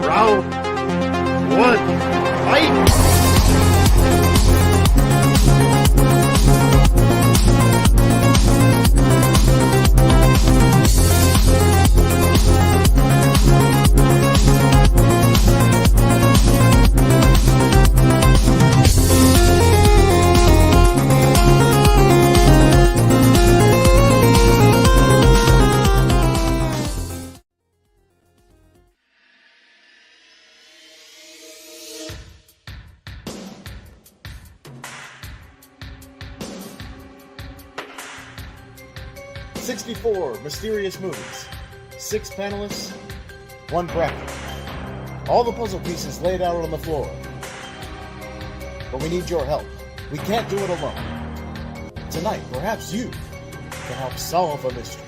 Round one, fight! 64 mysterious movies, 6 panelists, 1 bracket. All the puzzle pieces laid out on the floor. But we need your help. We can't do it alone. Tonight, perhaps you can help solve a mystery.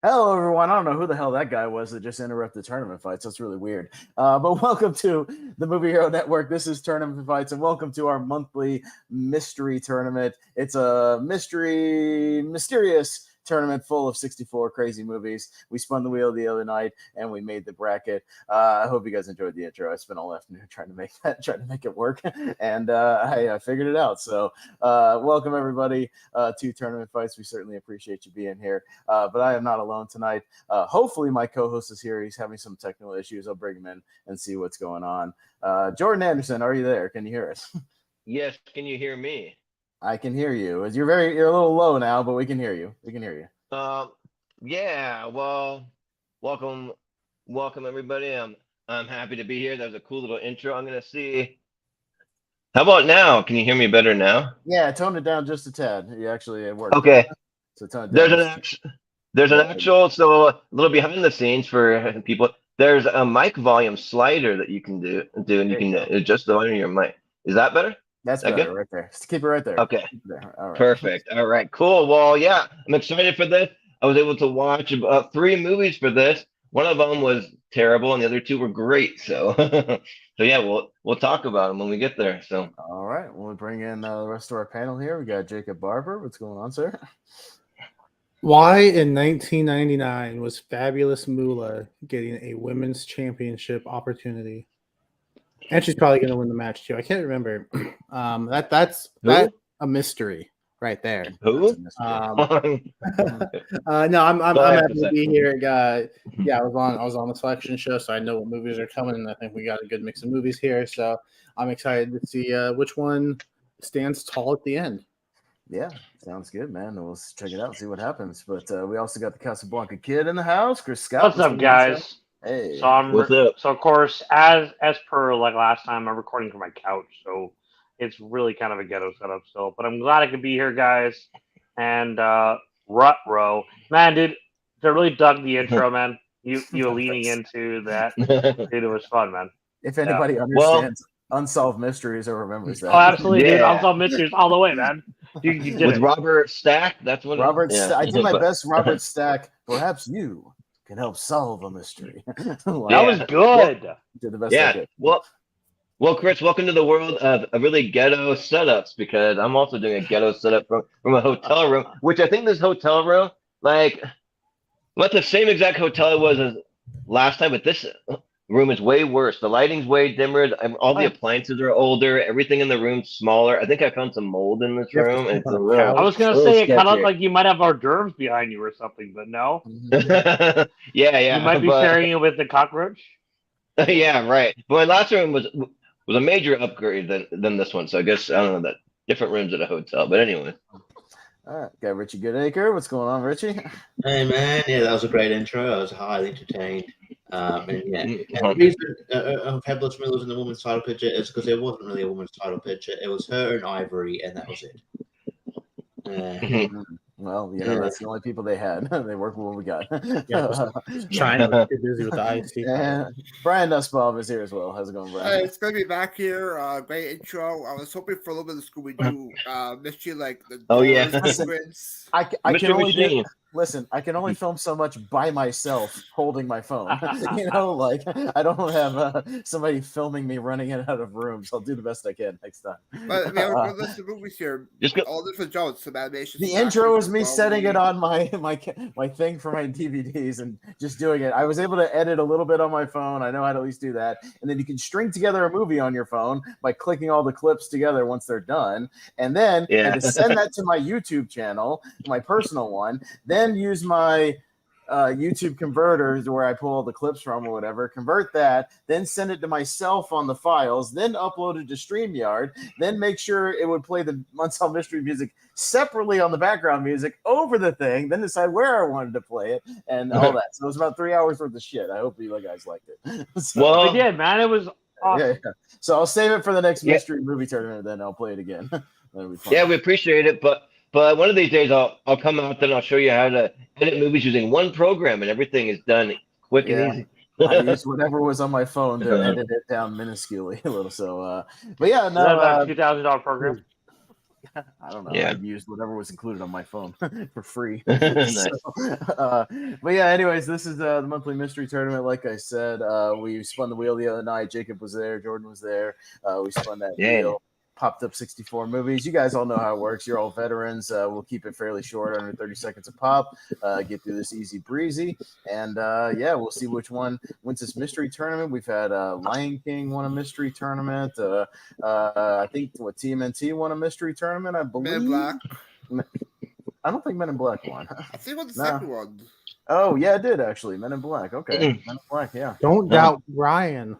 Hello, everyone. I don't know who the hell that guy was that just interrupted tournament fights. That's really weird. But welcome to the Movie Hero Network. This is Tournament Fights, and welcome to our monthly mystery tournament. It's a mysterious tournament full of 64 crazy movies. We spun the wheel the other night, and we made the bracket. I hope you guys enjoyed the intro. I spent all afternoon trying to make it work, and I figured it out. So welcome, everybody, to Tournament Fights. We certainly appreciate you being here. But I am not alone tonight. Hopefully my co-host is here. He's having some technical issues. I'll bring him in and see what's going on. Jordan Anderson, are you there? Can you hear us? Yes. Can you hear me? I can hear you. You're a little low now, but we can hear you. Yeah. Well, welcome everybody. I'm happy to be here. That was a cool little intro. I'm gonna see. How about now? Can you hear me better now? Yeah, tone it down just a tad. It worked. Okay. So tone it down. There's an actual, so a little behind the scenes for people. There's a mic volume slider that you can do, and you can adjust the volume of your mic. Is that better? That's better right there. Just keep it right there. Okay. All right. Perfect. All right. Cool. Well, yeah, I'm excited for this. I was able to watch 3 movies for this. One of them was terrible, and the other 2 were great. So, so yeah, we'll talk about them when we get there. So. All right. We'll bring in the rest of our panel here. We got Jacob Barber. What's going on, sir? Why in 1999 was Fabulous Moolah getting a women's championship opportunity? And she's probably going to win the match too. I can't remember. That's a mystery right there. Who? No, I'm happy to be here. Yeah, I was on the selection show, so I know what movies are coming, and I think we got a good mix of movies here. So I'm excited to see which one stands tall at the end. Yeah, sounds good, man. We'll check it out, see what happens. But we also got the Casablanca Kid in the house, Chris Scott. What's up, guys? Hey. What's up? So of course, as per like last time, I'm recording from my couch, so it's really kind of a ghetto setup still. But I'm glad I could be here, guys. And Rut-Row, man, dude, I really dug the intro, man. You leaning into that, dude, it was fun, man. If anybody understands Unsolved Mysteries or remembers that, oh, absolutely, dude, Unsolved Mysteries all the way, man. You did with it. Robert Stack. That's what I did my best, Robert Stack. Perhaps you can help solve a mystery. That was good. Did the best yeah. I did. Well, Chris, welcome to the world of really ghetto setups, because I'm also doing a ghetto setup from a hotel room, which I think this hotel room, like, not the same exact hotel it was as last time, but this room is way worse. The lighting's way dimmer. All the appliances are older. Everything in the room's smaller. I think I found some mold in this room. And it's a little, I was going to say, it kind of looked like you might have hors d'oeuvres behind you or something, but no. yeah. You might be sharing it with the cockroach. Yeah, right. But my last room was a major upgrade than this one. So I guess, I don't know, that different rooms at a hotel. But anyway. All right, got Richie Goodacre. What's going on, Richie? Hey, man. Yeah, that was a great intro. I was highly entertained. And the reason Fabulous Moon was in the women's title picture is because there wasn't really a women's title picture. It was her and Ivory, and that was it. Well, that's the only people they had. They worked with what we got. China was too busy with the IC. And Brian Nussbaum is here as well. How's it going, Brian? It's good to be back here. Great intro. I was hoping for a little bit of Scooby-Doo mystery, like the sequence. I can only listen, I can only film so much by myself holding my phone. Like I don't have somebody filming me running in and out of rooms. I'll do the best I can next time. But we have a list of movies here. All different genres, some animation. The intro is me setting it on my thing for my DVDs and just doing it. I was able to edit a little bit on my phone. I know how to at least do that. And then you can string together a movie on your phone by clicking all the clips together once they're done. And then I had to send that to my YouTube channel, my personal one. Then use my YouTube converters where I pull all the clips from or whatever, convert that, then send it to myself on the files, then upload it to StreamYard, then make sure it would play the Unsolved Mystery music separately on the background music over the thing, then decide where I wanted to play it and all that. So it was about 3 hours worth of shit. I hope you guys liked it. We did, man. It was awesome. Yeah. So I'll save it for the next mystery movie tournament, then I'll play it again. That'll be fun. Yeah, we appreciate it, but one of these days I'll come out and I'll show you how to edit movies using one program and everything is done quick and easy. I used whatever was on my phone to edit it down minusculely a little. So, but yeah, no, $2,000 program. I don't know. Yeah. I used whatever was included on my phone for free. Nice. But yeah, anyways, this is the monthly mystery tournament. Like I said, we spun the wheel the other night. Jacob was there. Jordan was there. We spun that wheel. Popped up 64 movies. You guys all know how it works. You're all veterans. We'll keep it fairly short, under 30 seconds a pop. Get through this easy breezy. And we'll see which one wins this mystery tournament. We've had Lion King won a mystery tournament. I think TMNT won a mystery tournament, I believe. Men in Black. I don't think Men in Black won. I think it was the second one. Oh, yeah, it did actually. Men in Black. Okay. Men in Black, yeah. Don't doubt Brian.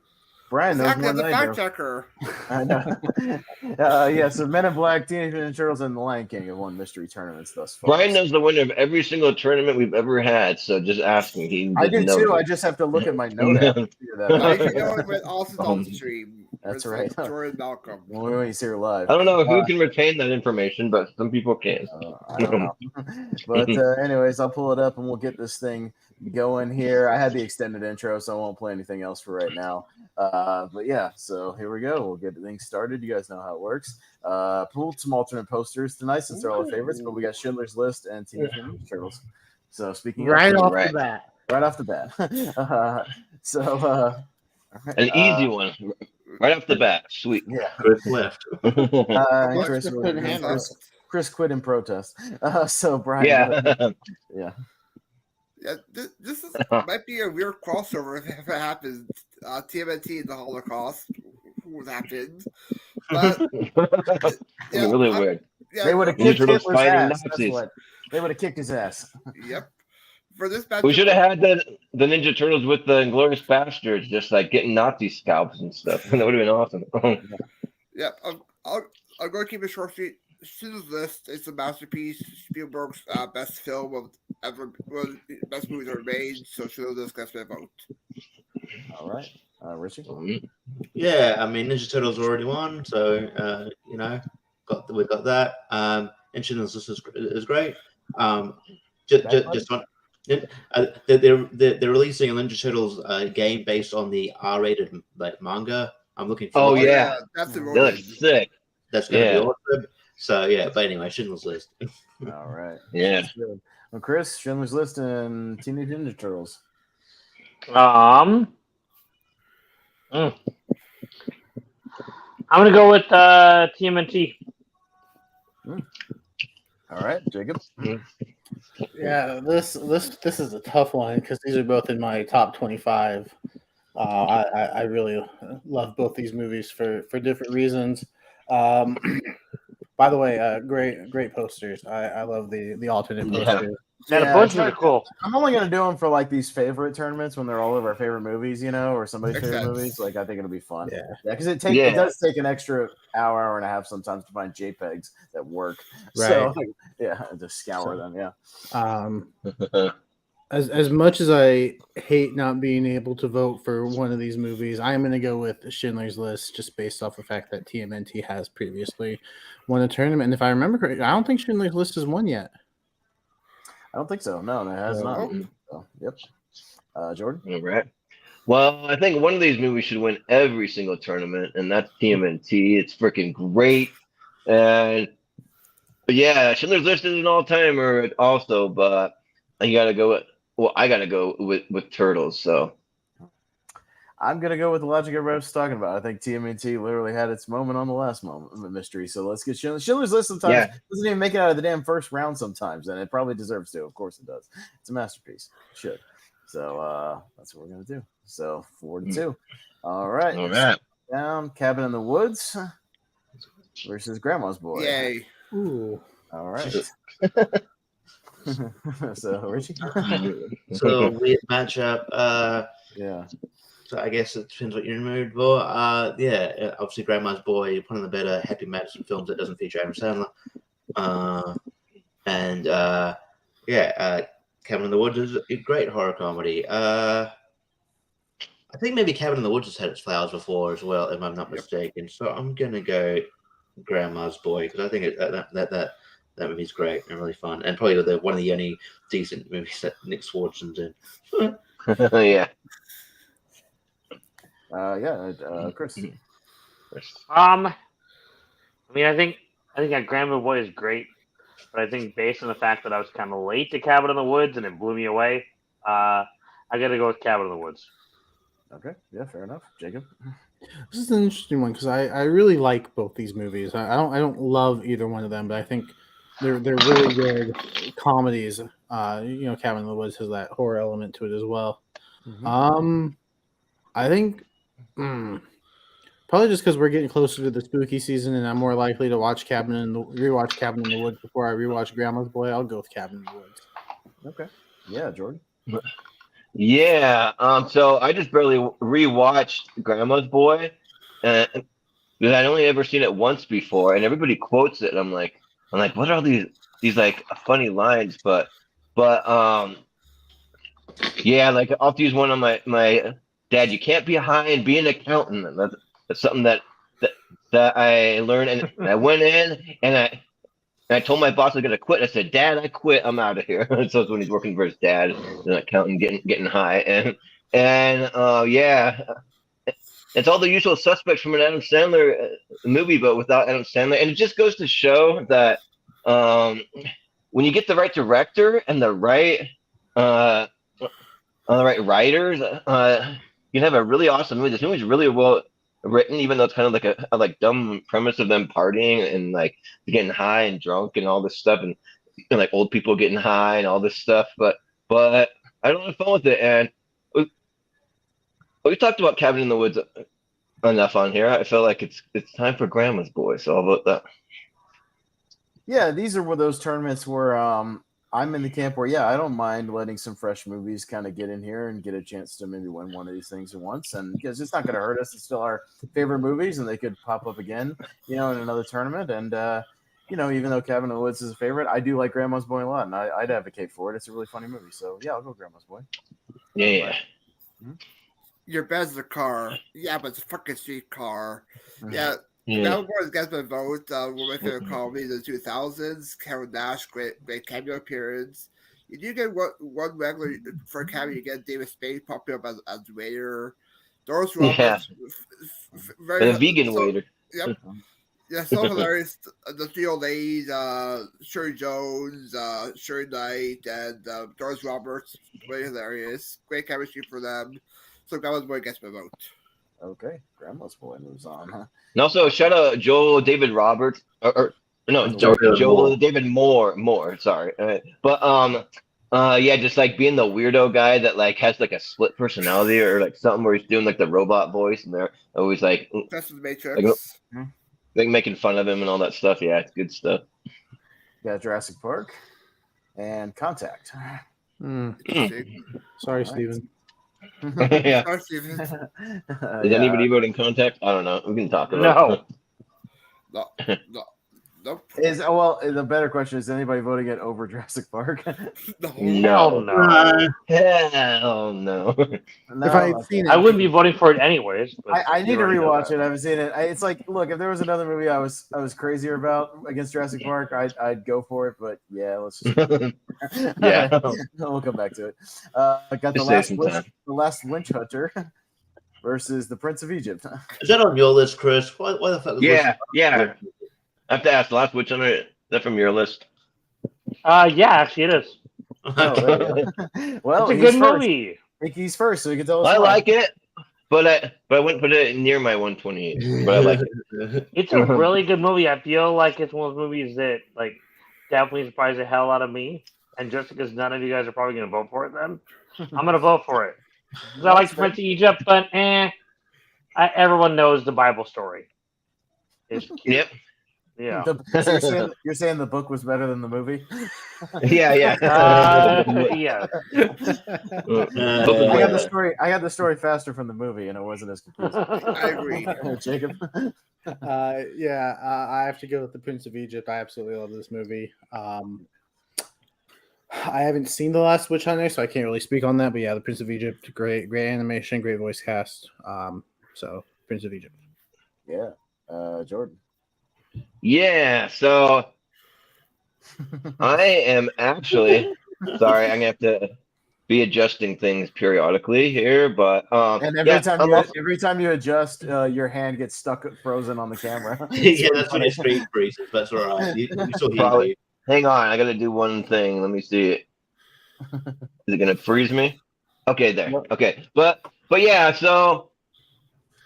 Brian knows more than I do. Fact checker. I know. So Men in Black, Teenage Mutant Ninja Turtles, and The Lion King have won mystery tournaments thus far. Brian knows the winner of every single tournament we've ever had, so just ask him. I do too. I just have to look at my note app to figure that out. You know it went also on the stream. That's right. Jordan Malcolm. When you see her live. I don't know who can retain that information, but some people can. I don't know. But anyways, I'll pull it up and we'll get this thing going here. I had the extended intro, so I won't play anything else for right now. But yeah, so here we go. We'll get the thing started. You guys know how it works. Pulled some alternate posters tonight since they're all our favorites, but we got Schindler's List and Teenage Mutant Ninja Turtles. So speaking right of off the bat. Right off the bat. An easy one. Right off the bat. Sweet. Yeah. Chris left. Chris quit in protest. So Brian. Yeah. Yeah, this might be a weird crossover if it happens. TMNT and the Holocaust would happen. But, really weird. Yeah, they would have kicked Hitler's ass. That's what. They would have kicked his ass. Yep. For this match, We should have had the Ninja Turtles with the Inglourious Bastards, just like getting Nazi scalps and stuff. That would have been awesome. Yeah, I'm going to keep it short. Schindler's List is a masterpiece. Spielberg's best film best movies ever made. So Schindler's List gets my vote. All right, Richie. Yeah, I mean Ninja Turtles already won, so we got that. And Schindler's List is great. Just on. They're releasing a Ninja Turtles game based on the R-rated manga. I'm looking for. Oh yeah, that's they look sick. That's gonna be awesome. So yeah, but anyway, Schindler's List. All right. Yeah. Well, Chris, Schindler's List and Teenage Ninja Turtles. I'm gonna go with TMNT. All right, Jacob. Yeah, this is a tough one because these are both in my top 25. I really love both these movies for different reasons. By the way, great posters. I love the alternate posters. Yeah, the posters are cool. I'm only gonna do them for like these favorite tournaments when they're all of our favorite movies, or somebody's favorite movies. Like I think it'll be fun. Yeah, because it does take an extra hour and a half sometimes to find JPEGs that work. Right. So to scour them. Yeah. As much as I hate not being able to vote for one of these movies, I'm going to go with Schindler's List just based off the fact that TMNT has previously won a tournament. And if I remember correctly, I don't think Schindler's List has won yet. I don't think so. No, it has not. So, yep. Jordan? All right. Well, I think one of these movies should win every single tournament, and that's TMNT. It's freaking great. And yeah, Schindler's List is an all-timer also, but I gotta go with Turtles. So I'm gonna go with the logic everybody was talking about. I think TMNT literally had its moment on the last moment of the mystery. So let's get Schindler's List. Sometimes doesn't even make it out of the damn first round sometimes, and it probably deserves to. Of course it does. It's a masterpiece. It should. So that's what we're gonna do. So 4-2. All right. All right. Down Cabin in the Woods versus Grandma's Boy. Yay. Ooh. All right. So Richie. So weird matchup. Yeah. So I guess it depends what you're in the mood for. Yeah, obviously Grandma's Boy, one of the better happy Madison films that doesn't feature Adam Sandler. Cabin in the Woods is a great horror comedy. I think maybe Cabin in the Woods has had its flowers before as well, if I'm not mistaken. So I'm gonna go Grandma's Boy because I think that movie's great and really fun, and probably one of the only decent movies that Nick Swartzen's in. Yeah. Chris. I mean, I think that Grandma Boy is great, but I think based on the fact that I was kind of late to Cabin in the Woods and it blew me away, I got to go with Cabin in the Woods. Okay, yeah, fair enough. Jacob. This is an interesting one because I really like both these movies. I don't love either one of them, but I think they're really good comedies. Cabin in the Woods has that horror element to it as well. Mm-hmm. I think probably just because we're getting closer to the spooky season, and I'm more likely to rewatch Cabin in the Woods before I rewatch Grandma's Boy. I'll go with Cabin in the Woods. Okay. Yeah, Jordan. Yeah. So I just barely rewatched Grandma's Boy, and because I'd only ever seen it once before, and everybody quotes it. And I'm like, what are these like funny lines? But yeah, like I'll have to use one of my dad. You can't be high and be an accountant. And that's something that I learned, and I went in and I told my boss I was gonna quit. I said, "Dad, I quit. I'm out of here." So it's when he's working for his dad, an accountant, getting high, and yeah, it's all the usual suspects from an Adam Sandler movie, but without Adam Sandler. And it just goes to show that when you get the right director and the right writers, you can have a really awesome movie. This movie's really well written, even though it's kind of like a dumb premise of them partying and like getting high and drunk and all this stuff, and like old people getting high and all this stuff. But I don't have fun with it. And we talked about Cabin in the Woods enough on here. I feel like it's time for Grandma's Boy. So how about that? Yeah, these are those tournaments where I'm in the camp where, I don't mind letting some fresh movies kind of get in here and get a chance to maybe win one of these things at once. And because it's not going to hurt us, it's still our favorite movies, and they could pop up again, in another tournament. And, even though Cabin in the Woods is a favorite, I do like Grandma's Boy a lot, and I'd advocate for it. It's a really funny movie. So, yeah, I'll go Grandma's Boy. Yeah. Your bed's a car. Yeah, but it's a fucking street car. Yeah. Yeah. Grandma's Boy gets my vote. One of my favorite comedies in the 2000s. Karen Nash, great cameo appearance. You do get one regular for a cameo. You get David Spade popping up as waiter. Doris Roberts, and a vegan waiter. Yep. Yeah, so hilarious. The three old ladies, Shirley Jones, Shirley Knight, and Doris Roberts, very hilarious. Great chemistry for them. So Grandma's Boy gets my vote. Okay, Grandma's Boy moves on, huh? And also shout out Joel David Roberts, Joel David Moore. Sorry, just like being the weirdo guy that like has like a split personality or like something where he's doing like the robot voice, and they're always like that's the Matrix. Like making fun of him and all that stuff. Yeah, it's good stuff. Yeah, Jurassic Park and Contact. Sorry, Steven. Yeah. Sorry, Steven. Is anybody voting Contact? I don't know. We can talk about it. No. Nope. The better question is anybody voting it over Jurassic Park? Hell no. Hell no. No, If I had okay. seen it, I wouldn't be voting for it anyways. But I need you to already know rewatch that. it. I haven't seen it. It's like, look, if there was another movie I was crazier about against Jurassic Park, I'd go for it. But yeah, let's just Yeah. we'll come back to it. I got Just save some time. the last Winch Hunter versus the Prince of Egypt. Is that on your list, Chris? Why the fuck? Yeah. I have to ask, the last Witch Hunter, is that from your list? Yeah, actually it is. Oh, there you go. Well, It's a he's good first. movie. He's first, so he can tell us. I why. like it, but I wouldn't put it near my 128. But I like it. It's a really good movie. I feel like it's one of those movies that like definitely surprised the hell out of me. And just because none of you guys are probably going to vote for it, then I'm going to vote for it. Because I like the Prince of Egypt, but everyone knows the Bible story. Yep. Yeah. So you're saying the book was better than the movie? Yeah. Yeah. I got the story faster from the movie, and it wasn't as confusing. I agree. Jacob. I have to go with the Prince of Egypt. I absolutely love this movie. I haven't seen The Last Witch Hunter, so I can't really speak on that. But yeah, the Prince of Egypt, great animation, great voice cast. So Prince of Egypt. Yeah, Jordan. Yeah. So I am actually sorry. I'm gonna have to be adjusting things periodically here, but and every time you adjust, your hand gets stuck frozen on the camera. Yeah, that's when it's street freezes. That's all right. You still hear you. Hang on, I gotta do one thing. Let me see. Is it gonna freeze me? Okay, there. Okay, but yeah. So,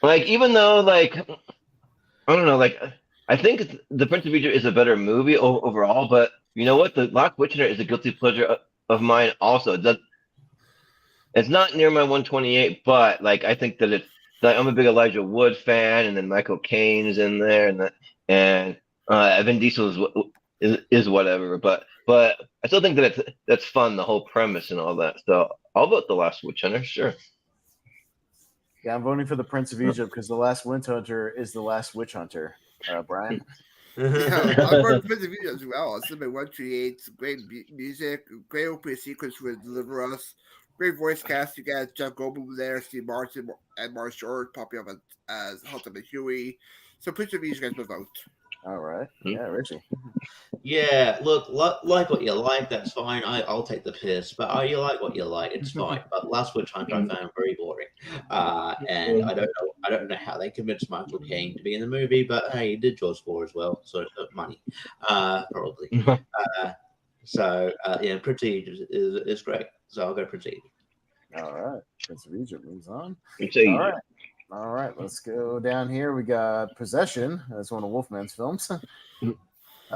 like, even though, like, I don't know, like, I think The Prince of Egypt is a better movie overall. But you know what? The Last Witch Hunter is a guilty pleasure of mine. Also, it's not near my 128, but like, I think that I'm a big Elijah Wood fan, and then Michael Caine is in there, and Vin Diesel is whatever, but I still think that that's fun, the whole premise and all that. So I'll vote The Last Witch Hunter, sure. Yeah, I'm voting for the Prince of Egypt because the Last Witch Hunter is the last witch hunter. Brian. Yeah, I'm going to Prince of Egypt as well. It's number 138. Great music, great opening sequence would deliver us. Great voice cast. You got Jeff Goldblum there, Steve Martin, and Mark Short popping up as Ultimate Huey. So Prince of Egypt guys will vote. All right. Yeah, Richie. Yeah, look, like what you like, that's fine. I'll take the piss. But you like what you like, it's fine. But Last Witch Hunter I found very boring. And I don't know how they convinced Michael Caine to be in the movie, but hey, he did Jaws 4 as well, so money. Probably. Yeah, Prince of Egypt is great. So I'll go Prince of Egypt. All right. Prince of Egypt moves on. All right. All right, let's go down here. We got Possession. That's one of Wolfman's films.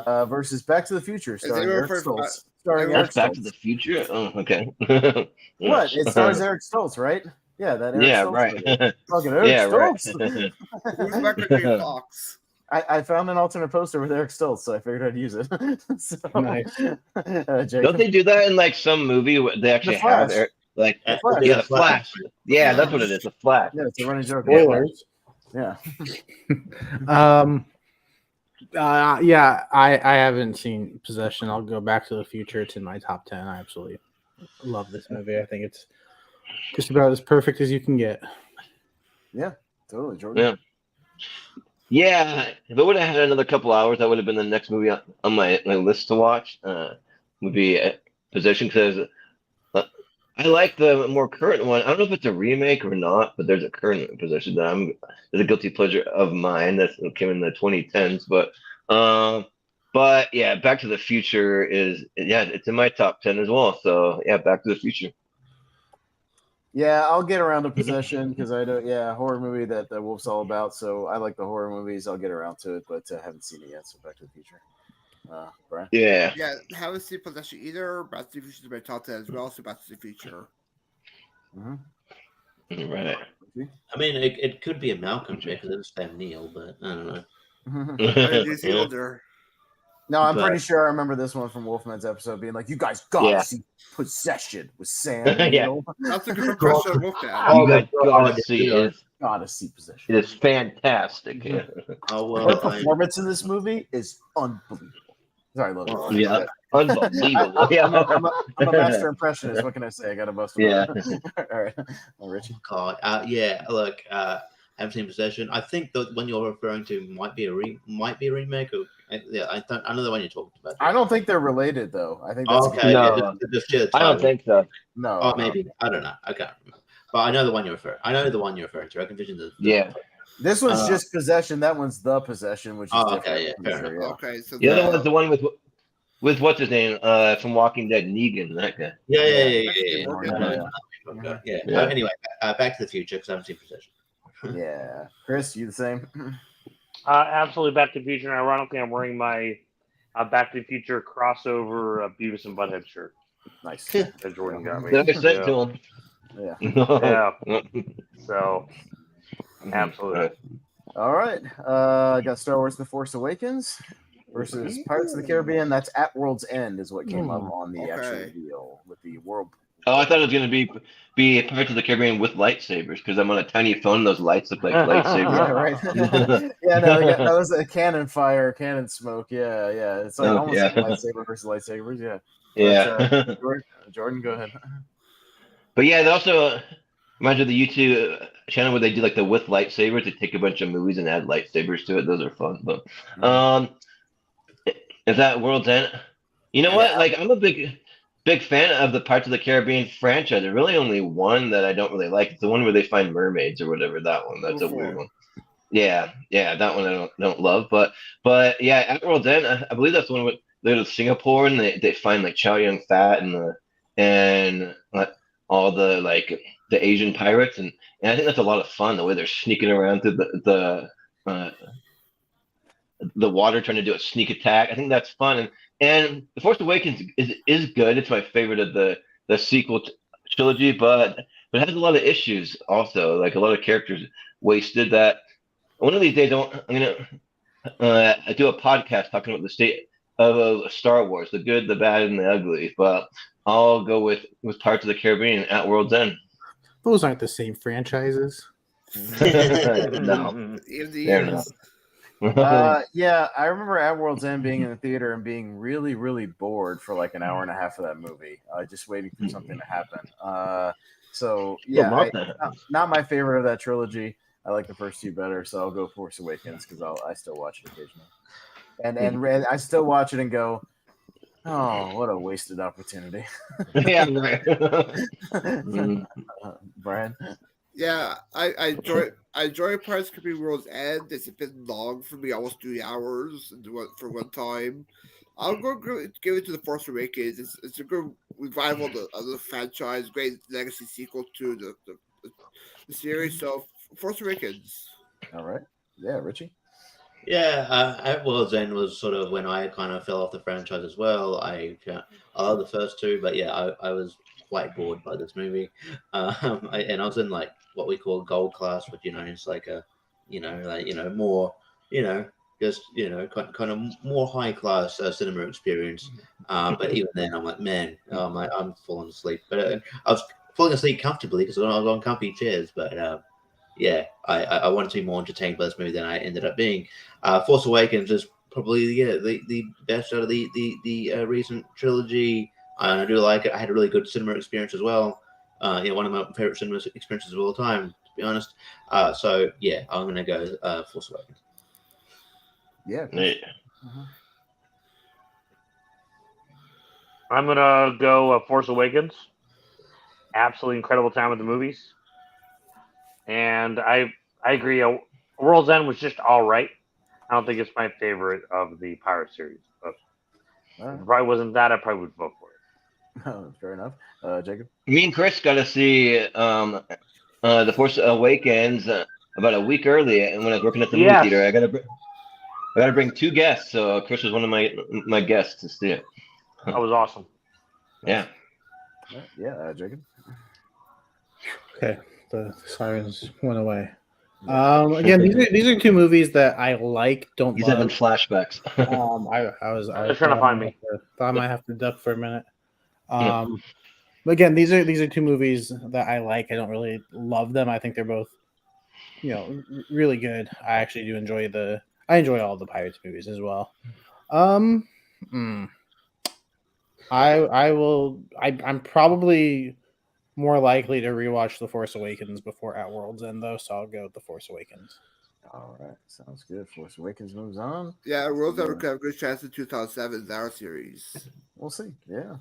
Versus Back to the Future, starring Eric Stoltz. That's Back to the Future? Oh, okay. What? It stars Eric Stoltz, right? Yeah, that Eric Stoltz. Right. Fucking Eric Stoltz. Who's back to Fox? I found an alternate poster with Eric Stoltz, so I figured I'd use it. Nice. Don't they do that in like some movie where they actually have Eric? Like, the Flash. Yeah, that's what it is. The Flash. Yeah, it's a running joke. Spoilers. Yeah. I haven't seen Possession. I'll go Back to the Future. It's in my top 10. I absolutely love this movie. I think it's just about as perfect as you can get. Yeah, totally, Jordan. Yeah. If I would have had another couple hours, that would have been the next movie on my list to watch. Would be Possession, because I like the more current one. I don't know if it's a remake or not, but there's a current Possession that there's a guilty pleasure of mine that came in the 2010s. But yeah, Back to the Future it's in my top 10 as well. So yeah, Back to the Future. Yeah, I'll get around to Possession because I don't. Yeah, horror movie that the Wolf's all about. So I like the horror movies. I'll get around to it, but I haven't seen it yet. So Back to the Future. Brian? Yeah, haven't seen Possession either. Back to the Future is my top 10 as well. So Back to the Future. Right. I mean, it could be a Malcolm pick because it's Sam Neill, but I don't know. New Zealander. No, I'm pretty sure I remember this one from Wolfman's episode being like, "You guys gotta see Possession with Sam Neill." That's a good question, Wolfman. You guys gotta see it. gotta see Possession. It is fantastic. Yeah. Oh Her well, performance in this movie is unbelievable. Sorry, Logan. Well, Yeah. Unbelievable. I'm a master impressionist. What can I say? I got to bust them Yeah. out. All right. Richie. God, yeah. Look, I haven't seen Possession. I think the one you're referring to might be a remake. Or yeah, I know the one you talked about. I don't think they're related, though. I think that's Okay, No. yeah, just share the I don't title. think so. no. Oh, maybe. I don't know. I can't remember. But I know the one you're referring. I know the one you're referring to. I can vision the Yeah. This one's just Possession. That one's The Possession, which is Oh, different. okay, yeah, fair Sure, enough. Okay, so The other one's the one with what's his name from Walking Dead, Negan, that guy. Yeah. Anyway, Back to the Future because I haven't seen Possession. Yeah. Chris, you the same? Absolutely Back to the Future. And ironically, I'm wearing my Back to the Future crossover Beavis and Butthead shirt Nice. that Jordan got me. Did I send to him? Yeah. Yeah. So, absolutely. All right. I got Star Wars: The Force Awakens versus Pirates of the Caribbean. That's At World's End is what came up on the actual deal with the world. Oh, I thought it was going to be Pirates of the Caribbean with lightsabers because I'm on a tiny phone. And those lights look like lightsabers. Yeah, right. Yeah, no, that was a cannon fire, cannon smoke. Yeah. It's like almost like lightsaber versus lightsabers. Yeah. Yeah. But, Jordan, go ahead. But yeah, they also reminds me of the YouTube channel where they do like the with lightsabers. They take a bunch of movies and add lightsabers to it. Those are fun. But is that World's End? You know what? Like I'm a big fan of the Pirates of the Caribbean franchise. There's really only one that I don't really like. It's the one where they find mermaids or whatever. That one. That's a weird one. Yeah, that one I don't love. But yeah, at World's End, I believe that's the one where they go to Singapore and they find like Chow Yun Fat and all the like the Asian pirates and I think that's a lot of fun the way they're sneaking around through the water trying to do a sneak attack. I think that's fun and The Force Awakens is good. It's my favorite of the sequel trilogy, but it has a lot of issues also, like a lot of characters wasted. That one of these days I'm gonna do a podcast talking about the state of Star Wars, the good, the bad, and the ugly. But I'll go with Pirates of the Caribbean at World's End. Those aren't the same franchises. No, they're not. Yeah, I remember At World's End being in the theater and being really, really bored for like an hour and a half of that movie, just waiting for something to happen. So yeah, not my favorite of that trilogy. I like the first two better, so I'll go Force Awakens because I still watch it occasionally, and I still watch it and go, oh, what a wasted opportunity. Yeah, right. Brian. Yeah, I enjoy Pirates of the Caribbean World's End. It's a bit long for me, almost 3 hours for one time. I'll give it to The Force Awakens. It's a good revival of the franchise, great legacy sequel to the series. So Force Awakens. All right. Yeah, Richie. Yeah, At World's End was sort of when I kind of fell off the franchise as well. I love the first two, but yeah, I was quite bored by this movie. And I was in like what we call gold class, which it's like a, more, just kind of more high class cinema experience. But even then, I'm like, man, I'm falling asleep. But I was falling asleep comfortably because I was on comfy chairs. But yeah, I wanted to be more entertained by this movie than I ended up being. Force Awakens is probably the best out of the recent trilogy. I do like it. I had a really good cinema experience as well. One of my favorite cinema experiences of all time, to be honest. So yeah, I'm gonna go Force Awakens. Yeah. I'm gonna go Force Awakens. Absolutely incredible time with the movies, and I agree. World's End was just all right. I don't think it's my favorite of the Pirate series, but if it probably wasn't that, I probably would vote for it. Oh, fair enough. Jacob? Me and Chris got to see The Force Awakens about a week early, and when I was working at the movie theater, I got to bring 2 guests. So Chris was one of my guests to see it. That was awesome. Yeah. Yeah, Jacob. Okay, the sirens went away. Again, these are 2 movies that I like. Don't He's love. having flashbacks. I was trying to find me. Thought I might have to duck for a minute. But again, these are 2 movies that I like. I don't really love them. I think they're both really good. I actually do enjoy I enjoy all the Pirates movies as well. I'm probably more likely to rewatch The Force Awakens before At World's End, though, so I'll go with The Force Awakens. All right, sounds good. Force Awakens moves on. Yeah, World's End have a good chance in 2007 Zara series. We'll see. Yeah.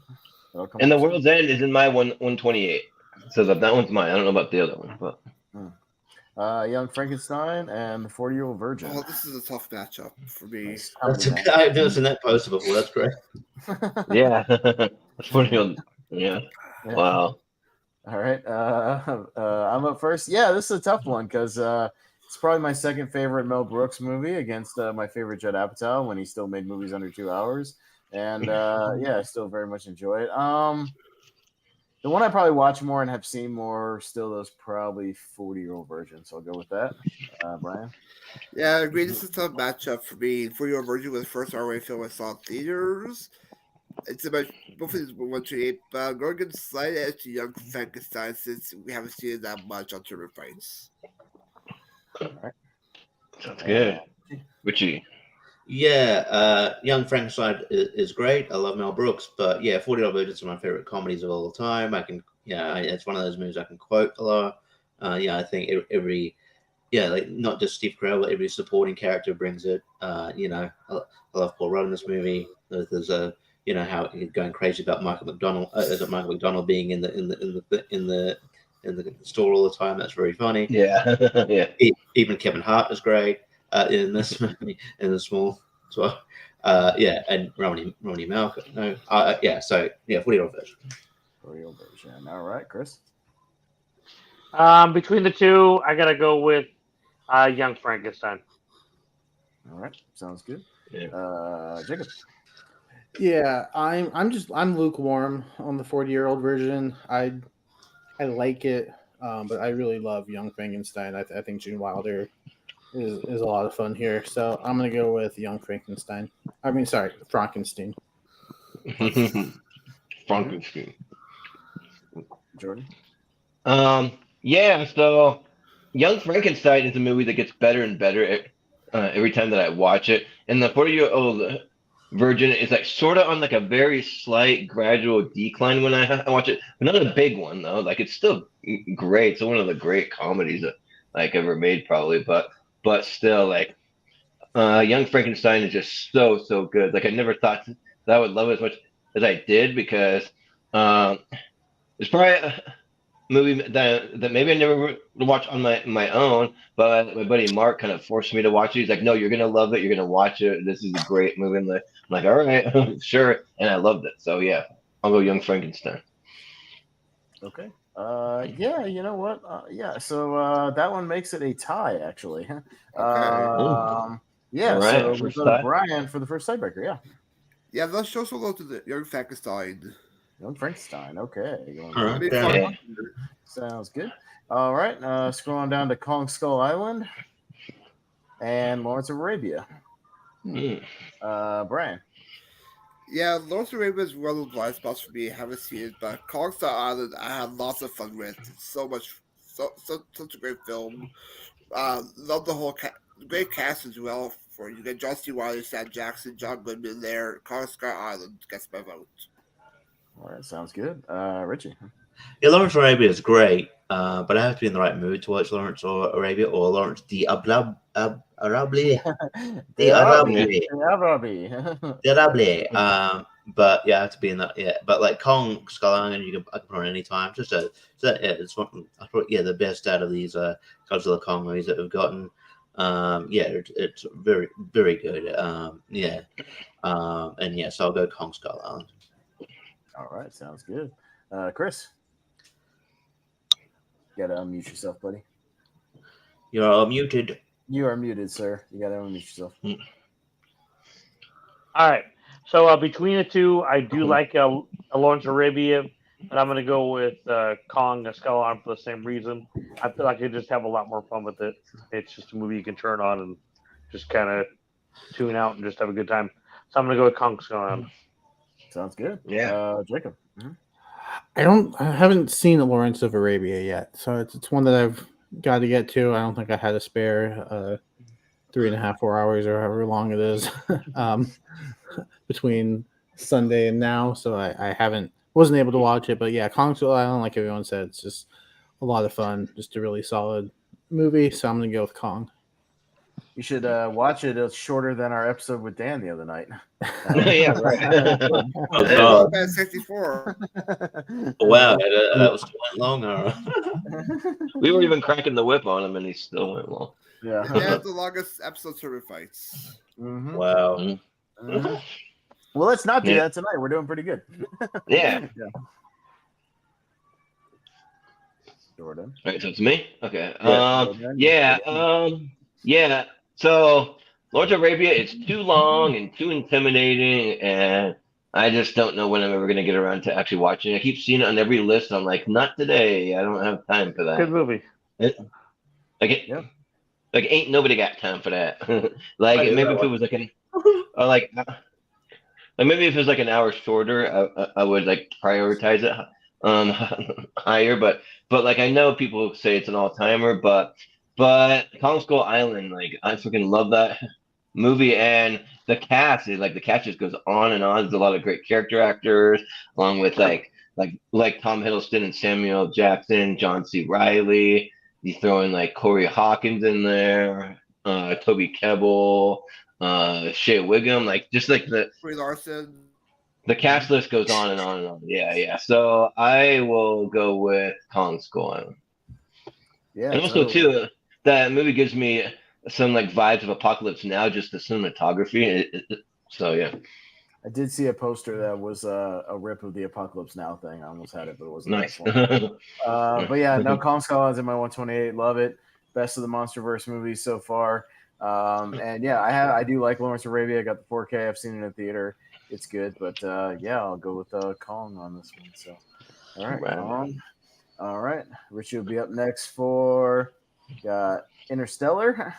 And The World's End is in my 128. So that one's mine. I don't know about the other one, but Young Frankenstein and the 40-Year-Old Virgin. Oh, this is a tough matchup for me. Nice. I've never seen that poster before. That's great. yeah, that's pretty. Yeah. Wow. All right. I'm up first. Yeah, this is a tough one because it's probably my second favorite Mel Brooks movie against my favorite Judd Apatow when he still made movies under 2 hours. And yeah, I still very much enjoy it. The one I probably watch more and have seen more still those probably 40-Year-Old Virgin. So I'll go with that. Brian? Yeah, I agree. This is a tough matchup for me. 40-Year-Old Virgin was the first R-rated film I saw in theaters. It's about both of these 128, but I'm going to get a slight edge to Young Frankenstein since we haven't seen it that much on Tournament Fights. All right. Sounds good. Richie. Yeah, Young Frankenstein is great. I love Mel Brooks, but yeah, 40-Year-Old Virgin is one of my favorite comedies of all time. It's one of those movies I can quote a lot. Yeah, I think every like not just Steve Carell, but every supporting character brings it. I love Paul Rudd in this movie. There's a how he's going crazy about Michael McDonald. Is it Michael McDonald being in the store all the time? That's very funny. Yeah, yeah. Even Kevin Hart is great in this movie, in the small as well. And Romany Malcolm. No, So 40-Year-Old Virgin. 40-Year-Old Virgin. All right, Chris. Between the two, I gotta go with Young Frankenstein. All right, sounds good. Yeah. Jacob. Yeah, I'm lukewarm on the 40-Year-Old Virgin. I like it, but I really love Young Frankenstein. I think Gene Wilder is a lot of fun here. So I'm gonna go with Young Frankenstein. Frankenstein. Frankenstein. Jordan. Yeah. So, Young Frankenstein is a movie that gets better and better every time that I watch it, and the 40-Year-Old Virgin is like sort of on like a very slight gradual decline when I watch it. But not a big one though. Like it's still great. It's one of the great comedies that like ever made probably. But still like Young Frankenstein is just so good. Like I never thought that I would love it as much as I did because it's probably a movie that maybe I never watched on my own, but my buddy Mark kind of forced me to watch it. He's like, "No, you're gonna love it. You're gonna watch it. This is a great movie." I'm like, "All right, sure," and I loved it. So yeah, I'll go Young Frankenstein. Okay. Yeah, you know what? So that one makes it a tie, actually. Okay. Yeah, All right, so we first go to tie. Brian for the first tiebreaker. Yeah. Yeah, let's show some love to the Young Frankenstein. Young Frankenstein. Okay. All right. Big Yeah. fun. Yeah. Sounds good. All right. Scrolling down to Kong Skull Island and Lawrence of Arabia. Brian. Yeah, Lawrence of Arabia is one of the blind spots for me. I haven't seen it, but Kong Skull Island I had lots of fun with. It's such a great film. Love the whole great cast as well. For you get John C. Reilly, Sam Jackson, John Goodman there. Kong Skull Island gets my vote. All right. Sounds good. Richie. Yeah, Lawrence of Arabia is great, but I have to be in the right mood to watch Lawrence of Arabia or Lawrence the Arabli. The Arabli. But yeah, I have to be in that. Yeah, but like Kong Skull Island, I can put on any time. It's one. I thought the best out of these Godzilla Kong movies that we've gotten. It's very very good. So I'll go Kong Skull Island. All right. Sounds good. Chris. You gotta unmute yourself, buddy. You're muted. You are muted, sir. You gotta unmute yourself. All right. So between the two, I do like Lawrence of Arabia, but I'm going to go with Kong Skull Island for the same reason. I feel like I just have a lot more fun with it. It's just a movie you can turn on and just kind of tune out and just have a good time. So I'm going to go with Kong Skull Island. Sounds good. Yeah. Jacob. I haven't seen Lawrence of Arabia yet, so it's one that I've got to get to. I don't think I had a spare 3.5, 4 hours or however long it is between Sunday and now. So I wasn't able to watch it. But yeah, Kong Skull Island, like everyone said, it's just a lot of fun. Just a really solid movie. So I'm going to go with Kong. You should watch it. It's shorter than our episode with Dan the other night. Yeah, right. Oh god! Wolfman 64. Wow, that was quite long. Huh? We were even cracking the whip on him, and he still went long. Yeah. Yeah, the longest episode server fights. Mhm. Wow. Mhm. Well, let's not do Yeah. that tonight. We're doing pretty good. Yeah. Jordan. All right, so it's me. Okay. Yeah. Yeah. So Lawrence of Arabia, it's too long and too intimidating, and I just don't know when I'm ever gonna get around to actually watching it. I keep seeing it on every list. I'm like, not today. I don't have time for that. Good movie. Yeah. Like ain't nobody got time for that. Like I do maybe that if it one. was like maybe if it was like an hour shorter, I would like prioritize it higher. But like I know people say it's an all timer, but Kong Skull Island, like I freaking love that movie, and the cast is like the cast just goes on and on. There's a lot of great character actors, along with like Tom Hiddleston and Samuel Jackson, John C. Riley. You throw in like Corey Hawkins in there, Toby Kebbell, Shea Wiggum, like just like Brie Larson. the cast list goes on and on and on. Yeah. So I will go with Kong Skull Island. Yeah. And also totally. too, that movie gives me some like vibes of Apocalypse Now, just the cinematography. So yeah, I did see a poster that was a rip of the Apocalypse Now thing. I almost had it, but it wasn't nice. that one. But yeah, no, Kong Skull Island's in my 128. Love it. Best of the MonsterVerse movies so far. And yeah, I do like Lawrence of Arabia. I got the 4K. I've seen it in theater. It's good, but yeah, I'll go with Kong on this one. So, all right, Right. Kong. All right, Richie will be up next for got Interstellar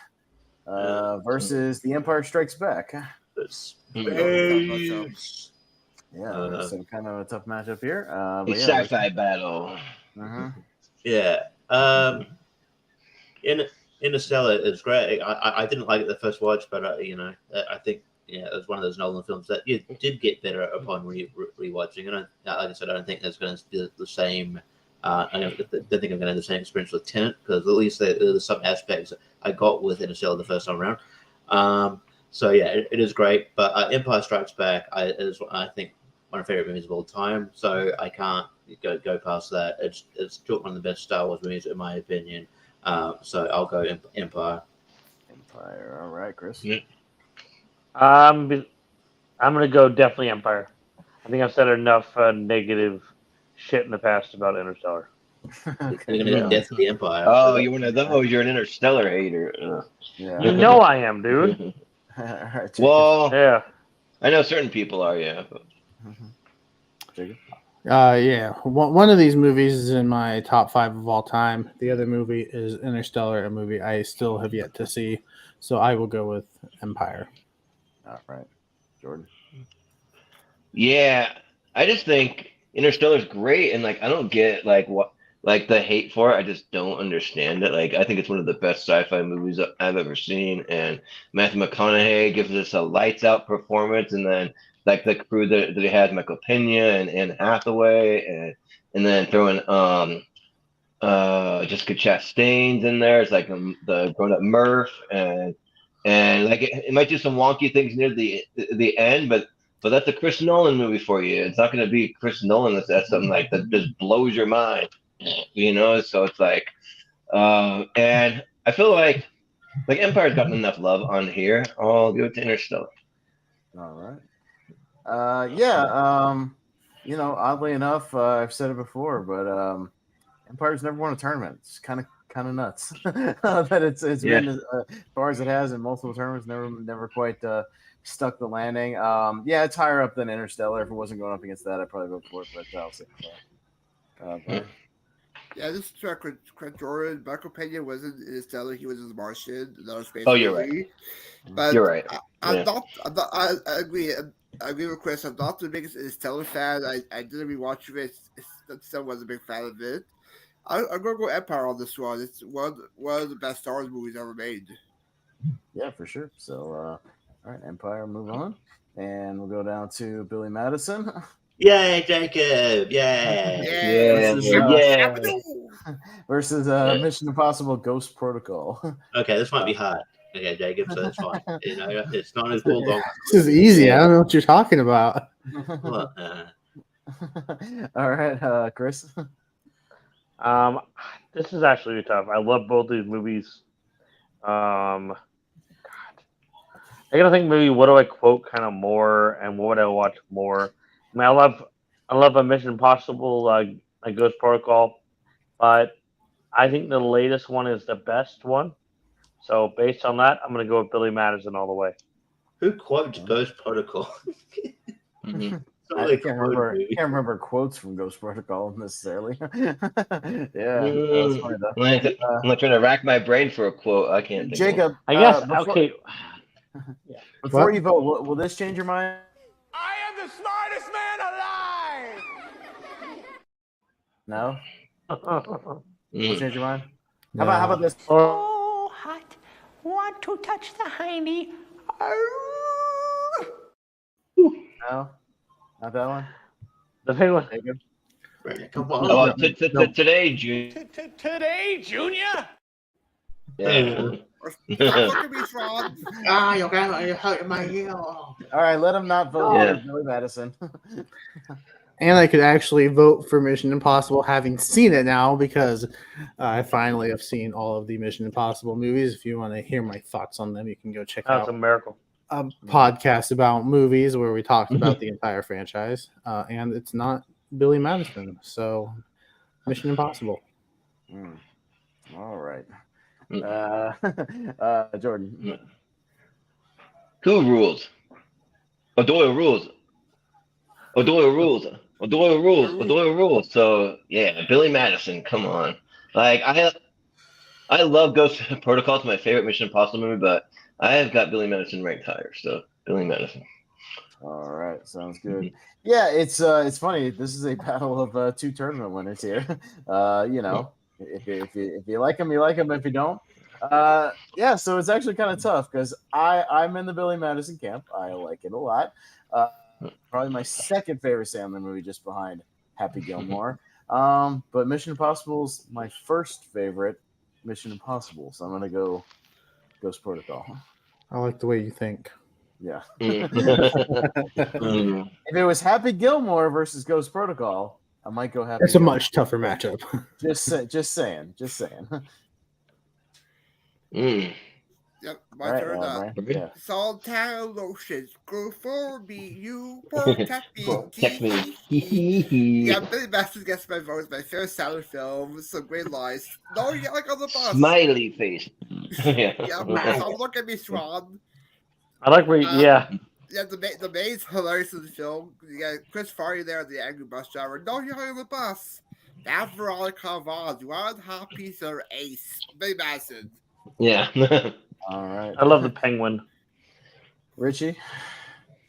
versus The Empire Strikes Back. Space. Yeah, so kind of a tough matchup here. A But yeah, sci-fi battle. Yeah. Interstellar is great. I didn't like it the first watch, but I think it was one of those Nolan films that you did get better upon rewatching. And like I said, I don't think there's going to be the same. I don't think I'm going to have the same experience with Tenet, because at least there's some aspects I got with Interstellar the first time around. So yeah, it is great. But Empire Strikes Back is I think one of my favorite movies of all time. So I can't go past that. It's one of the best Star Wars movies in my opinion. So I'll go Empire. Empire. All right, Chris. Yeah. I'm gonna go definitely Empire. I think I've said enough negative shit in the past about Interstellar. Okay. You're gonna death of the Empire. Oh, you're one of those. You're an Interstellar hater. Yeah. You know I am, dude. All right, Jacob. Well, Yeah. I know certain people are. Yeah. But... Jacob. Yeah. One of these movies is in my top 5 of all time. The other movie is Interstellar, a movie I still have yet to see. So I will go with Empire. All right, Jordan. Yeah, I just think Interstellar's great, and like I don't get like what like the hate for it. I just don't understand it. Like I think it's one of the best sci-fi movies I've ever seen, and Matthew McConaughey gives us a lights out performance, and then like the crew that he has, Michael Pena and Anne Hathaway, and then throwing Jessica Chastain's in there. It's like the grown up Murph, and like it might do some wonky things near the end, but that's a Chris Nolan movie for you. It's not going to be Chris Nolan that's something like that just blows your mind, So it's like, and I feel like Empire's gotten enough love on here. I'll give it to Interstellar. All right. Yeah. Oddly enough, I've said it before, but Empire's never won a tournament. It's kind of nuts that it's been as far as it has in multiple tournaments. Never quite stuck the landing. Yeah, it's higher up than Interstellar. If it wasn't going up against that, I'd probably vote for it. But I'll say Yeah, this is correct, Jordan. Michael Pena wasn't in Interstellar. He was in The Martian, another space Oh, you're movie. right. But You're right. I'm not. I agree. I agree with Chris. I'm not the biggest Interstellar fan. I didn't rewatch it. Still wasn't a big fan of it. I'm gonna go Empire on this one. It's one of the best Star Wars movies ever made. Yeah, for sure. So, all right, Empire, move on, and we'll go down to Billy Madison Yay, Jacob! Yay! Yeah, versus, yeah. versus Yeah. Mission Impossible: Ghost Protocol. Okay, this might be hard. Okay, Jacob, so it's fine. You know, it's not as bulldog. This is easy. Yeah. I don't know what you're talking about. Well, All right, Chris. This is actually tough. I love both these movies. God, I gotta think maybe what do I quote kind of more, and what would I watch more? I mean, I love a Mission Impossible, like Ghost Protocol, but I think the latest one is the best one. So based on that, I'm gonna go with Billy Madison all the way. who quotes Ghost Protocol? Mhm. It's not I really a can't quote remember. movie. Can't remember quotes from Ghost Protocol necessarily. Yeah, that's funny though. I'm not trying to rack my brain for a quote. I can't think of one. Jacob, I guess before, okay. before What? you vote, will this change your mind? I am the smartest man alive! No, will Mm. change your mind? No. How about this? Oh, hot. Want to touch the hiney? No, not that one. The thing was, Jacob. Right, come Oh, on. today, June. Today, Junior? Yeah. Stop looking at me, Sean. You're hurting my ear. All right, let him not vote Yeah. for Billy Madison. And I could actually vote for Mission Impossible having seen it now because I finally have seen all of the Mission Impossible movies. If you want to hear my thoughts on them, you can go check that's out a miracle. a podcast about movies where we talked about the entire franchise. And it's not Billy Madison. So Mission Impossible. Mm. All right. Mm. Jordan. Who rules? O'Doyle rules. O'Doyle rules. O'Doyle rules. O'Doyle rules. So yeah, Billy Madison. Come on. Like I love Ghost Protocol. It's my favorite Mission Impossible movie, but I have got Billy Madison ranked higher. So Billy Madison. All right, sounds good. Yeah, it's funny. This is a battle of two tournament winners here. You know, if you like them, you like them. If you don't, yeah. So it's actually kind of tough because I'm in the Billy Madison camp. I like it a lot. Probably my second favorite Sandler movie, just behind Happy Gilmore. But Mission Impossible's my first favorite Mission Impossible, so I'm gonna go Ghost Protocol. I like the way you think. Yeah. Mm. If it was Happy Gilmore versus Ghost Protocol, I might go Happy. It's a Gilmore. much tougher matchup. Just saying. Mm. Yep, my All right, turn. Ryan. Yeah. Saltine lotions, go for me, you protect me. Protect me. Yeah, Billy Madison gets my vote. It's my favorite Sandler film with some great lines. No, you get like on the bus. Smiley face. Yeah. Yeah, so look at me, Swan. I like where yeah. Yeah, the maid's hilarious in the film. You got Chris Farley there, the angry bus driver. No, you're on the bus. That's Veronica Vaughn. You want a hot piece or ace? Billy Madison. Yeah. All right. I love the penguin. Richie.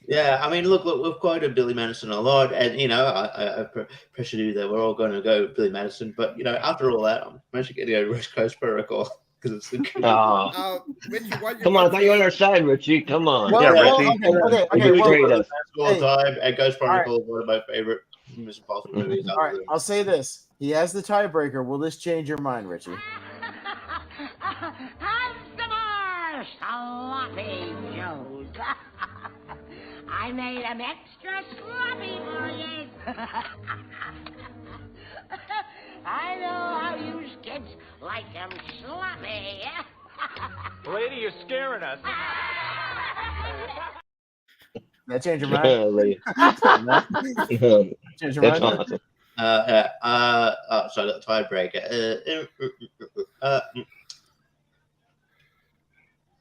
Yeah, I mean, look, we've quoted Billy Madison a lot, and you know, I pressured you that we're all going to go with Billy Madison, but you know, after all that, I'm actually going to go West Coast Protocol because it's the good. Oh. Richie, Come on, I thought you were on our side, Richie. Come on. Well, Yeah, well, Richie. okay. You betrayed us. All time, and Ghost Protocol is one of my favorite Mission Impossible movies. All right, I'll say this. He has the tiebreaker. Will this change your mind, Richie? Have some more sloppy joes. I made 'em extra sloppy for you. I know how you kids like 'em sloppy. Lady, you're scaring us. That change your mind? Lady. Change your That's mind? awesome. So the tiebreaker.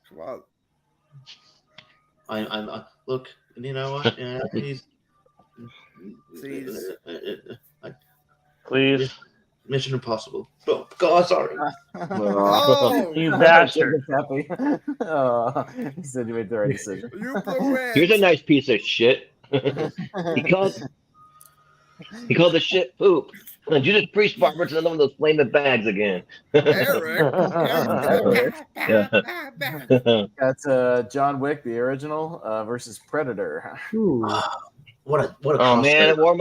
Come on. I'm look. You know what? Yeah, he's Please. Please. Mission Impossible. Oh God, sorry. Oh, You bastard. Happy. Oh, he said you made the right decision. you blew it. Here's a nice piece of shit. Because He called the shit poop. Judas Priest Barber to another one of those flaming bags again. Eric. Eric. Yeah. That's John Wick, the original, versus Predator. Ooh. What a Oh man, I crossover. wore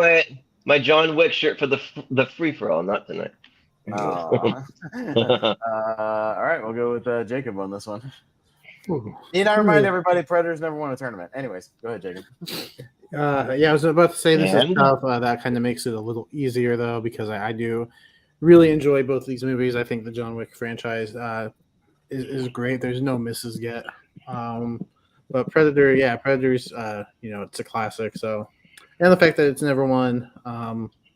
my John Wick shirt for the free for all, not tonight. Aw. All right, we'll go with Jacob on this one. Ooh. Need I remind everybody, Predators never won a tournament. Anyways, go ahead, Jacob. Yeah, I was about to say this is And? tough. That kind of makes it a little easier though, because I do really enjoy both these movies. I think the John Wick franchise is great. There's no misses yet. But Predator, yeah, Predator's it's a classic. So, and the fact that it's never won.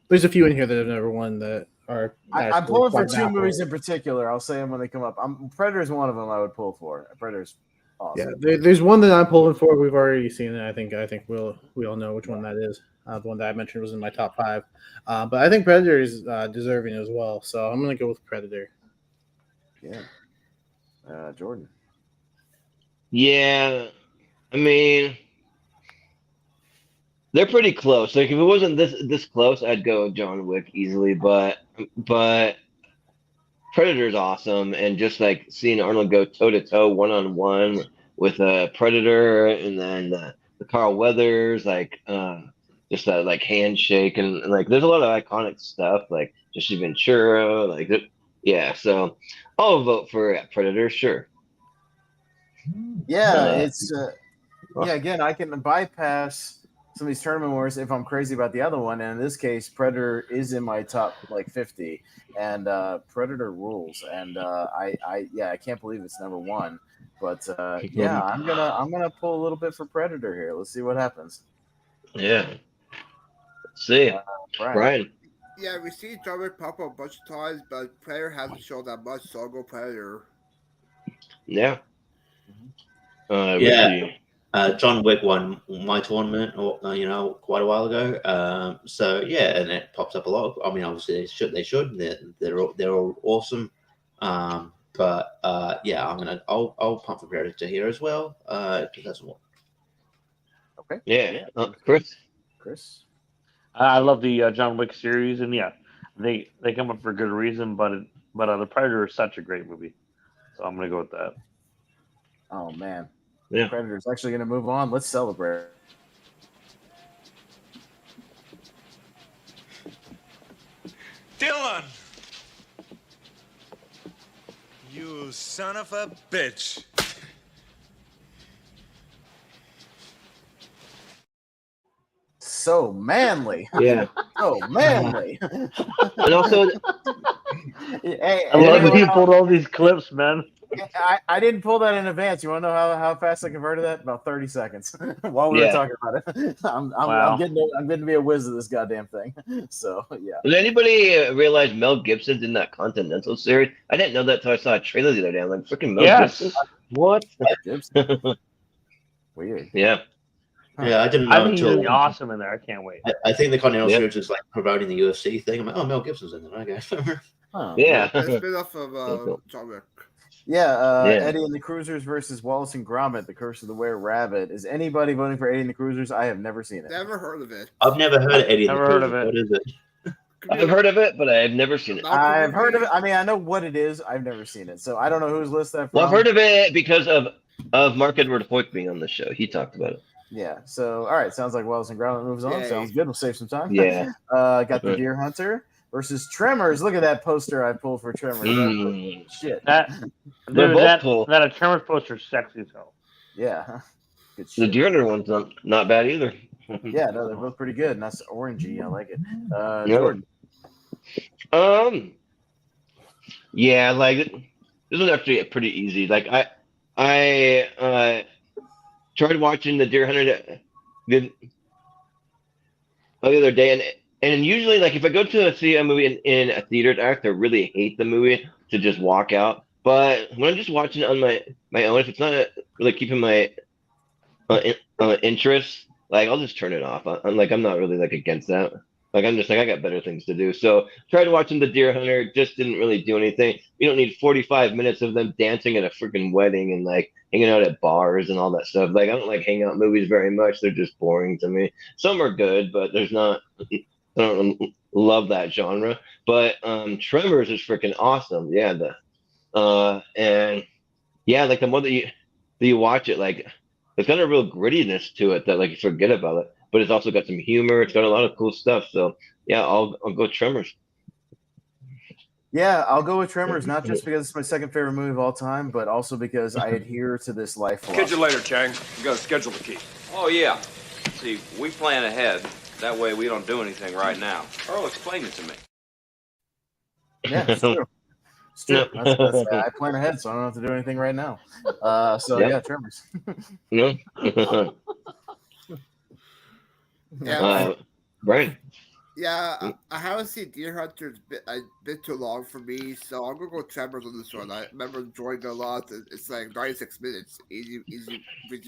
There's a few in here that have never won that are. I'm actually pulling for quite two baffling. movies in particular. I'll say them when they come up. Predator's one of them I would pull for. Predator's Yeah, awesome. there's one that I'm pulling for. We've already seen it. I think we all know which one that is. The one that I mentioned was in my top 5. But I think Predator is deserving as well. So I'm gonna go with Predator. Yeah. Jordan. Yeah, I mean, they're pretty close. Like if it wasn't this close, I'd go John Wick easily. But Predator's awesome, and just like seeing Arnold go toe to toe, 1-on-1 with a Predator, and then the Carl Weathers, like just that like handshake, and like there's a lot of iconic stuff, like Jesse Ventura, like yeah. So I'll vote for Predator, sure. Yeah, it's yeah. Again, I can bypass some of these tournament wars if I'm crazy about the other one, and in this case, Predator is in my top 50, and Predator rules, and I can't believe it's number 1, but yeah, I'm gonna pull a little bit for Predator here. Let's see what happens. Yeah. Let's see, Brian. Yeah, we see John Wick pop up a bunch of times, but Predator hasn't shown that much, so I'll go Predator. Yeah. Yeah. Richie. John Wick won my tournament, quite a while ago. So yeah, and it pops up a lot. I mean, obviously they should. They're all awesome. But yeah, I'll pump for Predator here as well. Because that's one. Okay. Yeah. Chris. I love the John Wick series, and yeah, they come up for good reason. But the Predator is such a great movie, so I'm gonna go with that. Oh man. Yeah. Predator's actually going to move on. Let's celebrate. Dylan! You son of a bitch. So manly. Yeah. So manly. And also, hey, I love that you pulled all these clips, man. I didn't pull that in advance. You want to know how fast I converted that? About 30 seconds while we were talking about it. I'm getting to be a whiz of this goddamn thing. So yeah. Did anybody realize Mel Gibson's in that Continental series? I didn't know that until I saw a trailer the other day. I'm like, freaking Mel Gibson? What? Gibson. Weird. Yeah. Yeah, I didn't know I think he's until gonna be awesome in there. I can't wait. I think the Continental series is like promoting the UFC thing. I'm like, oh, Mel Gibson's in there. Okay. Yeah. It's a spin-off of John Wick. Yeah, Eddie and the Cruisers versus Wallace and Gromit, The Curse of the Were Rabbit. Is anybody voting for Eddie and the Cruisers? I have never seen it. Never heard of it. I've never heard of Eddie and the Never heard of Cruisers. it. What is it? I've heard of it, but I've never seen it. I've heard of it. I mean, I know what it is. I've never seen it. So I don't know whose list that from. Well, I've heard of it because of Mark Edward Hoyt being on the show. He talked about it. Yeah. So, all right. Sounds like Wallace and Gromit moves on. Yay. Sounds good. We'll save some time. Yeah. Got the Deer Hunter versus Tremors. Look at that poster I pulled for Tremors. Shit. That a Tremors poster is sexy as hell. Yeah. Good The shit. Deer Hunter one's not bad either. Yeah, no, they're both pretty good. And that's orangey. I like it. Yeah. Jordan. Yeah, like this was actually pretty easy. Like I tried watching the Deer Hunter the other day, and usually like if I go to see a movie in a theater, I have to really hate the movie to just walk out. But when I'm just watching it on my own, if it's not really keeping my interest, like I'll just turn it off. I'm not really like against that. Like I'm just like I got better things to do. So tried watching the Deer Hunter, just didn't really do anything. You don't need 45 minutes of them dancing at a freaking wedding and like hanging out at bars and all that stuff. Like I don't like hangout movies very much. They're just boring to me. Some are good, but there's not I don't love that genre, but Tremors is freaking awesome. Yeah, and yeah, like the more that you watch it, like it's got a real grittiness to it that like you forget about it, but it's also got some humor. It's got a lot of cool stuff. So yeah, I'll go Tremors. Yeah, I'll go with Tremors, not just because it's my second favorite movie of all time, but also because I adhere to this life Catch you philosophy. later, Chang. We gotta schedule the key. Oh, yeah. See, we plan ahead. That way we don't do anything right now. Earl explained it to me. Yeah, it's true. It's true. I plan ahead, so I don't have to do anything right now. Yeah, Tremors. No. Yeah, Right. yeah. I haven't seen Deer Hunter. It's a bit too long for me, so I'm gonna go Tremors on this one. I remember enjoying it a lot. It's like 96 minutes, easy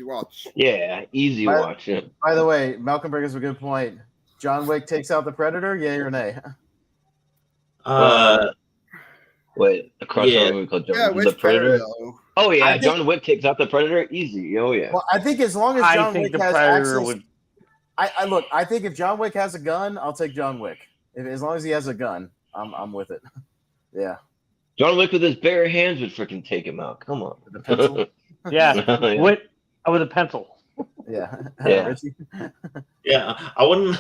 watch. Yeah, easy watch. Yeah. By the way, Malcolm brings a good point. John Wick takes out the Predator, yay or nay? Wait, a crossover movie called The Predator. Oh yeah, John Wick takes out the Predator easy. Oh yeah. Well, I think as long as I John think Wick the has Predator access, would. I think if John Wick has a gun, I'll take John Wick. As long as he has a gun, I'm with it. Yeah. John Wick with his bare hands would freaking take him out. Come on. The pencil. Yeah. With a pencil. Yeah. Yeah. Richie? Yeah, I wouldn't.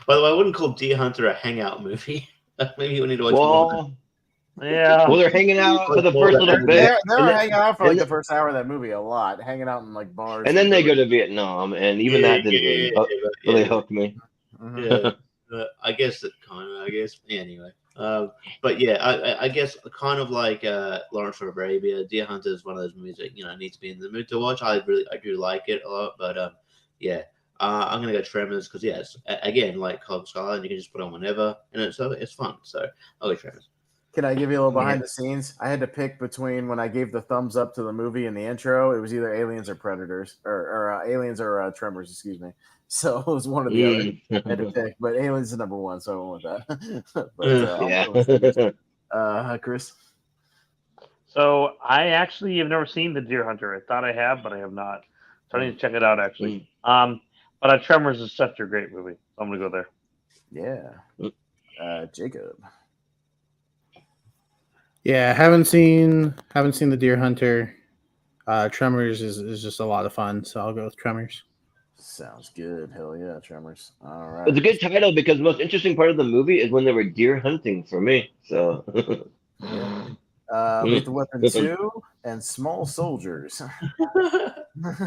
By the way, I wouldn't call Deer Hunter a hangout movie. Maybe we need to watch more. Yeah. Well, they're hanging out for the first little bit. They're hanging out for like the first hour of that movie a lot, hanging out in like bars. And then they go to Vietnam, and even that didn't really hook me. Yeah, I guess that kind of. I guess anyway. But yeah, I guess kind of like Lawrence of Arabia, Deer Hunter is one of those movies that needs to be in the mood to watch. I do like it a lot, but yeah. I'm gonna go Tremors because it's again like Cogs Island, you can just put on whenever, and it's fun. So I'll go Tremors. Can I give you a little behind the scenes? I had to pick between when I gave the thumbs up to the movie in the intro. It was either Aliens or Predators, or Aliens or Tremors. Excuse me. So it was one or the other. I had to pick, but Aliens is number one, so I went with that. But Chris. So I actually have never seen The Deer Hunter. I thought I have, but I have not. So I need to check it out actually. But Tremors is such a great movie. So I'm gonna go there. Yeah. Jacob. Yeah, haven't seen The Deer Hunter. Tremors is just a lot of fun, so I'll go with Tremors. Sounds good. Hell yeah, Tremors. All right. It's a good title because the most interesting part of the movie is when they were deer hunting for me. So Lethal Weapon 2 and Small Soldiers.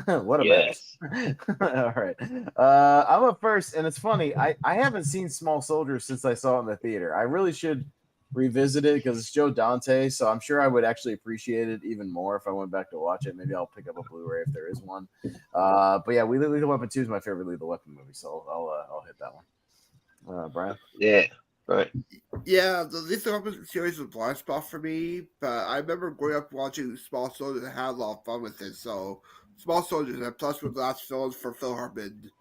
What a mess. All right. I'm up first, and it's funny. I haven't seen Small Soldiers since I saw it in the theater. I really should revisit it because it's Joe Dante, so I'm sure I would actually appreciate it even more if I went back to watch it. Maybe I'll pick up a Blu-ray if there is one. But yeah, Lethal Weapon 2 is my favorite Lethal Weapon movie, so I'll hit that one. Brian? Yeah, right. Yeah, the Lethal Weapon series was a blind spot for me, but I remember growing up watching Small Soldiers and had a lot of fun with it. So Small Soldiers, and plus with the last films for Phil Hartman.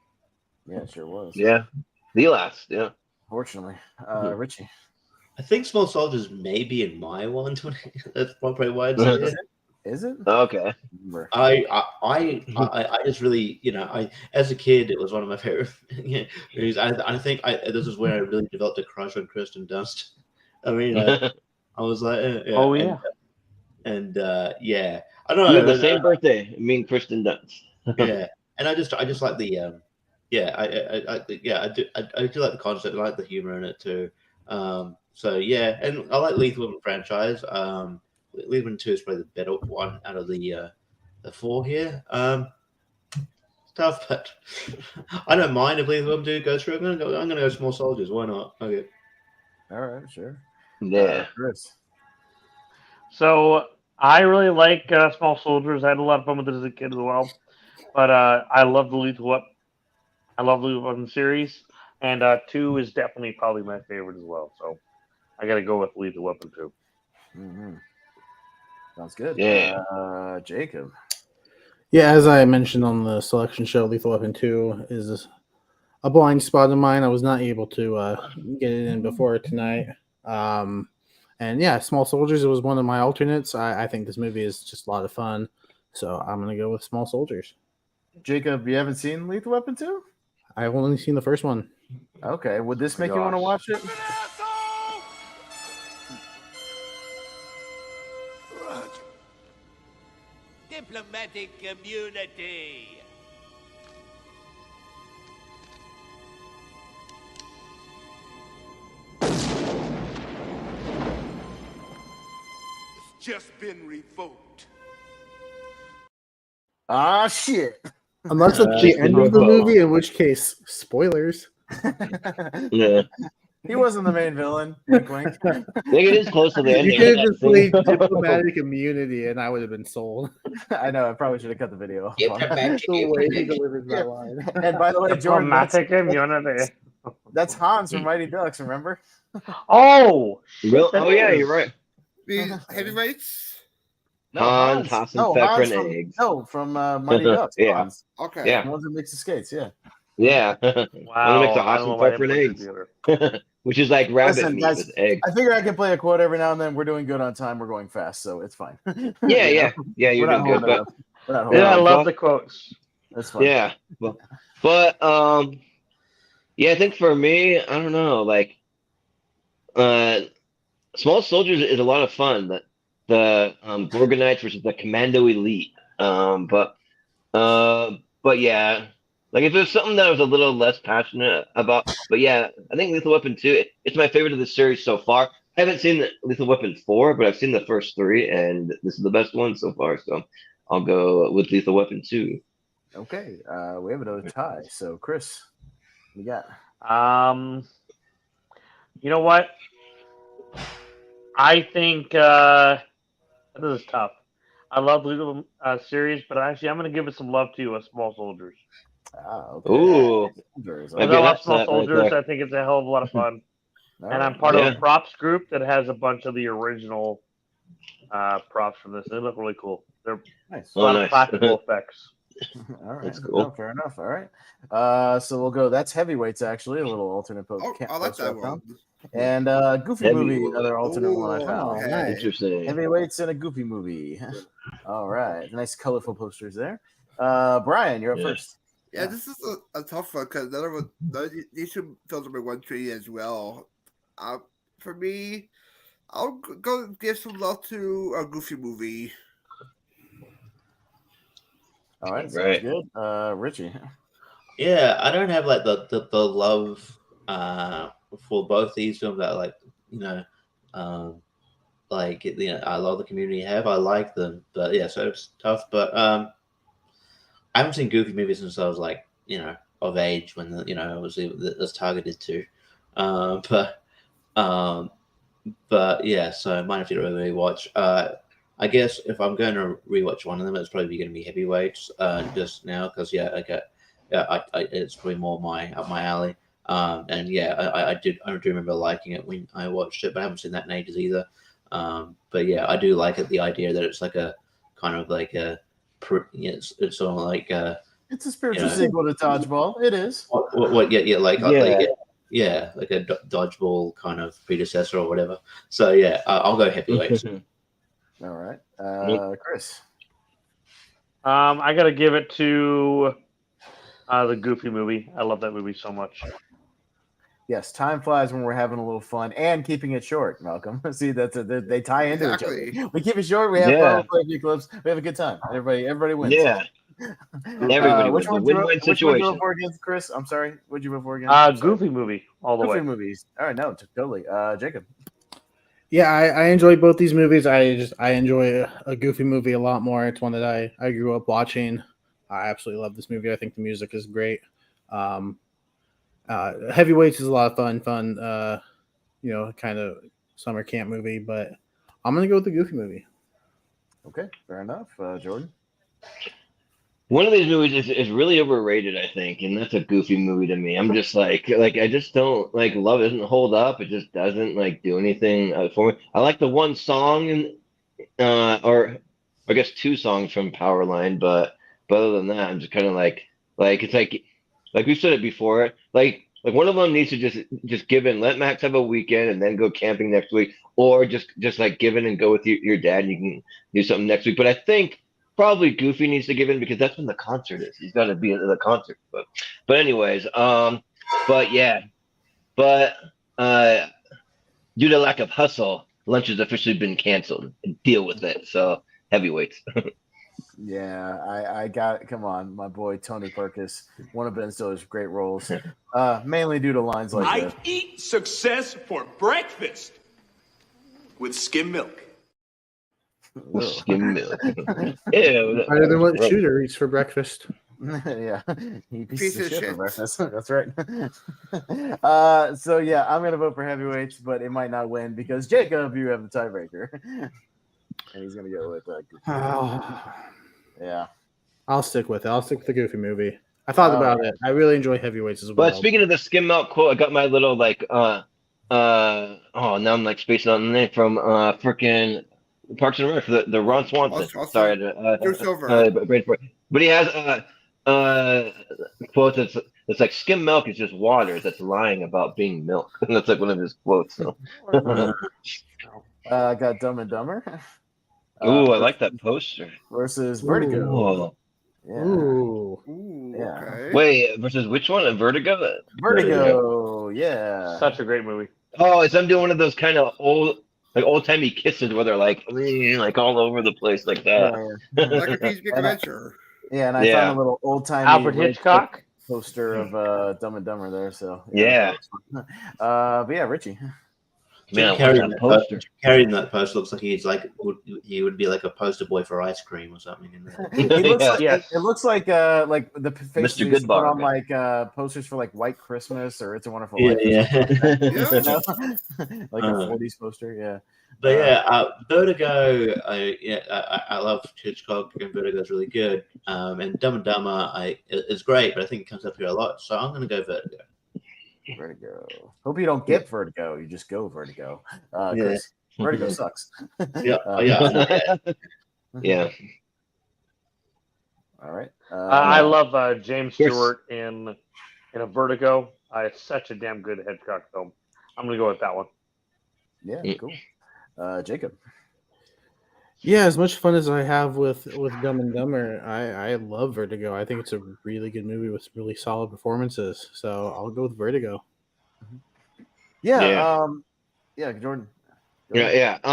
Yeah, it sure was. Yeah, the last. Yeah. Fortunately, Richie. I think Small Soldiers may be in my 120. That's probably why it's in it. Is it? Okay. I just really, I as a kid, it was one of my favorite movies. I think this is where I really developed a crush on Kirsten Dunst. I mean, I was like, yeah, oh yeah, and yeah, I don't know. You have the same birthday, me and Kirsten Dunst. Yeah, and I just like the I do like the concept. I like the humor in it too. So yeah, and I like Lethal Weapon franchise. Lethal Weapon 2 is probably the better one out of the 4 here. Tough, but I don't mind if Lethal Weapon 2 goes through. I'm gonna go Small Soldiers. Why not? Okay. All right, sure. Yeah. Chris. So I really like Small Soldiers. I had a lot of fun with it as a kid as well. But I love the Lethal Weapon. I love the Lethal Weapon series, and 2 is definitely probably my favorite as well. So I got to go with Lethal Weapon 2. Mm-hmm. Sounds good. Yeah. Jacob. Yeah, as I mentioned on the selection show, Lethal Weapon 2 is a blind spot of mine. I was not able to get it in before tonight. And yeah, Small Soldiers, it was one of my alternates. I think this movie is just a lot of fun. So I'm going to go with Small Soldiers. Jacob, you haven't seen Lethal Weapon 2? I've only seen the first one. Okay. Would this make you gosh. want to watch it? Diplomatic community. It's just been revoked. Ah, shit. Unless it's the end of the movie, in which case, spoilers. Yeah. He wasn't the main villain. Wink, wink. I think it is close to the end. You could have just played diplomatic immunity, and I would have been sold. I know. I probably should have cut the video off. Diplomatic The way he immunity. delivers that line. And by the way, Jordan, Diplomatic immunity. that's Hans from Mighty Ducks. Remember? Oh, Real? that Oh yeah, is. you're right. The heavyweights. Hans, tossing pepper Hans and from, eggs. no, from Mighty Ducks. Yeah. Hans. Okay. Yeah. The ones that makes the skates. Yeah. Yeah. Wow. Mix of I Hans don't know and why I pepper and didn't put eggs. it together. Which is like rabbit Listen, meat guys, with eggs. I figure I can play a quote every now and then. We're doing good on time. We're going fast, so it's fine. Yeah, You know? yeah, you're We're not doing good, holding but up. We're not holding Yeah, I up. love the quotes. That's fine. yeah, but yeah, I think for me, I don't know, like, Small Soldiers is a lot of fun. The Gorgonites versus the Commando Elite. But yeah, like if it was something that I was a little less passionate about, but yeah, I think Lethal Weapon 2, it's my favorite of the series so far. I haven't seen Lethal Weapon 4, but I've seen the first 3, and this is the best one so far. So I'll go with Lethal Weapon 2. Okay. We have another tie. So, Chris, what you got? You know what? I think this is tough. I love Lethal series, but actually, I'm going to give it some love to Small Soldiers. Ah, okay. Ooh. Soldiers. Might I be an love Small upset right Soldiers. there. I think it's a hell of a lot of fun. All And I'm right. part of Yeah. a props group that has a bunch of the original props from this. They look really cool. They're Nice. a lot nice. of practical effects. All right. That's cool. No, fair enough. All right. So we'll go. That's heavyweights, actually. A little alternate post. Oh, I like that one. And Goofy movie, Heavyweight. another alternate one I Ooh, found. okay. Interesting. Heavyweights and a Goofy movie. All right. Nice, colorful posters there. Brian, you're up Yeah. first. Yeah, this is a tough one because these two films are one tree as well. For me, I'll go give some love to a Goofy movie. All right. Sounds Right. good. Richie. Yeah, I don't have like the love for both these films that like I love the community have. I like them, but yeah, so it's tough. But I haven't seen Goofy movies since I was like of age when it was targeted to. But yeah, so might have to really watch. I guess if I'm going to rewatch one of them, it's probably going to be Heavyweights just now because it's probably more up my alley. And yeah, I do remember liking it when I watched it, but I haven't seen that in ages either. But yeah, I do like it. The idea that it's like a kind of like it's sort of like it's a spiritual sequel to Dodgeball. It is. Like a dodgeball kind of predecessor or whatever. So yeah, I'll go Heavyweights. All right, Chris. I got to give it to the Goofy movie. I love that movie so much. Yes, time flies when we're having a little fun and keeping it short, Malcolm. See, they tie into each other. We keep it short. We have fun. We play a few clips. We have a good time. Everybody wins. Yeah. Everybody which wins. one Win-win did you situation. vote for against, Chris? I'm sorry. What'd you vote for again? Goofy movie all the way. Goofy movies. All right, no, totally. Jacob. Yeah, I enjoy both these movies. I enjoy a Goofy movie a lot more. It's one that I grew up watching. I absolutely love this movie. I think the music is great. Heavyweights is a lot of fun, kind of summer camp movie, but I'm going to go with the Goofy movie. Okay, fair enough. Jordan? One of these movies is really overrated, I think, and that's a Goofy movie to me. I'm just like I just don't love it. Doesn't hold up. It just doesn't do anything for me. I like the one song or I guess 2 songs from Powerline, but other than that, I'm just kind of it's like we've said it before. Like one of them needs to just give in, let Max have a weekend, and then go camping next week, or just give in and go with your dad. And you can do something next week. But I think probably Goofy needs to give in because that's when the concert is. He's got to be at the concert. But anyways, but yeah, but due to lack of hustle, lunch has officially been canceled. Deal with it. So heavyweights. Yeah, I got. Come on, my boy Tony Perkis, one of Ben Stiller's great roles, mainly due to lines like I this. eat success for breakfast with skim milk. Skim milk. Ew, Better than what Shooter eats for breakfast. Yeah, he Piece of shit. for breakfast. That's right. So yeah, I'm gonna vote for heavyweights, but it might not win because Jacob, you have the tiebreaker, and he's gonna go with yeah. I'll stick with it. I'll stick with the Goofy movie. I thought about it. I really enjoy heavyweights as well. But speaking of the skim milk quote, I got my little now I'm like spacing on the name from freaking Parks and Rec, the Ron Swanson. Sorry, but he has quote that's like skim milk is just water that's lying about being milk. That's like one of his quotes. So. Got Dumb and Dumber. Ooh, I like that poster. Versus Vertigo. Ooh. Yeah. Ooh, Yeah. okay. Wait, versus which one? Vertigo. Yeah. Such a great movie. Oh, is I'm doing one of those kind of old timey kisses where they're like all over the place like that. Like a big adventure. Yeah, and I found a little old timey Alfred Hitchcock poster of Dumb and Dumber there. So yeah. But yeah, Richie. Man, carrying that poster looks like he would be like a poster boy for ice cream or something in there. It looks like the face Mr. put on Goodbar, like posters for like White Christmas or It's a Wonderful Life. Yeah. Like a 40s poster, yeah. But Vertigo, I love Hitchcock, and Vertigo is really good. And Dumb and Dumber is great, but I think it comes up here a lot, so I'm going to go Vertigo. Vertigo. Hope you don't get vertigo. You just go vertigo. Vertigo sucks. Yeah. All right. I love James Stewart in a Vertigo. It's such a damn good Hitchcock film. I'm gonna go with that one. Yeah, cool. Jacob. Yeah, as much fun as I have with Dumb and Dumber, I love Vertigo. I think it's a really good movie with really solid performances. So I'll go with Vertigo. Yeah. Jordan. So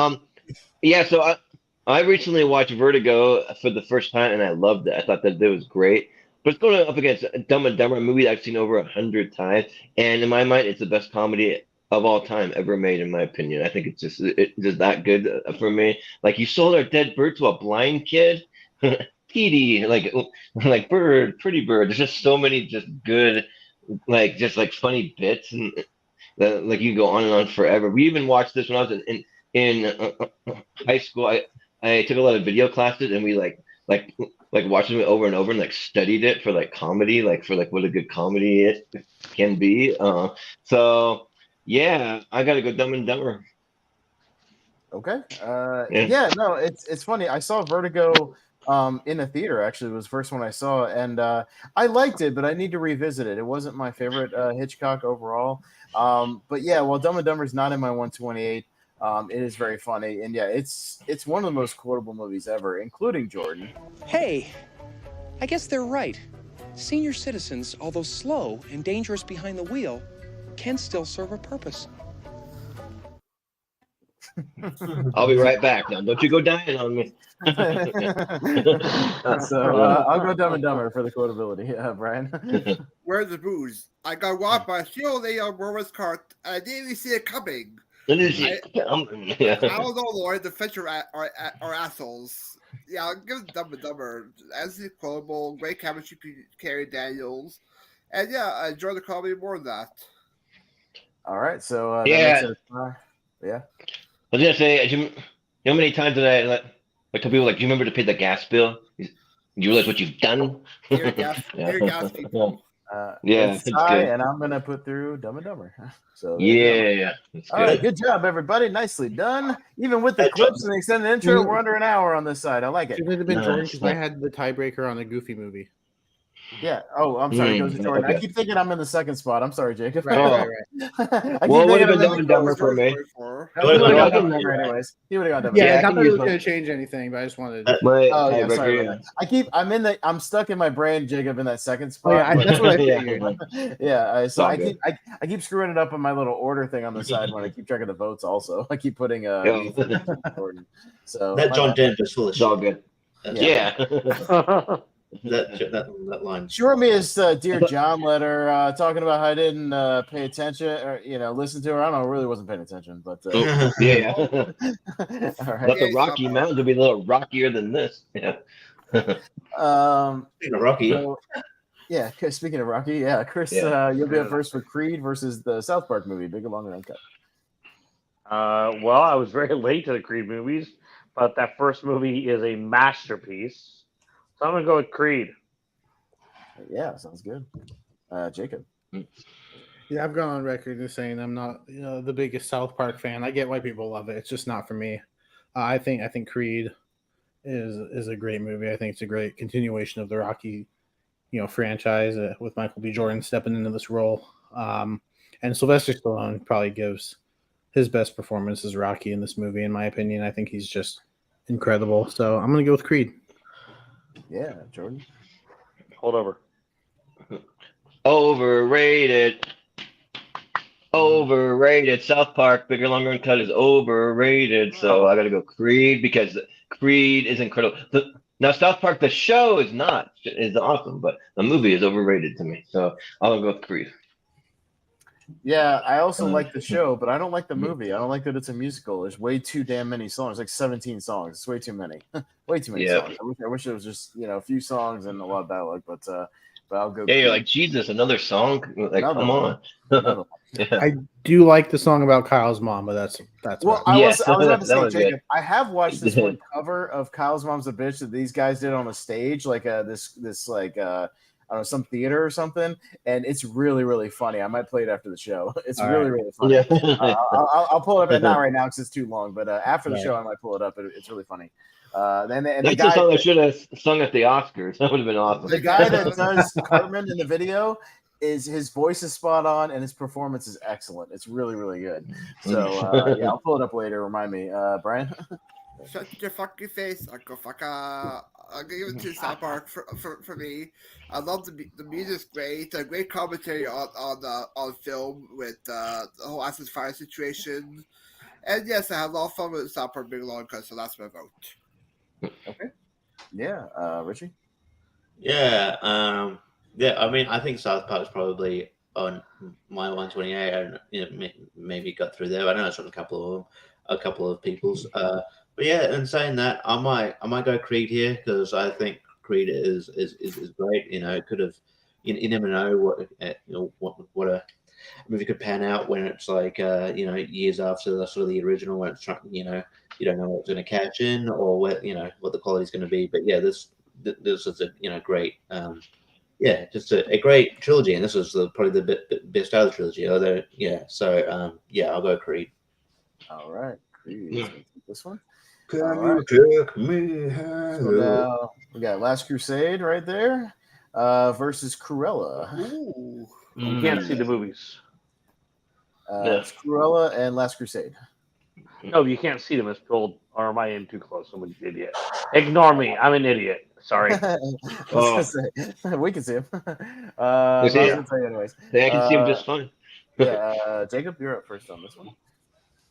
I recently watched Vertigo for the first time and I loved it. I thought that it was great. But it's going up against Dumb and Dumber, a movie that I've seen over 100 times, and in my mind, it's the best comedy of all time ever made, in my opinion. I think it's just that good for me. Like, you sold our dead bird to a blind kid, Petey, like bird, pretty bird. There's just so many just good, just funny bits, and like you can go on and on forever. We even watched this when I was in high school. I took a lot of video classes, and we like watched it over and over and studied it for comedy, for what a good comedy it can be. So. Yeah, I gotta go Dumb and Dumber. Okay. No, it's funny. I saw Vertigo in a theater. Actually, it was the first one I saw, and I liked it, but I need to revisit it. It wasn't my favorite Hitchcock overall. But yeah, while Dumb and Dumber is not in my 128, it is very funny, and yeah, it's one of the most quotable movies ever, including Jordan. Hey, I guess they're right. Senior citizens, although slow and dangerous behind the wheel, can still serve a purpose. I'll be right back. Now, don't you go dying on me. So I'll go Dumb and Dumber for the quotability. Brian. Where's the booze? I got walked by a steel lady on Roman's cart, and I didn't even see it coming. I don't know, Lord. The French are assholes. Yeah, I'll give Dumb and Dumber. As the quotable, great chemistry, Carrie Daniels, and yeah, I enjoy the comedy more than that. All right, so yeah. I was gonna say, you know how many times did I tell people do you remember to pay the gas bill? Do you realize what you've done? Dear gas people. It's good. And I'm gonna put through Dumb and Dumber. So all right, good job, everybody. Nicely done. Even with the clips and the extended intro, we're under an hour on this side. I like it. Should have been Jordan because I had the tiebreaker on the Goofy movie. Yeah. Oh, I'm sorry. It goes to Jordan. Okay. I keep thinking I'm in the second spot. I'm sorry, Jacob. Right. I Well, keep it would thinking have been I'm in Dumb and Dumber for me. He would Oh, have no, gone no, Dumb you're right. anyways. He would have gone Dumb. Yeah, I not can that it use was my- going to change anything, but I just wanted. Oh yeah, Tiebreaker, sorry. yeah. I'm stuck in my brain, Jacob, in that second Oh, spot. yeah, but- that's what I Yeah. figured. yeah. So all I good. keep screwing it up on my little order thing on the side when I keep track of the votes. Also, I keep putting Yeah. Ethan Jordan. So That my John bad. Denver's full of It's all shit. good. Yeah. That line. She wrote me this Dear John letter talking about how I didn't pay attention or listen to her. I don't know, I really wasn't paying attention, but Yeah. all But right. the Rocky Mountains would be a little rockier than this. Yeah. Speaking of Rocky. So, yeah, speaking of Rocky, yeah, Chris, Yeah. you'll be up first for Creed versus the South Park movie, Big and Long and Uncut. Well, I was very late to the Creed movies, but that first movie is a masterpiece. So I'm gonna go with Creed. Yeah, sounds good. Jacob. Yeah, I've gone on record as saying I'm not, the biggest South Park fan. I get why people love it. It's just not for me. I think Creed is a great movie. I think it's a great continuation of the Rocky, franchise with Michael B. Jordan stepping into this role. And Sylvester Stallone probably gives his best performance as Rocky in this movie, in my opinion. I think he's just incredible. So I'm gonna go with Creed. Yeah, Jordan. Hold over. Overrated. Overrated. South Park, Bigger, Longer, and Cut is overrated. So I got to go Creed because Creed is incredible. Now, South Park, the show is not. Is awesome, but the movie is overrated to me. So I'll go with Creed. Yeah, I also like the show, but I don't like the movie. I don't like that it's a musical. There's way too damn many songs, like 17 songs. It's way too many. Way too many songs. I wish it was just, a few songs and a lot of dialogue, but I'll go. Yeah, you're like, Jesus, another song? Like, Another come one. on. Yeah. I do like the song about Kyle's mom, but that's Well, about it. I was about to say, was Jacob, good. I have watched this one cover of Kyle's Mom's a Bitch that these guys did on a stage, like this like I don't know, some theater or something, and it's really, really funny. I might play it after the show. It's really, really funny. Yeah. I'll pull it up, not right now because it's too long, but after the show, I might pull it up. It's really funny. And That's the the guy, song I should have sung at the Oscars. That would have been awesome. the guy that does Cartman in the video, his voice is spot on and his performance is excellent. It's really, really good. So yeah, I'll pull it up later. Remind me, Brian. Shut your fucking face, Uncle Fucka. I'll give it to South Park for me. I love the music's great. A great commentary on film with the whole Acid Fire situation. And yes, I had a lot of fun with South Park Big Long Cut, so that's my vote. Okay. Yeah, Richie. Yeah, I mean, I think South Park's probably on my 128. And maybe got through there. I know it's on a couple of people's. But yeah, and saying that, I might go Creed here because I think Creed is great. It could have. You never know what a movie could pan out when it's like years after the sort of the original, when it's trying, you don't know what's going to catch in or what the quality's going to be. But yeah, this is a great just a great trilogy, and this is probably the best out of the trilogy. Although I'll go Creed. All right, Creed. Yeah. This one. Can All you take me home? So now we got Last Crusade right there versus Cruella. Ooh. You can't see the movies. It's Cruella and Last Crusade. No, you can't see them. It's told, or am I in too close? I'm an idiot. Ignore me. I'm an idiot. Sorry. We can see him. I was gonna tell you anyways. I can see him just fine. Yeah, Jacob, you're up first on this one.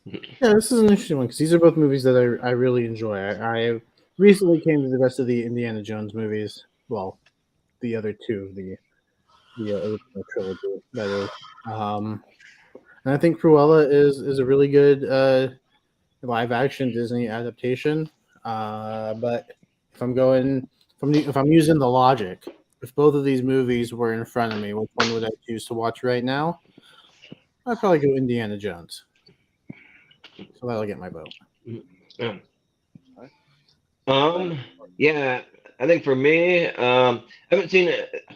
Yeah, this is an interesting one because these are both movies that I really enjoy. I recently came to the rest of the Indiana Jones movies. Well, the other two, the original trilogy, that is. And I think Cruella is a really good live action Disney adaptation. But if I'm using the logic, if both of these movies were in front of me, which one would I choose to watch right now? I'd probably go Indiana Jones. So that'll get my vote. Yeah, I think for me, I haven't seen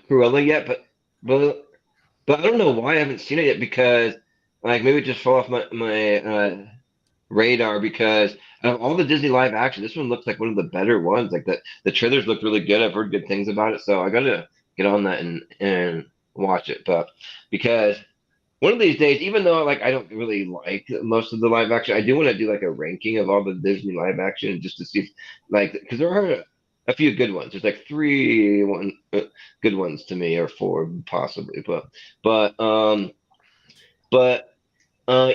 Cruella yet, but I don't know why I haven't seen it yet because maybe it just fell off my radar because of all the Disney live action, this one looks like one of the better ones. Like the trailers look really good. I've heard good things about it, so I gotta get on that and watch it. But because one of these days, even though like I don't really like most of the live action, I do want to do like a ranking of all the Disney live action just to see, like, because there are a few good ones. There's like good ones to me, or four possibly. But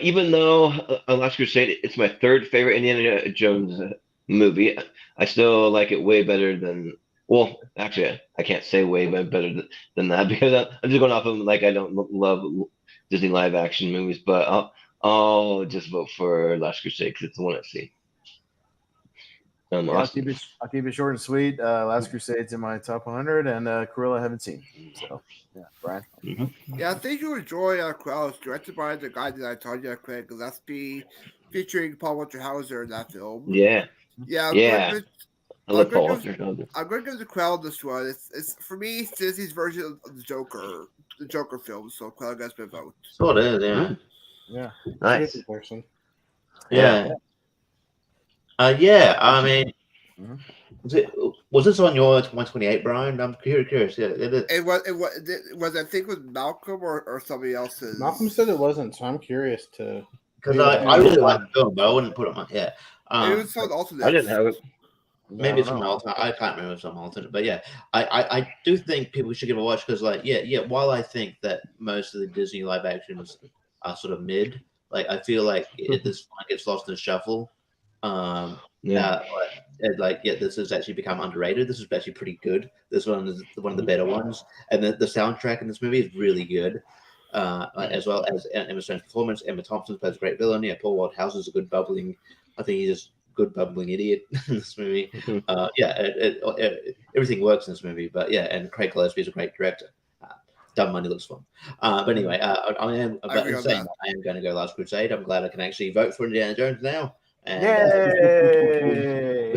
even though Last Crusade, it's my third favorite Indiana Jones movie, I still like it way better than. Well, actually, I can't say way better than that because I'm just going off of like I don't love Disney live action movies, but I'll just vote for Last Crusade because it's the one I see. Yeah, I'll keep it short and sweet. Last Crusade's in my top 100, and Cruella I haven't seen. So yeah, Brian. Yeah, I think you enjoy Cruella. It's directed by the guy that I told you, Craig Gillespie, featuring Paul Walter Hauser in that film. Yeah. Yeah. Yeah. I love Paul I'm going to give the Cruella this one. It's for me, it's Disney's version of the Joker film. So Cruella gets my vote. So it is, yeah. Yeah. Nice. Person. Yeah. I mean, was this on your 128, Brian? I'm curious. Yeah, it is. It was I think with Malcolm or somebody else's. Malcolm said it wasn't, so I'm curious to. Because I really like the film, but I wouldn't put it on. Yeah. It was on alternate. I didn't have it. Maybe it's some alternate. I can't remember some alternate, but yeah, I do think people should give it a watch because, like, while I think that most of the Disney live actions are sort of mid, like I feel like this one gets lost in the shuffle. This has actually become underrated. This is actually pretty good. This one is one of the better ones, and the soundtrack in this movie is really good, as well as Emma Stone's performance. Emma Thompson plays a great villain. Yeah, Paul Walter is a good bubbling. I think he's just good bubbling idiot in this movie. Everything works in this movie. But yeah, and Craig Gillespie is a great director. Dumb Money looks fun. But anyway, I am going to go Last Crusade. I'm glad I can actually vote for Indiana Jones now. And,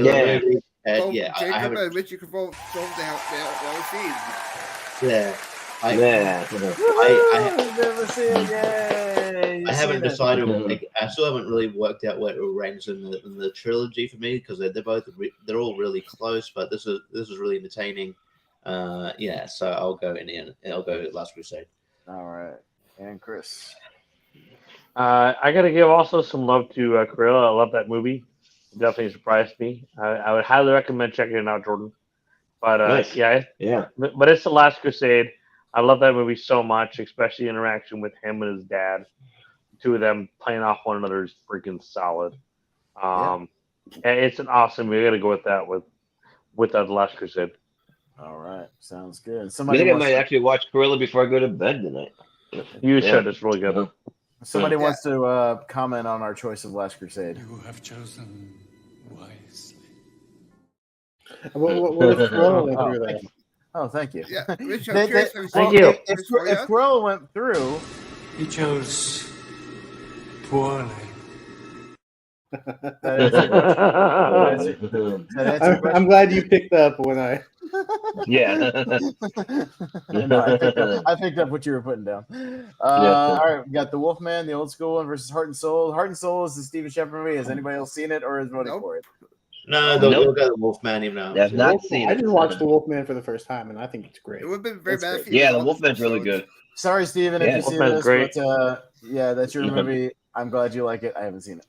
Yay! Jacob and Richie can vote the scenes. Yeah. I haven't decided. I still haven't really worked out where it ranks in the trilogy for me because they're all really close. But this is really entertaining. So I'll go I'll go Last Crusade. All right, and Chris. I got to give also some love to Cruella. I love that movie. It definitely surprised me. I would highly recommend checking it out, Jordan. But nice. yeah. But it's The Last Crusade. I love that movie so much, especially the interaction with him and his dad. The two of them playing off one another is freaking solid. And it's an awesome movie. I got to go with that with The Last Crusade. All right, sounds good. I think I might actually watch Cruella before I go to bed tonight. You should. It's really good. Somebody wants to comment on our choice of Last Crusade. You have chosen wisely. Oh, thank you. Yeah, Rich, Thank you. If Cruella went through, he chose poorly. I'm glad you picked up when I. Yeah. I picked up what you were putting down. All right, we got the Wolfman, the old school one, versus Heart and Soul. Heart and Soul is the Steven Shepard movie. Has anybody else seen it or is voting for it? No, they'll go the Wolfman even though. I've not seen it. I just watched the Wolfman for the first time, and I think it's great. It would have been very bad. Yeah, the Wolfman's really good. Sorry, Steven, if you see Wolfman's this, great. but that's your movie. I'm glad you like it. I haven't seen it.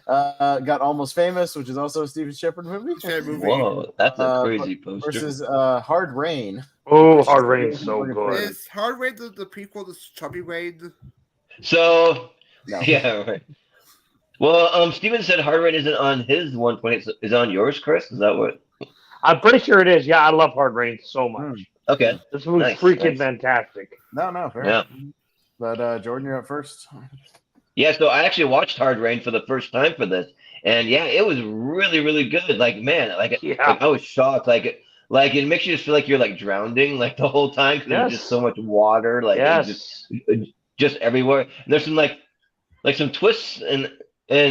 Got Almost Famous, which is also a Steven Shepard movie. Whoa, that's a crazy poster. Versus Hard Rain. Oh, Hard Rain's so good. Is Hard Rain the prequel to Chubby Rain? So, no. Yeah, right. Well, Steven said Hard Rain isn't on his 128. Is it on yours, Chris? Is that what? I'm pretty sure it is. Yeah, I love Hard Rain so much. Okay. This movie's freaking fantastic. No, fair. Yeah. But Jordan, you're up first. Yeah, so I actually watched Hard Rain for the first time for this, and yeah, it was really, really good. Like, man, like I was shocked. Like it makes you just feel like you're like drowning like the whole time because there's just so much water, like just everywhere. And there's some like some twists and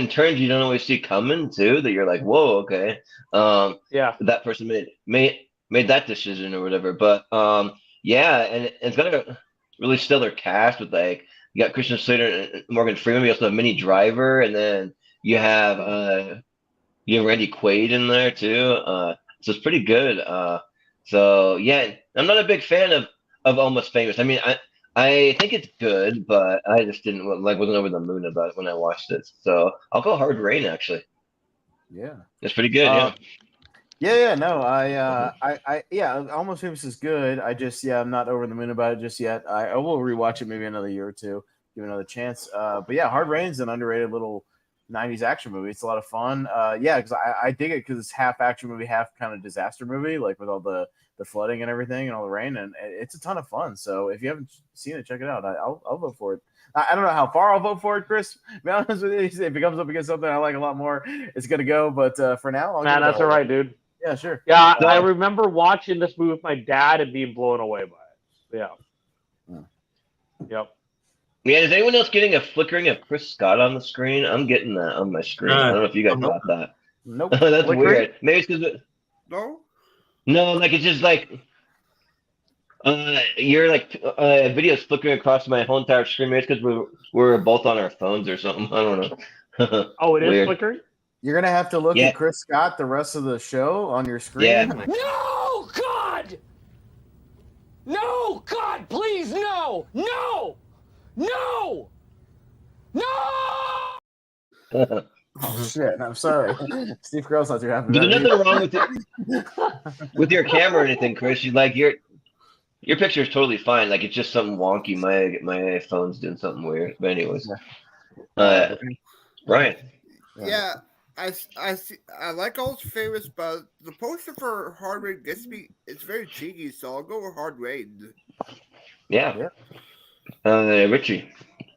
turns you don't always see coming too. That you're like, whoa, okay, that person made that decision or whatever. But and it's got a really stellar cast with like you got Christian Slater and Morgan Freeman. We also have Minnie Driver, and then you have Randy Quaid in there too. So it's pretty good. So yeah, I'm not a big fan of Almost Famous. I mean, I think it's good, but I just wasn't over the moon about it when I watched it. So I'll go Hard Rain actually. Yeah, it's pretty good. Yeah. Yeah, no, yeah, Almost Famous is good. I'm not over the moon about it just yet. I will rewatch it maybe another year or two, give it another chance. But yeah, Hard Rain's an underrated little '90s action movie. It's a lot of fun. Yeah, because I dig it because it's half action movie, half kind of disaster movie, like with all the flooding and everything and all the rain, and it's a ton of fun. So if you haven't seen it, check it out. I'll vote for it. I don't know how far I'll vote for it, Chris. To be honest with you, if it comes up against something I like a lot more, it's gonna go. But for now, I'll Man, give it that's all right, dude. Yeah, sure. Yeah, I remember watching this movie with my dad and being blown away by it. Yeah. Yep. Yeah, is anyone else getting a flickering of Chris Scott on the screen? I'm getting that on my screen. I don't know if you guys got that. Nope. That's weird. Maybe it's because No. No, like it's just like you're like videos flickering across my whole entire screen. Maybe it's because we're both on our phones or something. I don't know. Oh, it is Weird. flickering? You're gonna have to look at Chris Scott the rest of the show on your screen. Yeah. No, God! No, God, please, no! No! No! No! Oh shit! I'm sorry. Steve Carell's not too happy. There's about it nothing wrong with your camera or anything, Chris. You like your picture is totally fine. Like it's just something wonky. My phone's doing something weird. But anyways, Brian. Yeah, I like Almost Famous, but the poster for Hard Rain gets me. It's very cheeky, so I'll go with Hard Rain. Yeah. Richie.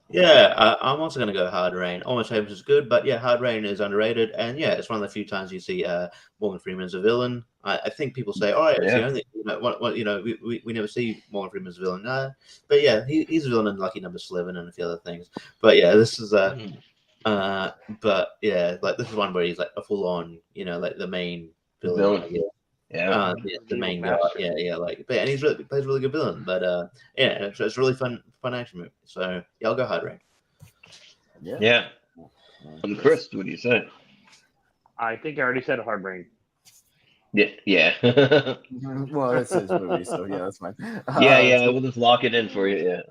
Yeah, I'm also going to go Hard Rain. Almost Famous is good, but yeah, Hard Rain is underrated. And yeah, it's one of the few times you see Morgan Freeman as a villain. I think people say, oh, it's the only, we never see Morgan Freeman as a villain. But yeah, he's a villain in Lucky Number 11 and a few other things. But yeah, this is but yeah, like this is one where he's like a full on, like the main villain. The main guy. And he's plays a really good villain. But yeah, it's a really fun action movie. So yeah, I'll go Hard Rain. Yeah. Chris, what do you say? I think I already said Hard Rain. Yeah. Well, it's his movie, so yeah, that's fine. We'll just lock it in for you.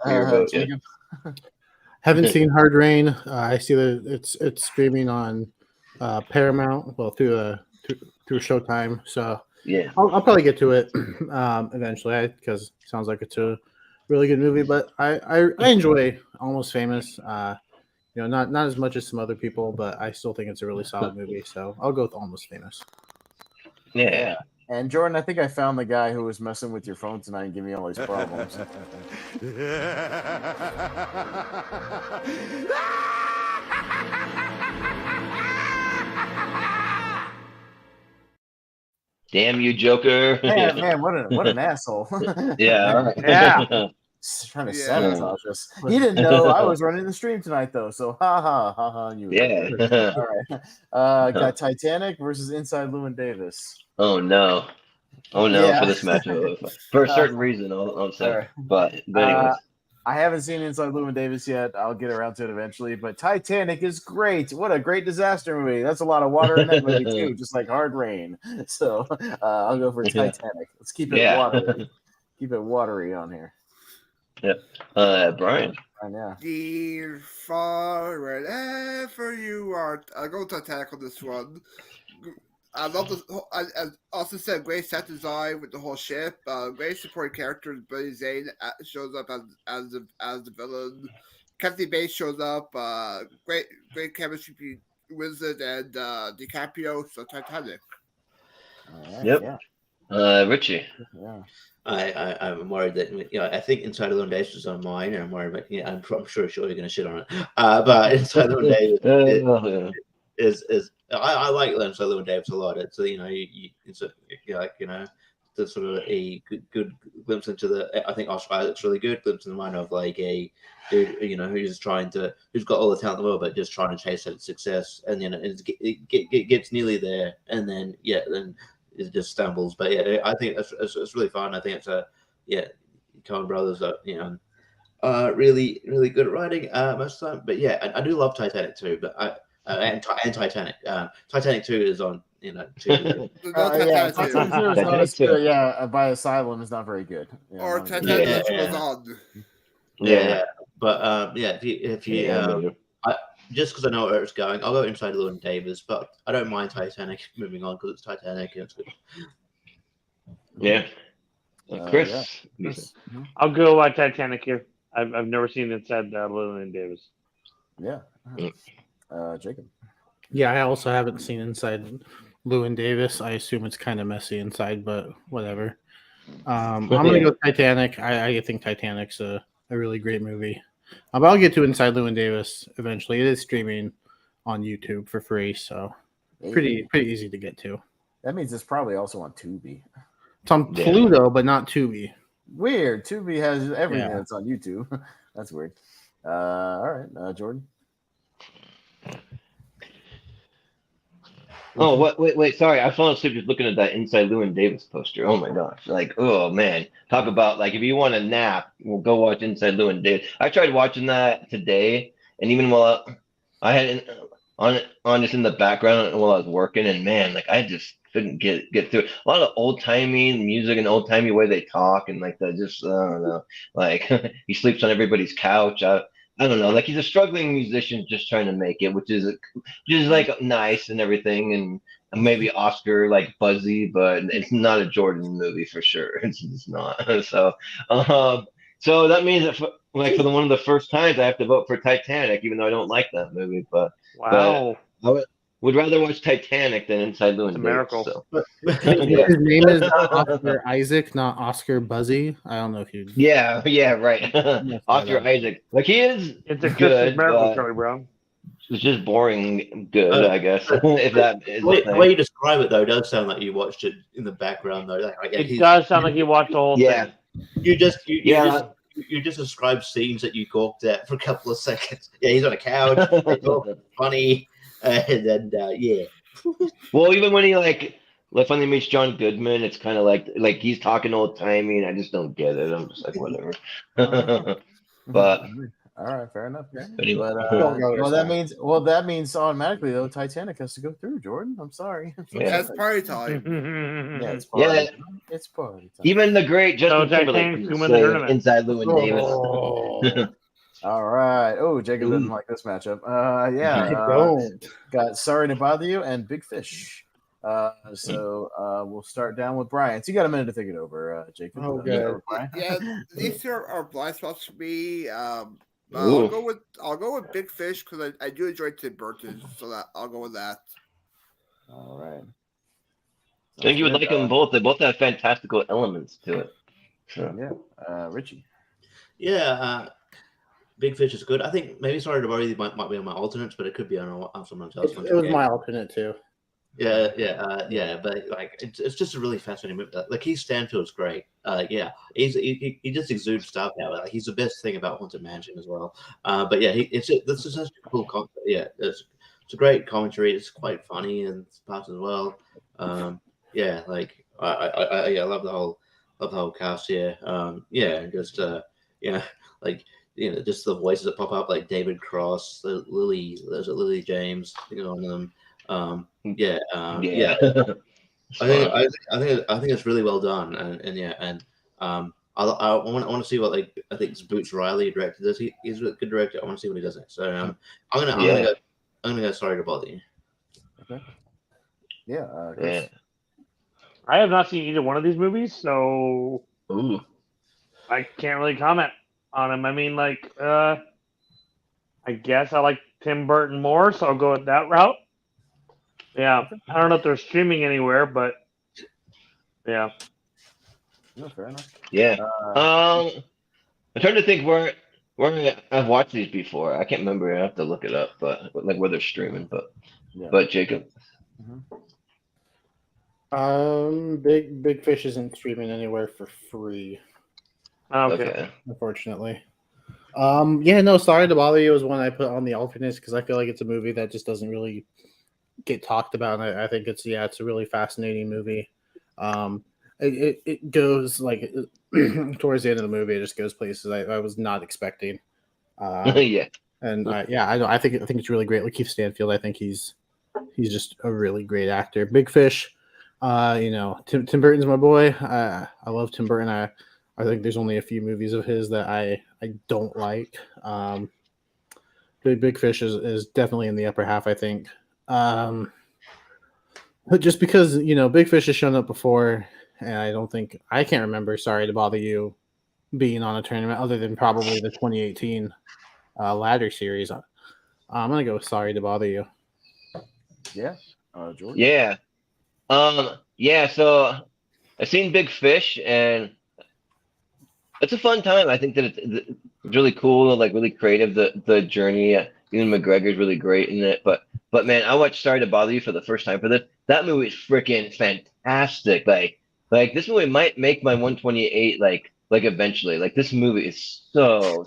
Haven't seen Hard Rain. I see that it's streaming on Paramount. Well, through Showtime. So yeah, I'll probably get to it eventually because it sounds like it's a really good movie. But I enjoy Almost Famous. Not as much as some other people, but I still think it's a really solid movie. So I'll go with Almost Famous. Yeah. And Jordan, I think I found the guy who was messing with your phone tonight and giving me all these problems. Damn you, Joker! Man, what an asshole! Yeah. Trying to sabotage us. He didn't know I was running the stream tonight, though. So ha. You all right. Got Titanic versus Inside Llewyn Davis. Oh no for this matchup for a certain reason. I'll say, right. but anyways. I haven't seen Inside Llewyn Davis yet. I'll get around to it eventually. But Titanic is great. What a great disaster movie. That's a lot of water in that movie too, just like Hard Rain. So I'll go for Titanic. Let's keep it watery. Keep it watery on here. Yep. Brian. Yeah. Dear far wherever you are. I'll go Titanic on this one. I love this. I also said great set design with the whole ship. Great supporting characters. Billy Zane shows up as the villain. Kathy Bates shows up. Great chemistry between Wizard and DiCaprio. So Titanic. Yep. Yeah. Richie. Yeah. I'm worried that I think Inside Llewyn Davis is on mine, and I'm worried about I'm sure you're going to shit on it. But Inside Llewyn Davis is I like Inside Llewyn Davis a lot. It's it's the sort of a good glimpse into the. I think Oscar Isaac's really good glimpse in the mind of like a dude who's got all the talent in the world, but just trying to chase that success, and then it gets nearly there, and then it just stumbles. But yeah, I think it's really fun. I think it's Coen Brothers are really, really good at writing most of the time. But yeah, I do love Titanic too. But and Titanic. Titanic 2 is on, Tubi. Yeah, Titanic Titanic 2 is nice, but yeah, by Asylum is not very good. Or Titanic was on. Yeah. But if you just because I know where it's going, I'll go Inside Llewyn Davis, but I don't mind Titanic moving on because it's Titanic and it's good. Yeah. Chris? I'll go Titanic here. I've never seen Inside Llewyn Davis. Yeah. Jacob. Yeah, I also haven't seen Inside Llewyn Davis. I assume it's kind of messy inside, but whatever. I'm gonna go Titanic. I think Titanic's a really great movie. But I'll get to Inside Llewyn Davis eventually. It is streaming on YouTube for free, so pretty easy to get to. That means it's probably also on Tubi. It's on Pluto, but not Tubi. Weird. Tubi has everything that's on YouTube. That's weird. All right, Jordan. Oh, wait, sorry. I fell asleep just looking at that Inside Llewyn Davis poster. Oh my gosh. Like, oh man. Talk about, like, if you want a nap, we'll go watch Inside Llewyn Davis. I tried watching that today, and even while I had it on just in the background while I was working, and man, like, I just couldn't get through it. A lot of old-timey music and old-timey way they talk, and like that, just, I don't know. Like, he sleeps on everybody's couch. I don't know, like he's a struggling musician just trying to make it, which is like nice and everything, and maybe Oscar like buzzy, but it's not a Jordan movie for sure. It's not. So that means that for one of the first times I have to vote for Titanic, even though I don't like that movie. But wow, but I would rather watch Titanic than Inside Llewyn Davis. Miracle. So. His name is Oscar Isaac, not Oscar Buzzy. I don't know if you. Yeah, right. Oscar Isaac, like he is. It's a good, Miracle, Charlie Brown. It's just boring good, I guess. If that is the way you describe it, though, does sound like you watched it in the background, though. Like, it does sound like you watched the whole thing. You just described scenes that you gawked at for a couple of seconds. Yeah, he's on a couch. It's all funny. And then, Well, even when he like when he meets John Goodman, it's kind of like he's talking old timey, and I just don't get it. I'm just like, whatever. But all right, fair enough. Anyway. But that means automatically though Titanic has to go through. Jordan, I'm sorry. It's party time. Yeah, it's party. It's party time. Even the great Justin Timberlake can say Inside Llewyn Davis. All right. Oh, Jacob doesn't like this matchup. Got Sorry to Bother You and Big Fish. So we'll start down with Brian. So you got a minute to think it over, Jacob. Okay. These two are blind spots for me. I'll go with Big Fish because I do enjoy Tim Burton, so that I'll go with that. All right. I think you would like them both. They both have fantastical elements to it. So. Yeah. Richie. Yeah. Big Fish is good. I think maybe Sorry to Bother You might be on my alternates, but it could be on someone else. It was my alternate too. Yeah. But like, it's just a really fascinating movie. Like, Keith Stanfield's great. He just exudes stuff now. Like, he's the best thing about Haunted Mansion as well. But yeah, this is such a cool concept. Yeah, it's a great commentary. It's quite funny and parts as well. Like I love the whole cast here. Just the voices that pop up, like David Cross, there's Lily James, on them. I think it's really well done, I want to see what I think it's Boots Riley directed this. He's a good director. I want to see what he does next. So I'm gonna go Sorry to Bother You. Okay. Yeah. Chris. I have not seen either one of these movies, so I can't really comment on them. I mean, I guess I like Tim Burton more, so I'll go with that route. Yeah, I don't know if they're streaming anywhere, but yeah. No, fair enough. Yeah. I'm trying to think where I've watched these before. I can't remember. I have to look it up, but where they're streaming. But Jacob. Big Fish isn't streaming anywhere for free. Okay. Unfortunately. Sorry to Bother You is one I put on the alternates because I feel like it's a movie that just doesn't really get talked about. And I think it's a really fascinating movie. It goes towards the end of the movie, it just goes places I was not expecting. Yeah. And I think it's really great. Lakeith Stanfield, I think he's just a really great actor. Big Fish, Tim Burton's my boy. I love Tim Burton. I think there's only a few movies of his that I don't like. Big Fish is definitely in the upper half, I think. But just because Big Fish has shown up before, and I can't remember. Sorry to bother you, being on a tournament other than probably the 2018 ladder series. I'm gonna go with Sorry to Bother You. Yeah, Jordan. Yeah. Yeah. So I've seen Big Fish, and it's a fun time. I think that it's really cool, like really creative. The journey. Ewan McGregor's really great in it. But man, I watched Sorry to Bother You for the first time for this. That movie is freaking fantastic. Like this movie might make my 128 like eventually. Like this movie is so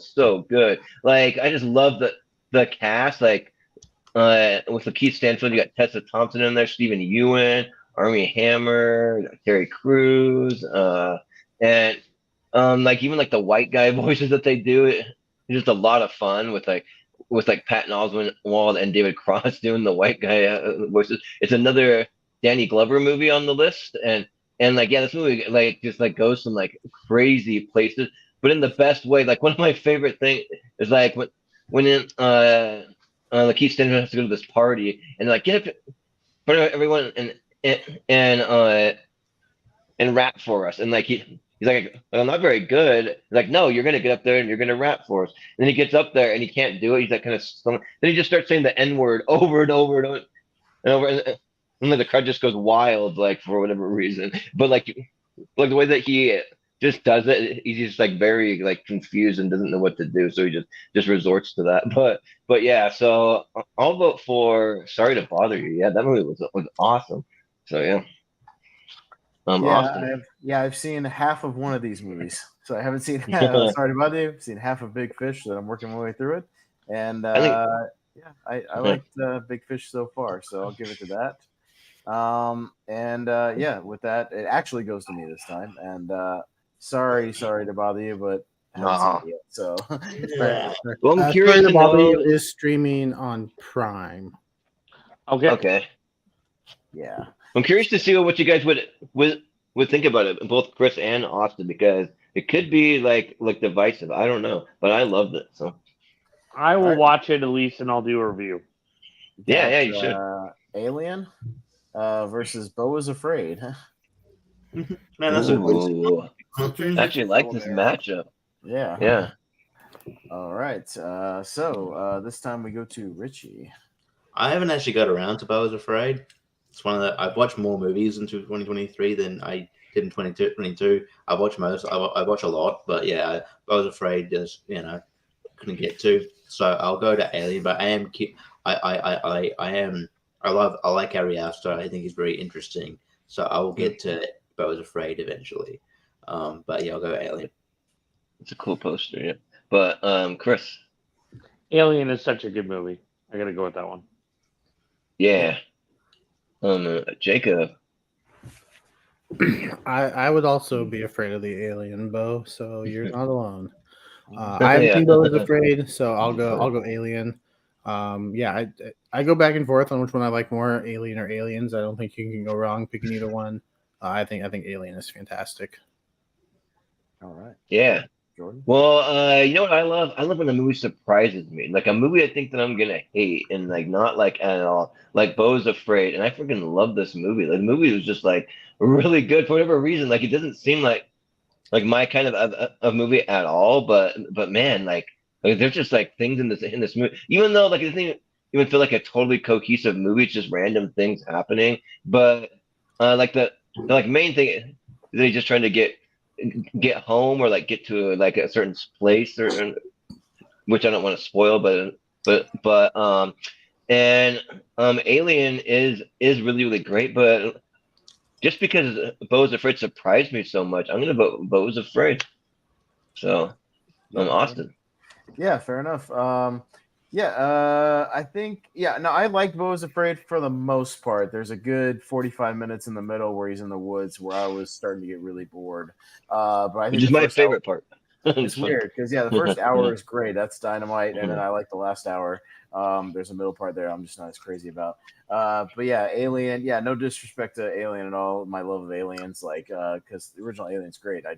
good. Like I just love the cast. Like with Lakeith Stanfield, you got Tessa Thompson in there, Stephen Ewan, Armie Hammer, Terry Crews, and like even like the white guy voices that they do. It's just a lot of fun with Patton Oswalt and David Cross doing the white guy voices. It's another Danny Glover movie on the list, and like this movie like just like goes some like crazy places, but in the best way. Like one of my favorite things is like when Lakeith Stanfield has to go to this party and like get up in front of everyone and rap for us, and like he's like, I'm not very good. He's like, no, you're gonna get up there and you're gonna rap for us. And then he gets up there and he can't do it. He's like kind of then he just starts saying the N word over and over and over and over, and then the crowd just goes wild, like for whatever reason. But like the way that he just does it, he's just like very like confused and doesn't know what to do, so he just resorts to that. But yeah, so I'll vote for Sorry to Bother You. Yeah, that movie was awesome. So yeah. I've seen half of one of these movies, so I haven't seen Sorry to Bother You. I've seen half of Big Fish, so I'm working my way through it, and I liked Big Fish so far, so I'll give it to that. With that, it actually goes to me this time, and sorry to bother you, but I haven't seen it yet, so. Well, I'm curious Sorry to Bother know... You is streaming on Prime. Okay. Yeah. I'm curious to see what you guys would think about it, both Chris and Austin, because it could be like divisive. I don't know, but I loved it. So I will watch it at least, and I'll do a review. Yeah, you should. Alien versus Beau is Afraid. Man, that's a I actually like this matchup. Yeah. All right. So this time we go to Richie. I haven't actually got around to Beau is Afraid. It's one of the I've watched more movies in 2023 than I did in 2022. I watch most. I watch a lot, but yeah, Beau is Afraid just couldn't get to. So I'll go to Alien, but I like Ari Aster. I think he's very interesting. So I will get to Beau is Afraid eventually. But yeah, I'll go Alien. It's a cool poster, yeah. But Chris, Alien is such a good movie. I gotta go with that one. Yeah. Jacob. I would also be afraid of the alien, Beau. So you're not alone. I haven't seen Beau is Afraid, so I'll go Alien. I go back and forth on which one I like more, Alien or Aliens. I don't think you can go wrong picking either one. I think Alien is fantastic. All right. Yeah. Jordan? Well, you know what I love? I love when a movie surprises me. Like a movie I think that I'm gonna hate and like not like at all. Like Beau is Afraid, and I freaking love this movie. Like the movie was just like really good for whatever reason. Like it doesn't seem like my kind of movie at all. But man, like there's just like things in this movie. Even though like it doesn't even feel like a totally cohesive movie. It's just random things happening. But like the main thing, they're just trying to get home or like get to like a certain place, or which I don't want to spoil, but Alien is really great, but just because Beau is Afraid surprised me so much, I'm gonna vote Beau is Afraid. So Austin. Yeah, fair enough. I think I like Beau is Afraid for the most part. There's a good 45 minutes in the middle where he's in the woods where I was starting to get really bored. But I think which is my favorite part. It's weird because the first hour is great. That's dynamite, and then I like the last hour. There's a middle part there I'm just not as crazy about. But yeah, Alien. Yeah, no disrespect to Alien at all. My love of Aliens, because the original Alien's great. I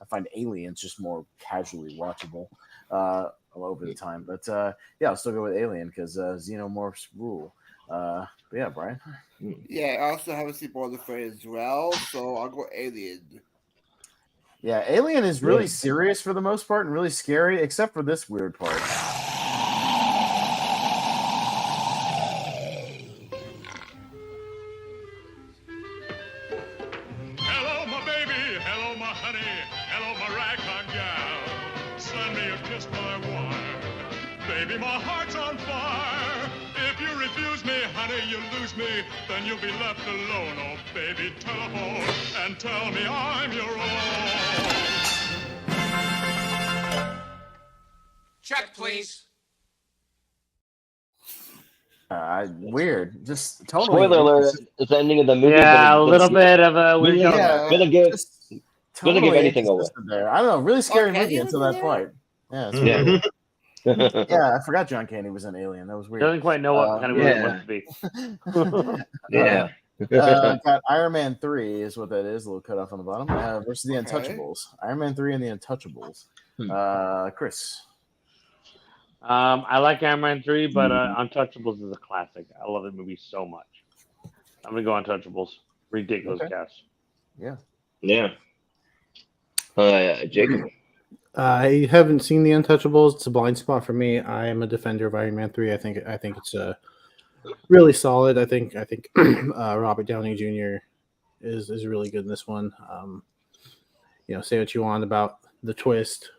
find Aliens just more casually watchable over the time. But yeah, I'll still go with Alien because xenomorphs rule. But yeah, Brian. Yeah, I also haven't seen Born Afraid as well, so I'll go Alien. Yeah, Alien is really serious for the most part and really scary, except for this weird part. Hello, my baby. Hello, my honey. Hello, my ragtime gal. Send me a kiss, my wire. Baby, my heart's on fire. If you refuse me, honey, you lose me. Then you'll be left alone. Oh, baby, telephone and tell me I'm your own. Check, please. Weird. Just totally. Spoiler alert! It's the ending of the movie. Yeah, but a little bit of a weird. Doesn't give anything away. There. I don't know. Really scary movie until that part. Yeah. It's weird. Yeah, I forgot John Candy was an alien. That was weird. Doesn't quite know what kind of movie it wants to be. Got Iron Man 3 is what that is. A little cut off on the bottom. Versus the Untouchables. Iron Man 3 and the Untouchables. Chris. I like Iron Man 3, but Untouchables is a classic. I love that movie so much. I'm gonna go Untouchables. Ridiculous cast. Yeah. Yeah. Jacob. I haven't seen the Untouchables. It's a blind spot for me. I am a defender of Iron Man 3. I think it's really solid. I think Robert Downey Jr. is really good in this one. Say what you want about the twist.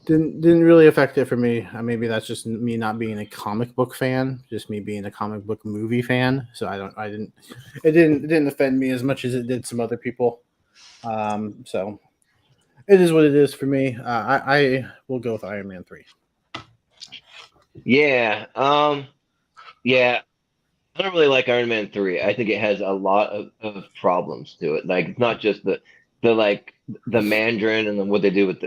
Didn't really affect it for me. Maybe that's just me not being a comic book fan, just me being a comic book movie fan. So it didn't offend me as much as it did some other people. So it is what it is for me. I will go with Iron Man 3. Yeah. Yeah. I don't really like Iron Man 3. I think it has a lot of problems to it. Like, it's not just the Mandarin and then what they do with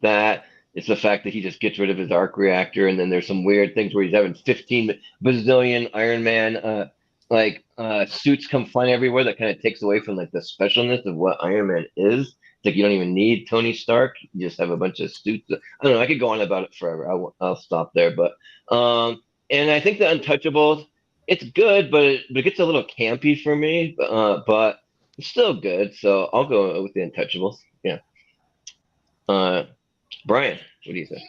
that. It's the fact that he just gets rid of his arc reactor, and then there's some weird things where he's having 15 bazillion Iron Man suits come flying everywhere. That kind of takes away from the specialness of what Iron Man is. It's like you don't even need Tony Stark. You just have a bunch of suits. I don't know. I could go on about it forever. I'll stop there. But and I think the Untouchables, it's good, but it gets a little campy for me. But it's still good. So I'll go with the Untouchables. Yeah. Brian, what do you say?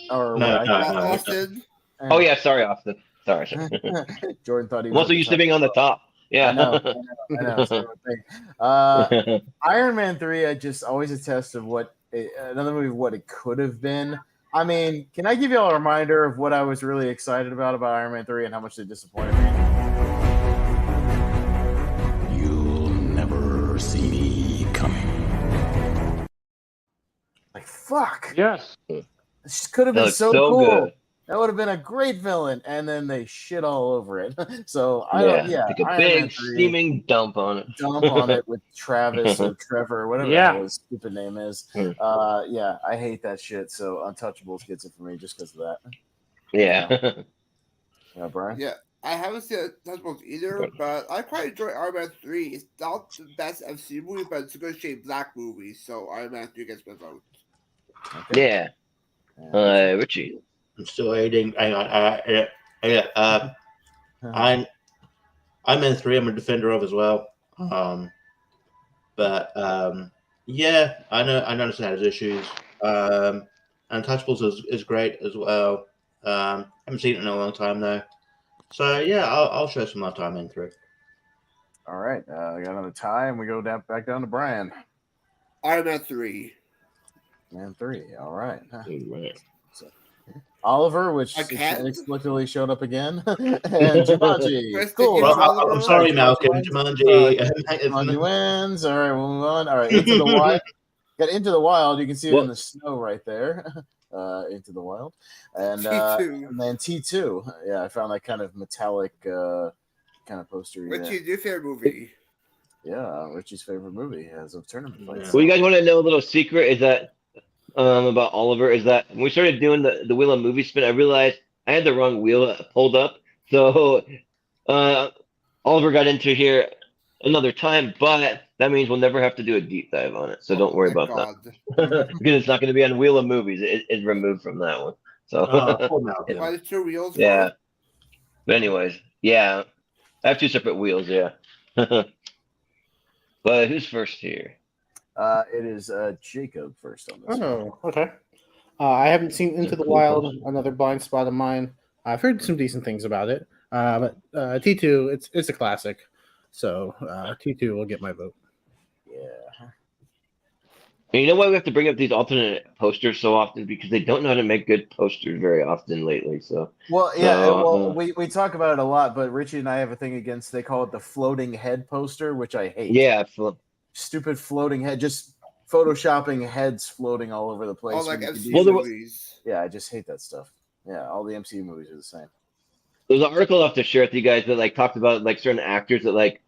Austin. Oh yeah, sorry, Austin. Sorry. Jordan thought he was. Also, you sitting on the top. Yeah. I know. Iron Man 3, I just always attest of what it could have been. I mean, can I give you all a reminder of what I was really excited about Iron Man 3 and how much they disappointed me? You'll never see me coming. Like, fuck. Yes. This could have been so cool. Good. That would have been a great villain, and then they shit all over it. So like a big steaming dump on it. Dump on it with Travis or Trevor, whatever his stupid name is. I hate that shit. So Untouchables gets it for me just because of that. Yeah. Yeah, Brian. Yeah, I haven't seen Untouchables either, but I quite enjoy Iron Man 3. It's not the best MCU movie, but it's a good shade black movie. So Iron Man 3 gets my vote. Okay. Yeah. Richie. I'm still waiting. Hang on. I'm in 3. I'm a defender of as well. Yeah, I noticed it has issues. Untouchables is great as well. Haven't seen it in a long time though. So yeah, I'll show some more time in 3. All right, we got another tie, and we go back down to Brian. Iron Man 3. Man 3. All right. So, Oliver, which inexplicably showed up again, and Jumanji. Cool. Well, I'm sorry, Malcolm. Jumanji. Jumanji wins. All right, we'll move on. All right, Into the Wild. Got Into the Wild. You can see it in the snow right there. Into the Wild, and T2. And then T2. Yeah, I found that kind of metallic kind of poster. What's your favorite movie? Yeah, Richie's favorite movie as of tournament fights. Well, you guys want to know a little secret? Is that about Oliver? Is that when we started doing the wheel of movie spin, I realized I had the wrong wheel pulled up. So Oliver got into here another time, but that means we'll never have to do a deep dive on it. So don't worry about that because it's not going to be on Wheel of Movies. It's removed from that one. So Why the 2 wheels? yeah. But anyways, yeah, I have 2 separate wheels. Yeah. But who's first here? It is Jacob first on this. Oh, okay. I haven't seen Into the Wild, another blind spot of mine. I've heard some decent things about it, but T2, it's a classic, so T2 will get my vote. Yeah. And you know why we have to bring up these alternate posters so often? Because they don't know how to make good posters very often lately. So well, yeah, we talk about it a lot, but Richie and I have a thing against. They call it the floating head poster, which I hate. Yeah, stupid floating head, just photoshopping heads floating all over the place. Oh, like MCU movies. Yeah, I just hate that stuff. Yeah, all the MCU movies are the same. There's an article I'll have to share with you guys that like talked about like certain actors that like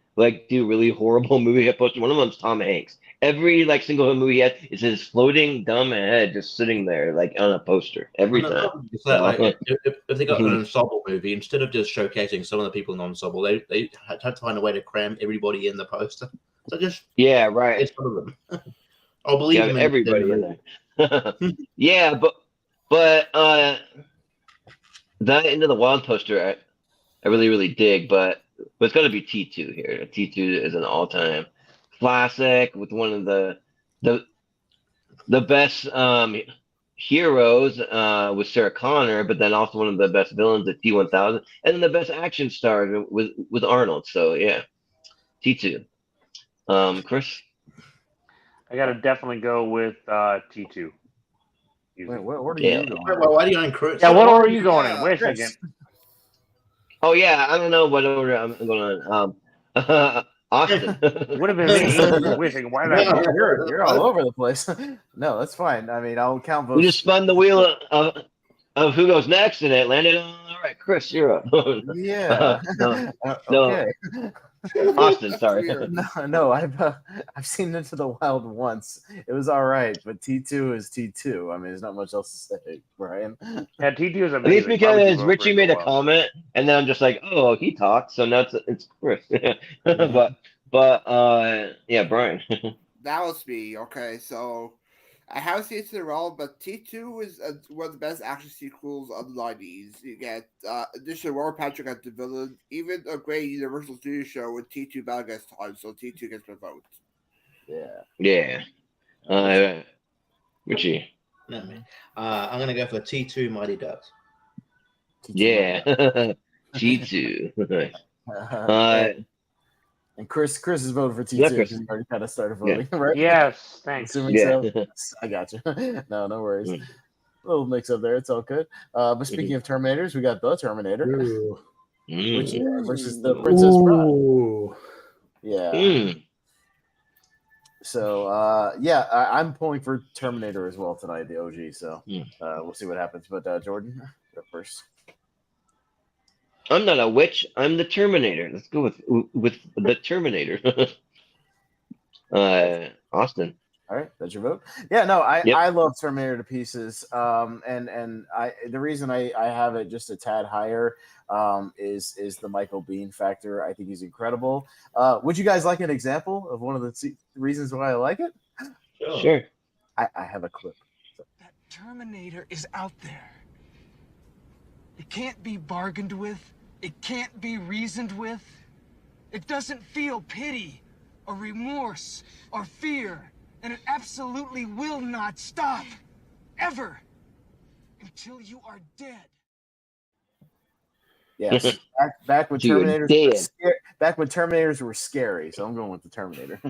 do really horrible movie head posters. One of them's Tom Hanks. Every like single movie he has is his floating dumb head just sitting there like on a poster every time. If they got an ensemble movie, instead of just showcasing some of the people in the ensemble, they had to find a way to cram everybody in the poster. So just right. It's one of them. I'll believe them everybody in there. Yeah, but that Into the Wild poster I really dig, but it's got to be T2 here. T2 is an all-time classic with one of the best heroes with Sarah Connor, but then also one of the best villains at T1000, and then the best action stars with Arnold. So yeah, T2. Chris, I gotta definitely go with T2. Wait, what order are you going? Why do you going, Chris? Yeah, what order are you going in? Wait a second. Oh yeah, I don't know what order I'm going on. Austin. Would have been me. Wait a second. Why did I? You're all over the place. No, that's fine. I mean, I'll count votes. We just spun the wheel of who goes next, and it landed on. All right, Chris, you're up. Yeah. Okay. Austin, sorry. No, I've seen Into the Wild once. It was all right, but T2 is T2. I mean, there's not much else to say, Brian. Yeah, T2 is amazing. At least because Richie made a comment, and then I'm just like, oh, he talked, so now it's Chris. but yeah, Brian. That was me. Okay, so I haven't seen Into the Wild, but T2 is one of the best action sequels of the 90s. You get additional Robert Patrick as the villain, even a great Universal Studios show with T2 battle against time, so T2 gets my vote. Yeah. Richie. No, man. I'm gonna go for T2 Mighty Ducks. Yeah. T2. And Chris is voting for T2 because he already kind of started voting, right? Yes, thanks. Assuming so. I got you. No worries. A little mix up there. It's all good. But speaking of Terminators, we got the Terminator, which versus the Princess Bride. Yeah. So I'm pulling for Terminator as well tonight, the OG. So we'll see what happens. But Jordan, go first. I'm not a witch. I'm the Terminator. Let's go with the Terminator. Austin. All right, that's your vote. Yeah, no, I love Terminator to pieces. And the reason I have it just a tad higher is the Michael Biehn factor. I think he's incredible. Would you guys like an example of one of the reasons why I like it? Sure. I have a clip. That Terminator is out there. It can't be bargained with. It can't be reasoned with. It doesn't feel pity or remorse or fear. And it absolutely will not stop. Ever. Until you are dead. Yes. Back when Terminators were scary. So I'm going with the Terminator.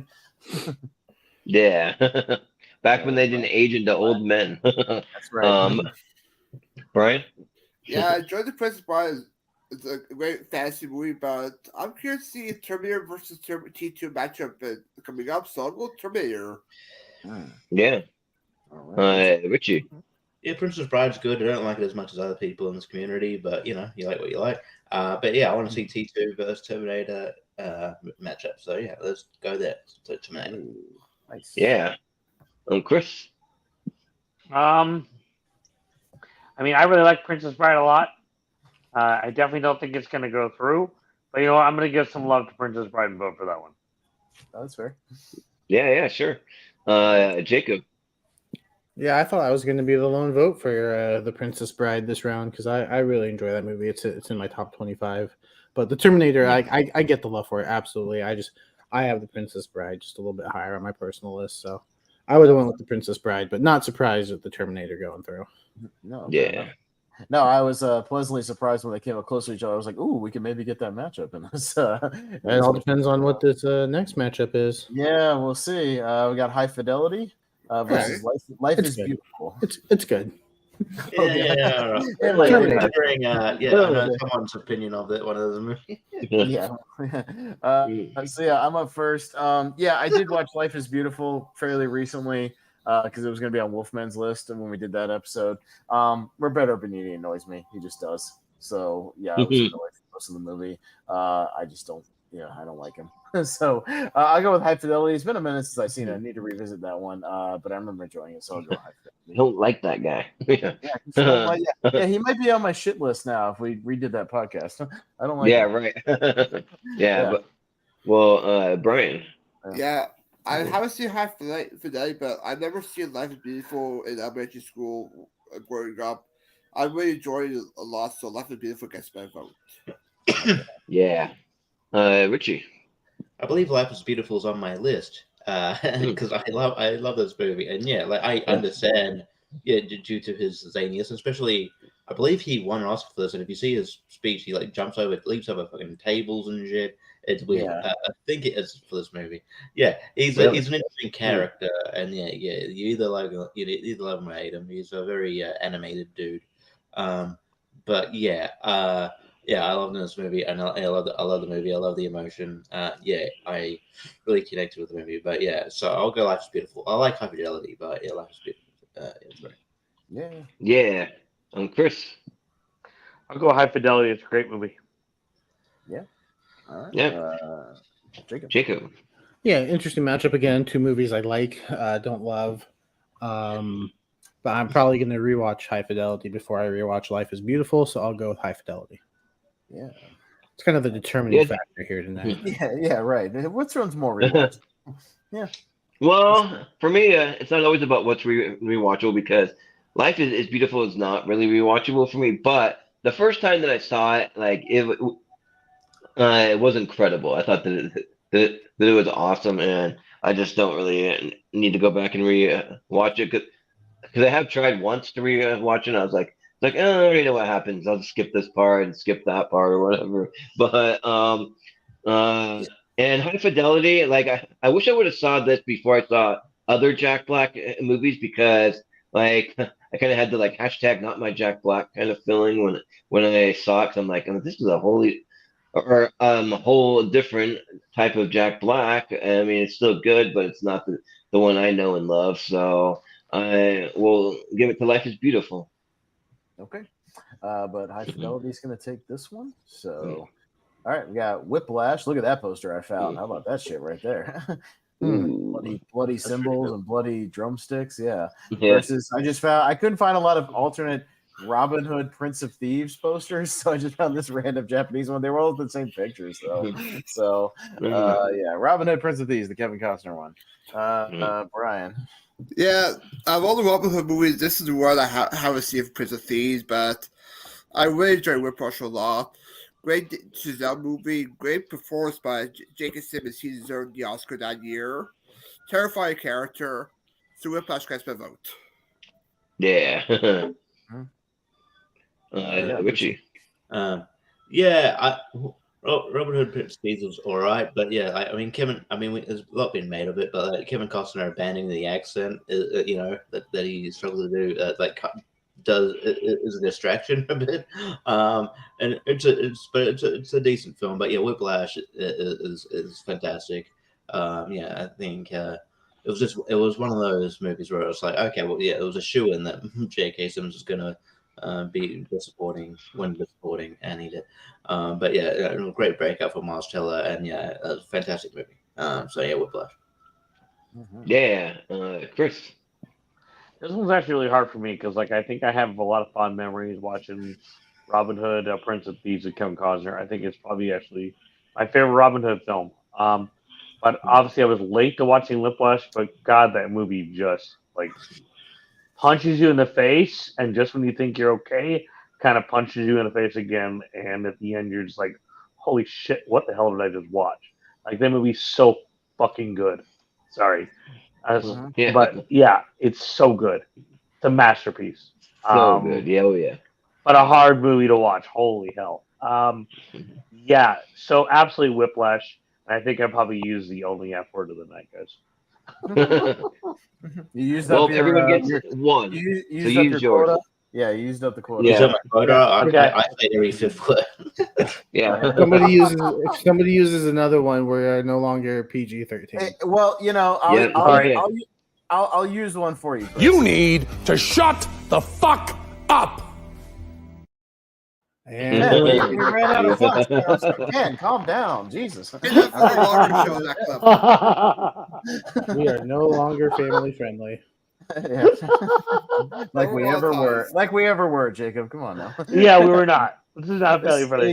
Yeah. Back when they didn't age into old men. That's right. Brian? Yeah, enjoy the Princess Bride. It's a great fantasy movie, but I'm curious to see Terminator versus T2 matchup coming up. So I'll go Terminator. Yeah. Richie. Yeah, Princess Bride's good. I don't like it as much as other people in this community, but you like what you like. But yeah, I want to see T2 versus Terminator matchup. So yeah, let's go there. So Terminator. Nice. Yeah. Chris. I mean, I really like Princess Bride a lot. I definitely don't think it's going to go through, but you know what? I'm going to give some love to Princess Bride and vote for that one. That's fair. Yeah, sure. Jacob. Yeah, I thought I was going to be the lone vote for the Princess Bride this round because I really enjoy that movie. It's in my top 25. But the Terminator, I get the love for it, absolutely. I have the Princess Bride just a little bit higher on my personal list, so I would have went with the Princess Bride, but not surprised with the Terminator going through. No, Yeah. No, I was pleasantly surprised when they came up close to each other. I was like, "Ooh, we can maybe get that matchup." And It all depends on what this next matchup is. Yeah, we'll see. We got High Fidelity versus Life It's is good. Beautiful. It's good. Yeah. All right. And Like, Terminator. considering, I know someone's opinion of it. One of those movies. Yeah. So yeah, I'm up first. Yeah, I did watch Life is Beautiful fairly recently because it was going to be on Wolfman's list, and when we did that episode, Roberto Benigni annoys me. He just does. So yeah, I was annoyed for most of the movie. I just don't. Yeah, I don't like him. So I'll go with High Fidelity. It's been a minute since I've seen it. I need to revisit that one, but I remember enjoying it, so I'll go High Fidelity. I don't like that guy. Yeah, he might be on my shit list now if we redid that podcast. I don't like him. Right. yeah, but Brian. Yeah, I haven't seen High Fidelity, but I've never seen Life is Beautiful in elementary school growing up. I really enjoyed it a lot, so Life is Beautiful gets my vote. Yeah. Richie. I believe Life is Beautiful is on my list because I love this movie, and yeah, like I understand, yeah, due to his zaniness, especially I believe he won an Oscar for this, and if you see his speech, he like leaps over fucking tables and shit. It's weird. Yeah. I think it is for this movie. Yeah, he's an interesting character, and yeah, you either like him, either love him or hate him. He's a very animated dude. But yeah, I love this movie, and I love the movie. I love the emotion. Yeah, I really connected with the movie. But yeah, so I'll go Life is Beautiful. I like High Fidelity, but yeah, Life is Beautiful. It's great. Yeah. Chris. I'll go High Fidelity. It's a great movie. Yeah. All right. Yeah. Jacob. Yeah, interesting matchup again. Two movies I like, don't love. But I'm probably going to rewatch High Fidelity before I rewatch Life is Beautiful, so I'll go with High Fidelity. Yeah. It's kind of the determining factor here tonight. Yeah, right. Which one's more rewatch? Yeah. Well, for me, it's not always about what's rewatchable because Life is Beautiful is not really rewatchable for me. But the first time that I saw it, like it was incredible. I thought that it was awesome, and I just don't really need to go back and watch it because I have tried once to rewatch it. And I was like, I already know what happens. I'll just skip this part and skip that part or whatever. But and High Fidelity, like I wish I would have saw this before I saw other Jack Black movies because like I kind of had the like hashtag not my Jack Black kind of feeling when I saw it. Cause I'm like, this is a whole different type of Jack Black. I mean, it's still good, but it's not the one I know and love. So I will give it to Life is Beautiful. Okay. But High Fidelity is going to take this one. So, all right, we got Whiplash. Look at that poster I found. How about that shit right there? Bloody cymbals and bloody drumsticks. Yeah. Versus, I couldn't find a lot of alternate Robin Hood Prince of Thieves posters, so I just found this random Japanese one. They were all the same pictures, though. So, yeah, Robin Hood Prince of Thieves, the Kevin Costner one. Brian. Yeah, of all the Robin Hood movies, this is the one I haven't seen for Prince of Thieves, but I really enjoyed Whiplash a lot. Great Giselle movie, great performance by J.K. Simmons. He deserved the Oscar that year. Terrifying character. So Whiplash gets my vote. Yeah. Richie. Robin Hood Prince of Thieves was all right, but yeah, I mean, there's a lot been made of it, but Kevin Costner abandoning the accent, that he struggled to do, is a distraction a bit. And it's a decent film, but yeah, Whiplash is fantastic. I think it was one of those movies where I was like, okay, well, yeah, it was a shoo-in that J.K. Simmons was gonna be supporting and he did. But yeah, a great breakout for Miles Teller, and yeah, a fantastic movie. So yeah, Whiplash. Yeah, Chris. This one's actually really hard for me because, like, I think I have a lot of fond memories watching Robin Hood, Prince of Thieves with Kevin Costner. I think it's probably actually my favorite Robin Hood film. But obviously I was late to watching Whiplash, but God, that movie just, like, punches you in the face, and just when you think you're okay, kind of punches you in the face again, and at the end you're just like, holy shit, what the hell did I just watch? Like, that movie's so fucking good. Sorry. Yeah. But yeah, it's so good. It's a masterpiece. So good. Yeah, oh yeah. But a hard movie to watch. Holy hell. Yeah, so absolutely Whiplash. And I think I probably use the only F word of the night, guys. You used Well, up your, everyone gets your, one. You So used up use your yours. quota. Yeah, you used up the quota. Use up my quota. Okay. I say every fifth word. Yeah. If somebody uses another one, we're no longer PG-13. Well, you know, I'll use one for you. Chris. You need to shut the fuck up. And Yeah, we ran out of funds. Ken, calm down, Jesus. we are no longer family friendly. Yeah. like we ever were, Jacob. Come on now. Yeah, we were not. This is not family friendly.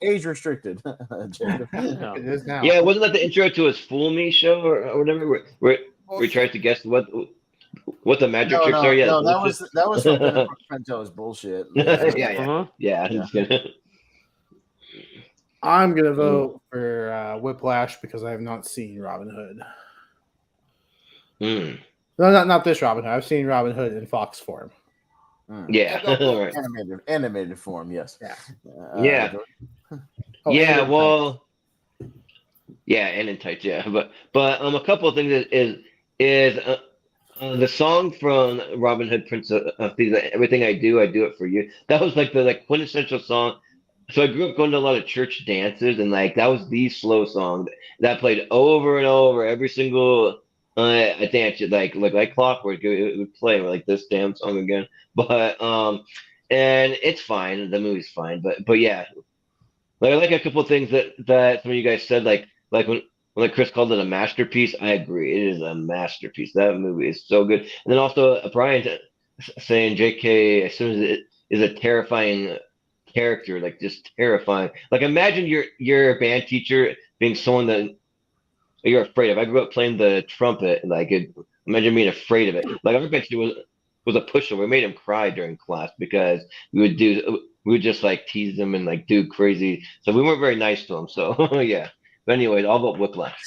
Age restricted, Jacob. No. It is now. Yeah, wasn't that the intro to his Fool Me show or whatever? Where he tries to guess what the magic tricks are? Yeah, no, that was from Pentel's bullshit. Yeah. I'm gonna vote for Whiplash because I have not seen Robin Hood. No, not this Robin Hood. I've seen Robin Hood in Fox form. Yeah, right. Animated form. Yes. Yeah. Yeah. Well. Yeah, and in tights. Yeah, but a couple of things is the song from Robin Hood, Prince of Thieves. Everything I do it for you. That was like the quintessential song. So I grew up going to a lot of church dances, and like that was the slow song that played over and over every single dance. Like clockwork, it would play like this damn song again. But and it's fine. The movie's fine, but yeah, like I like a couple of things that some of you guys said, like when Chris called it a masterpiece. I agree, it is a masterpiece. That movie is so good. And then also Brian saying J.K. as soon as it is a terrifying character, like just terrifying. Like imagine your band teacher being someone that you're afraid of. I grew up playing the trumpet, imagine being afraid of it. Like our band teacher was a pushover. We made him cry during class because we would just like tease him and like do crazy. So we weren't very nice to him. So yeah. But anyways, all about Whiplash.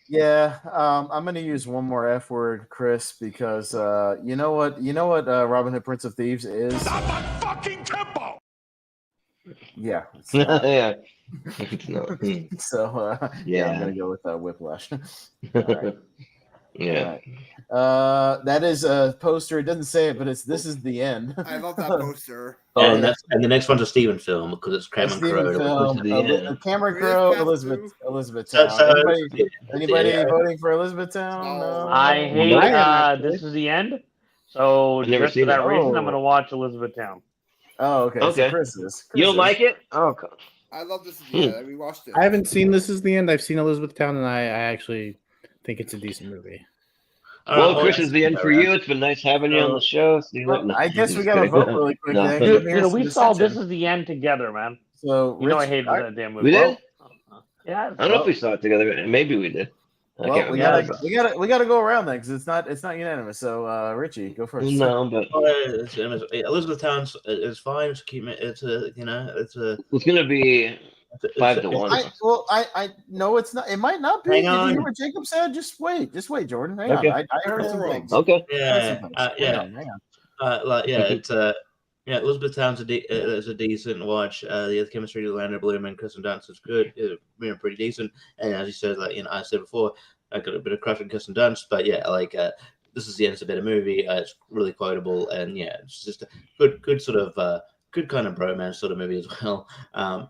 Yeah, I'm gonna use one more F word, Chris, because you know what Robin Hood, Prince of Thieves is. Stop that fucking tempo. Yeah, it's not. Yeah. It's not. So yeah, I'm gonna go with Whiplash. All right. Yeah. All right. That is a poster. It doesn't say it, but this is the end. I love that poster. And the next one's a Steven film because it's Cameron Crowe. Cameron Crowe, Elizabeth Town. Anybody voting for Elizabeth Town? No. I hate this is the end. So just for that reason, I'm going to watch Elizabeth Town. Oh, okay. So Chris you don't like it? Oh, I love This Is the End. We watched it. I haven't seen This Is the End. I've seen Elizabeth Town, and I actually think it's a decent movie. Well, Chris, is the end for you. It's been nice having you on the show. I guess we got to vote really quick. Dude, we saw This Is the End together, man. So I hated that damn movie. We did? Yeah. I don't know if we saw it together. Maybe we did. Well, we gotta go around then because it's not unanimous. So Richie, go first. No, but Elizabeth Town is fine. It's gonna be 5-1. I know it's not. It might not be. Did you hear what Jacob said? Just wait, Jordan. Hang on. I heard some things. Okay. Elizabeth Town's is a decent watch. The chemistry of Orlando Bloom and Kirsten Dunst is good. It's pretty decent. And as you said, I said before, I got a bit of crush on Kirsten Dunst, but This Is the End. It's a better movie. It's really quotable, and it's just a good sort of good kind of bromance sort of movie as well. And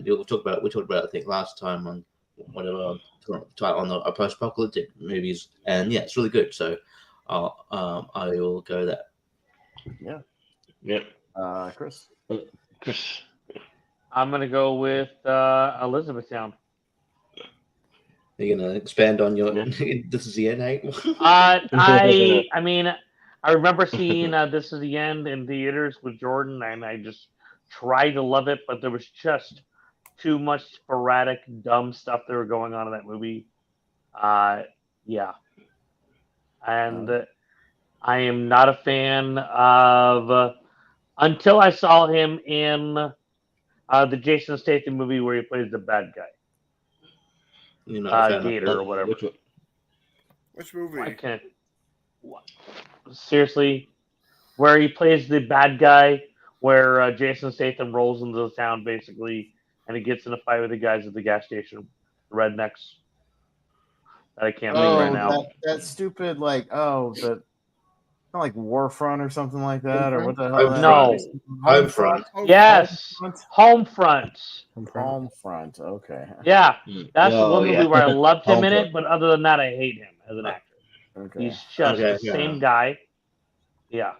we talked about it, I think last time on whatever on the post-apocalyptic movies, and it's really good. So I will go that. Yeah. Yep. Chris. Chris. I'm gonna go with Elizabethtown. Are you gonna expand on your? This is the end, Hank. I mean, I remember seeing This Is the End in theaters with Jordan, and I just tried to love it, but there was just too much sporadic, dumb stuff that were going on in that movie. Yeah, and I am not a fan of until I saw him in the Jason Statham movie where he plays the bad guy. You're not a fan Gator or whatever. Which movie? I can't. Seriously, where he plays the bad guy, where Jason Statham rolls into the town basically, and he gets in a fight with the guys at the gas station, the rednecks. That I can't think right now. That stupid the like Warfront or something like that, or what the hell? Homefront. Yes, Homefront. Homefront. Okay. Yeah, that's the one movie yeah. where I loved him in Homefront. it, but other than that, I hate him as an actor. Okay. He's just the same guy. Yeah.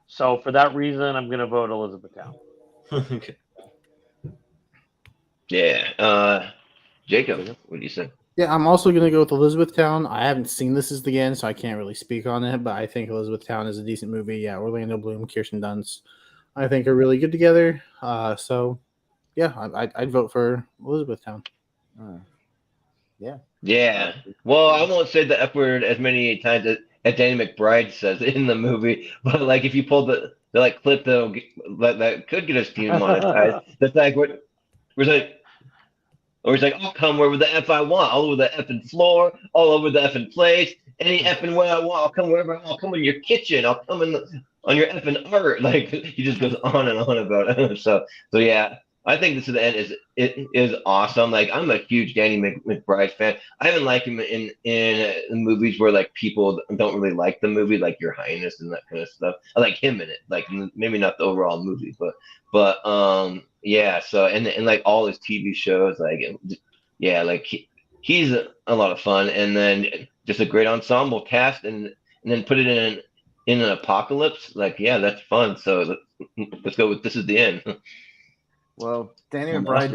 So for that reason, I'm gonna vote Elizabethtown. Okay. Yeah. Jacob, what do you say? Yeah, I'm also going to go with Elizabethtown. I haven't seen This Is the End, so I can't really speak on it, but I think Elizabethtown is a decent movie. Yeah, Orlando Bloom, Kirsten Dunst, I think are really good together. So, yeah, I'd vote for Elizabethtown. Yeah. Yeah. Well, I won't say the F word as many times as Danny McBride says in the movie, but like if you pull the clip that could get us demonetized, that's like what we're like. Or he's like, I'll come wherever the F I want, all over the effing floor, all over the effing place, any effing way I want. I'll come wherever I want. I'll come in your kitchen. I'll come on your effing art. Like he just goes on and on about it. So yeah, I think This Is the End is awesome. Like I'm a huge Danny McBride fan. I haven't liked him in movies where like people don't really like the movie, like Your Highness and that kind of stuff. I like him in it. Like maybe not the overall movie, but yeah. So and like all his TV shows, like yeah, like he's a lot of fun, and then just a great ensemble cast, and then put it in an apocalypse. Like yeah, that's fun. So let's go with This Is the End. Well, Danny McBride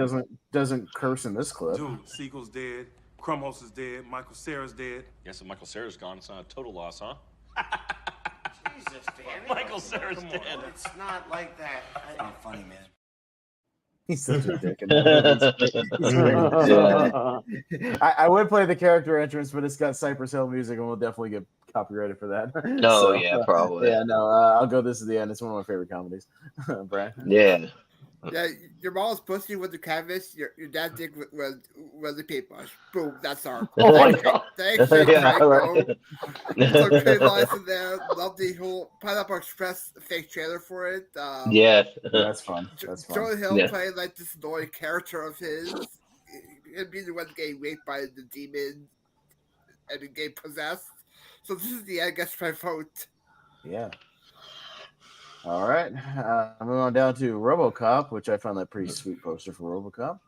doesn't curse in this clip. Dude, Siegel's dead. Krumholz is dead. Michael Cera's dead. Yes, and Michael Cera's gone. It's not a total loss, huh? Jesus, Danny. Michael Cera's dead. It's not like that. That's not funny, man. He's such a dick. He's great. I would play the character entrance, but it's got Cypress Hill music, and we'll definitely get copyrighted for that. No, yeah, probably. Yeah, no, I'll go This Is the End. It's one of my favorite comedies. Brad? Yeah. Yeah, your mom's pussy with the canvas. Your dad's dick was the paintbrush. Boom, that's our. Thanks, right. Some great lines in there. Love the whole Pineapple Express fake trailer for it. Yes, that's fun. That's fun. Jonah Hill playing like this annoying character of his. Him being the one getting raped by the demon and getting possessed. So This Is the End. I guess my vote. Yeah. All right, moving on down to RoboCop, which I found that pretty sweet poster for RoboCop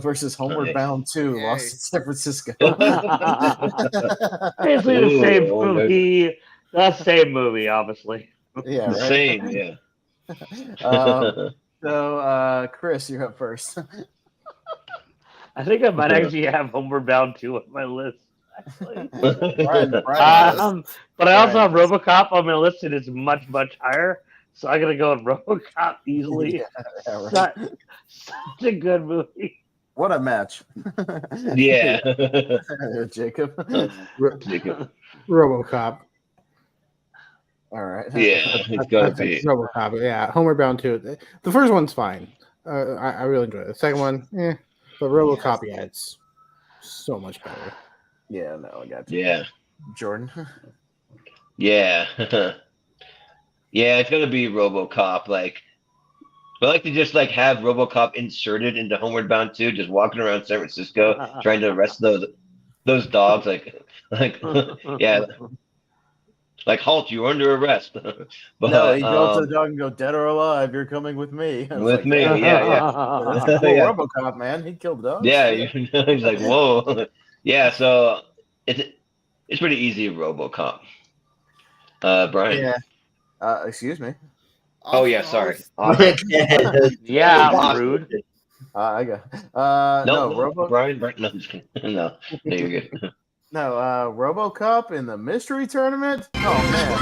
versus Homeward Bound 2, Lost in San Francisco. Basically the same movie. The same movie, obviously. Yeah, right? Same, yeah. So, Chris, you're up first. I think I might actually have Homeward Bound 2 on my list. Actually. Brian, but I also have RoboCop on my list, and it's much, much higher. So I'm gonna go with RoboCop easily. Yeah, right. Such a good movie. What a match. Yeah. Jacob. RoboCop. All right. Yeah, it's gotta be RoboCop. Yeah, Homeward Bound 2. The first one's fine. I really enjoy it. The second one, but RoboCop, yeah, it's so much better. Yeah, no, I got you. Yeah. Jordan. Yeah. Yeah, it's gonna be RoboCop. Like, I like to just like have RoboCop inserted into Homeward Bound 2, just walking around San Francisco trying to arrest those dogs. Like, yeah, like halt, you're under arrest. But no, he goes to the dog and go, dead or alive, you're coming with me. With me, yeah. That's cool, yeah. RoboCop, man, he killed dogs. Yeah, he's like, whoa. Yeah, so it's pretty easy, RoboCop. Brian. Yeah. Excuse me. Oh yeah, sorry. Yeah, rude. I got No, Brian, no, I'm just kidding. No, you're good. No, RoboCop in the mystery tournament. Oh man,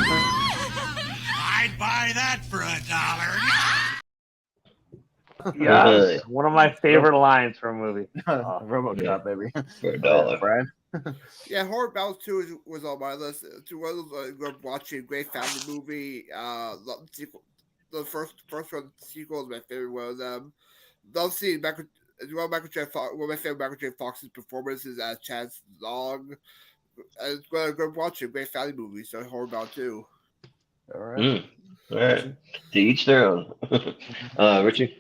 I'd buy that for $1. Yes, one of my favorite lines from a movie. RoboCop, baby. For $1. Brian. Yeah, Horror Bound 2 was on my list. It's one of those watching great family movie. The first one sequel is my favorite one of them. Love seeing one of my favorite Michael J. Fox's performances as Chance Long. And it's going to watch a great family movie. So Horror Bound 2. All right. All right. To each their own. Richie.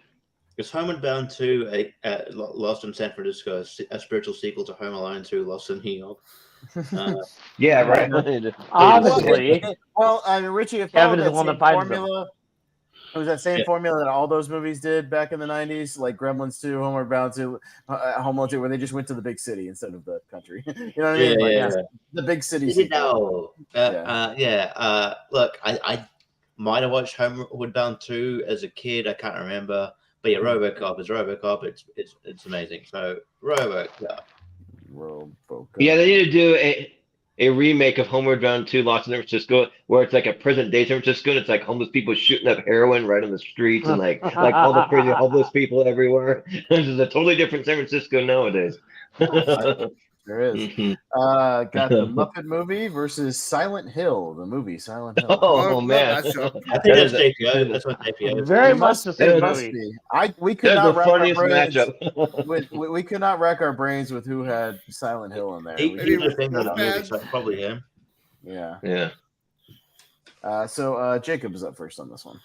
Is Homeward Bound 2 Lost in San Francisco a spiritual sequel to Home Alone 2 Lost in New York? Yeah, right. Honestly, well, I mean, Richie, if Kevin is that the one same that finds formula, it was that same formula that all those movies did back in the 90s, like Gremlins 2, Homeward Bound 2, Home Alone 2, where they just went to the big city instead of the country. You know what I mean? Like, the big city sequel. Look, I might have watched Homeward Bound 2 as a kid. I can't remember. But yeah, RoboCop is RoboCop. It's amazing. So RoboCop. Yeah, they need to do a remake of Homeward Bound 2 Lost in San Francisco, where it's like a present day San Francisco, and it's like homeless people shooting up heroin right on the streets, and like all the crazy homeless people everywhere. This is a totally different San Francisco nowadays. There is. Got the Muppet movie versus Silent Hill, the movie Silent Hill. Oh man, I think that's JPO. That's what JPO is. Very much the same must movie. be. We could That's not the rack our funniest brains. matchup. we could not rack our brains with who had Silent Hill in there. He's the thing on that movie, so probably him. Yeah. Yeah. So Jacob is up first on this one.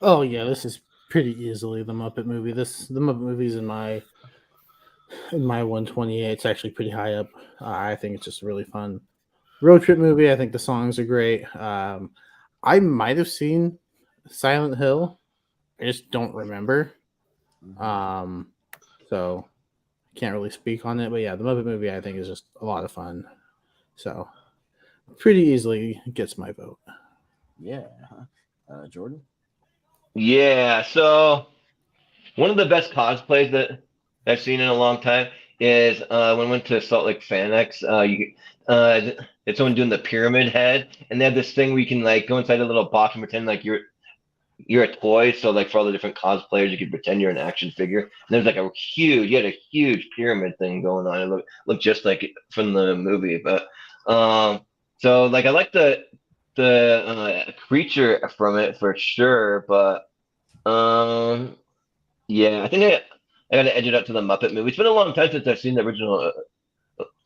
Oh yeah, this is pretty easily the Muppet movie. The Muppet movie's in my 128. It's actually pretty high up. I think it's just really fun road trip movie. I think the songs are great. I might have seen Silent Hill. I just don't remember. So I can't really speak on it. But yeah, the Muppet movie I think is just a lot of fun. So pretty easily gets my vote. Yeah. Jordan? Yeah, so one of the best cosplays that I've seen in a long time is when I went to Salt Lake FanX. It's someone doing the pyramid head, and they have this thing where you can like go inside a little box and pretend like you're a toy. So like for all the different cosplayers, you can pretend you're an action figure. And there's like you had a huge pyramid thing going on. It looked just like it from the movie, but so like I like the creature from it for sure, but yeah, I think I gotta edge it up to the Muppet movie. It's been a long time since I've seen the original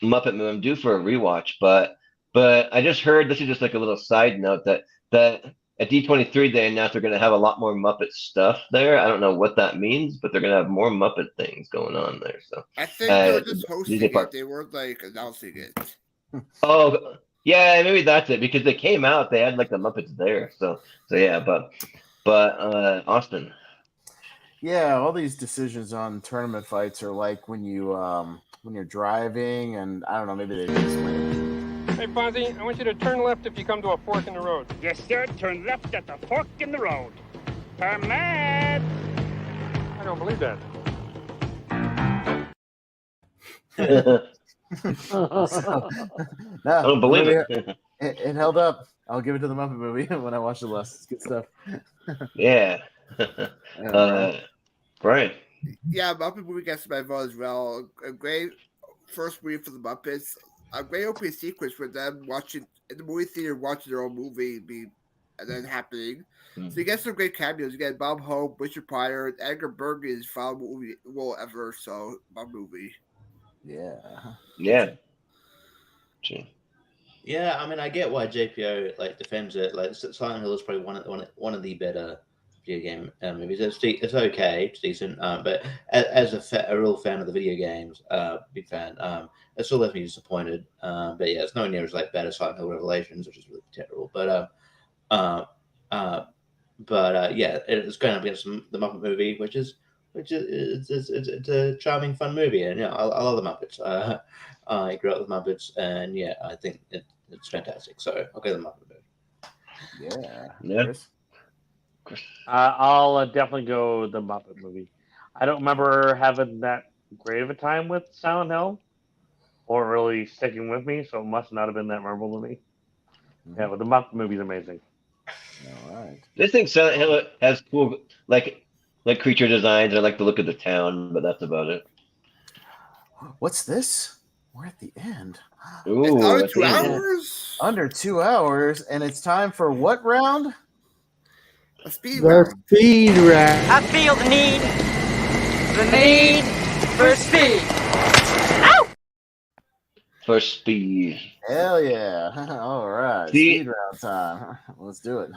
Muppet movie. I'm due for a rewatch, but I just heard, this is just like a little side note, that at D23 they announced they're gonna have a lot more Muppet stuff there. I don't know what that means, but they're gonna have more Muppet things going on there. So I think they were just hosting it. They weren't like announcing it. Oh yeah, maybe that's it, because they came out, they had like the Muppets there. So yeah, but Austin. Yeah, all these decisions on tournament fights are like when you're driving, and I don't know, maybe they just explain it. Hey, Fozzie, I want you to turn left if you come to a fork in the road. Yes, sir. Turn left at the fork in the road. Permit. I don't believe that. No, I don't believe it. It held up. I'll give it to the Muppet movie when I watch it last. It's good stuff. Yeah. Brian. Yeah, Muppet movie gets my vote as well. A great first movie for the Muppets. A great opening sequence with them watching in the movie theater, watching their own movie and then happening. So you get some great cameos. You get Bob Hope, Richard Pryor, and Edgar Bergen's final movie role ever. So Muppet movie. Yeah. Yeah. Yeah, I mean, I get why JPO like defends it. Like Silent Hill is probably one of the better video game movies. It's okay, it's decent. But as a real fan of the video games, big fan, it still left me disappointed. But yeah, it's nowhere near as like better Silent Hill Revelations, which is really terrible. But yeah, it's going up against the Muppet movie, which is it's a charming, fun movie, and yeah, I love the Muppets. I grew up with Muppets, and yeah, I think it's fantastic. So I'll go the Muppet movie. Yeah. Chris? I'll definitely go the Muppet movie. I don't remember having that great of a time with Silent Hill, or really sticking with me, so it must not have been that memorable to me. Yeah, but the Muppet movie's amazing. All right. This thing Silent Hill has cool like creature designs. I like the look of the town, but that's about it. What's this? We're at the end. Ooh, It's under that's 2 it. hours. Under 2 hours, and it's time for what round? A speed The round. speed round. I feel the need for speed. For speed. Hell yeah. All right. See- Speed round time. Let's do it.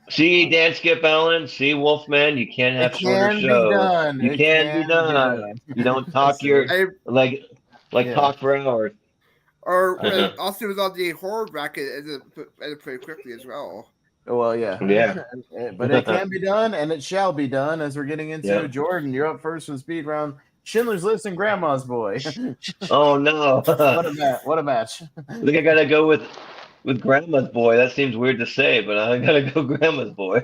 See, Dan Skip Allen, see Wolfman, you can't have It shorter can be shows. done. You It can be can be done. done. You don't talk your like Yeah. talk for hours. Or Uh-huh. also was on the horror bracket and it pretty quickly as well. Well, yeah. Yeah. But it can be done, and it shall be done as we're getting into Yeah. Jordan. You're up first for the speed round. Schindler's List and Grandma's Boy. Oh no. What a match. I think I gotta go with Grandma's Boy. That seems weird to say, but I gotta go Grandma's Boy.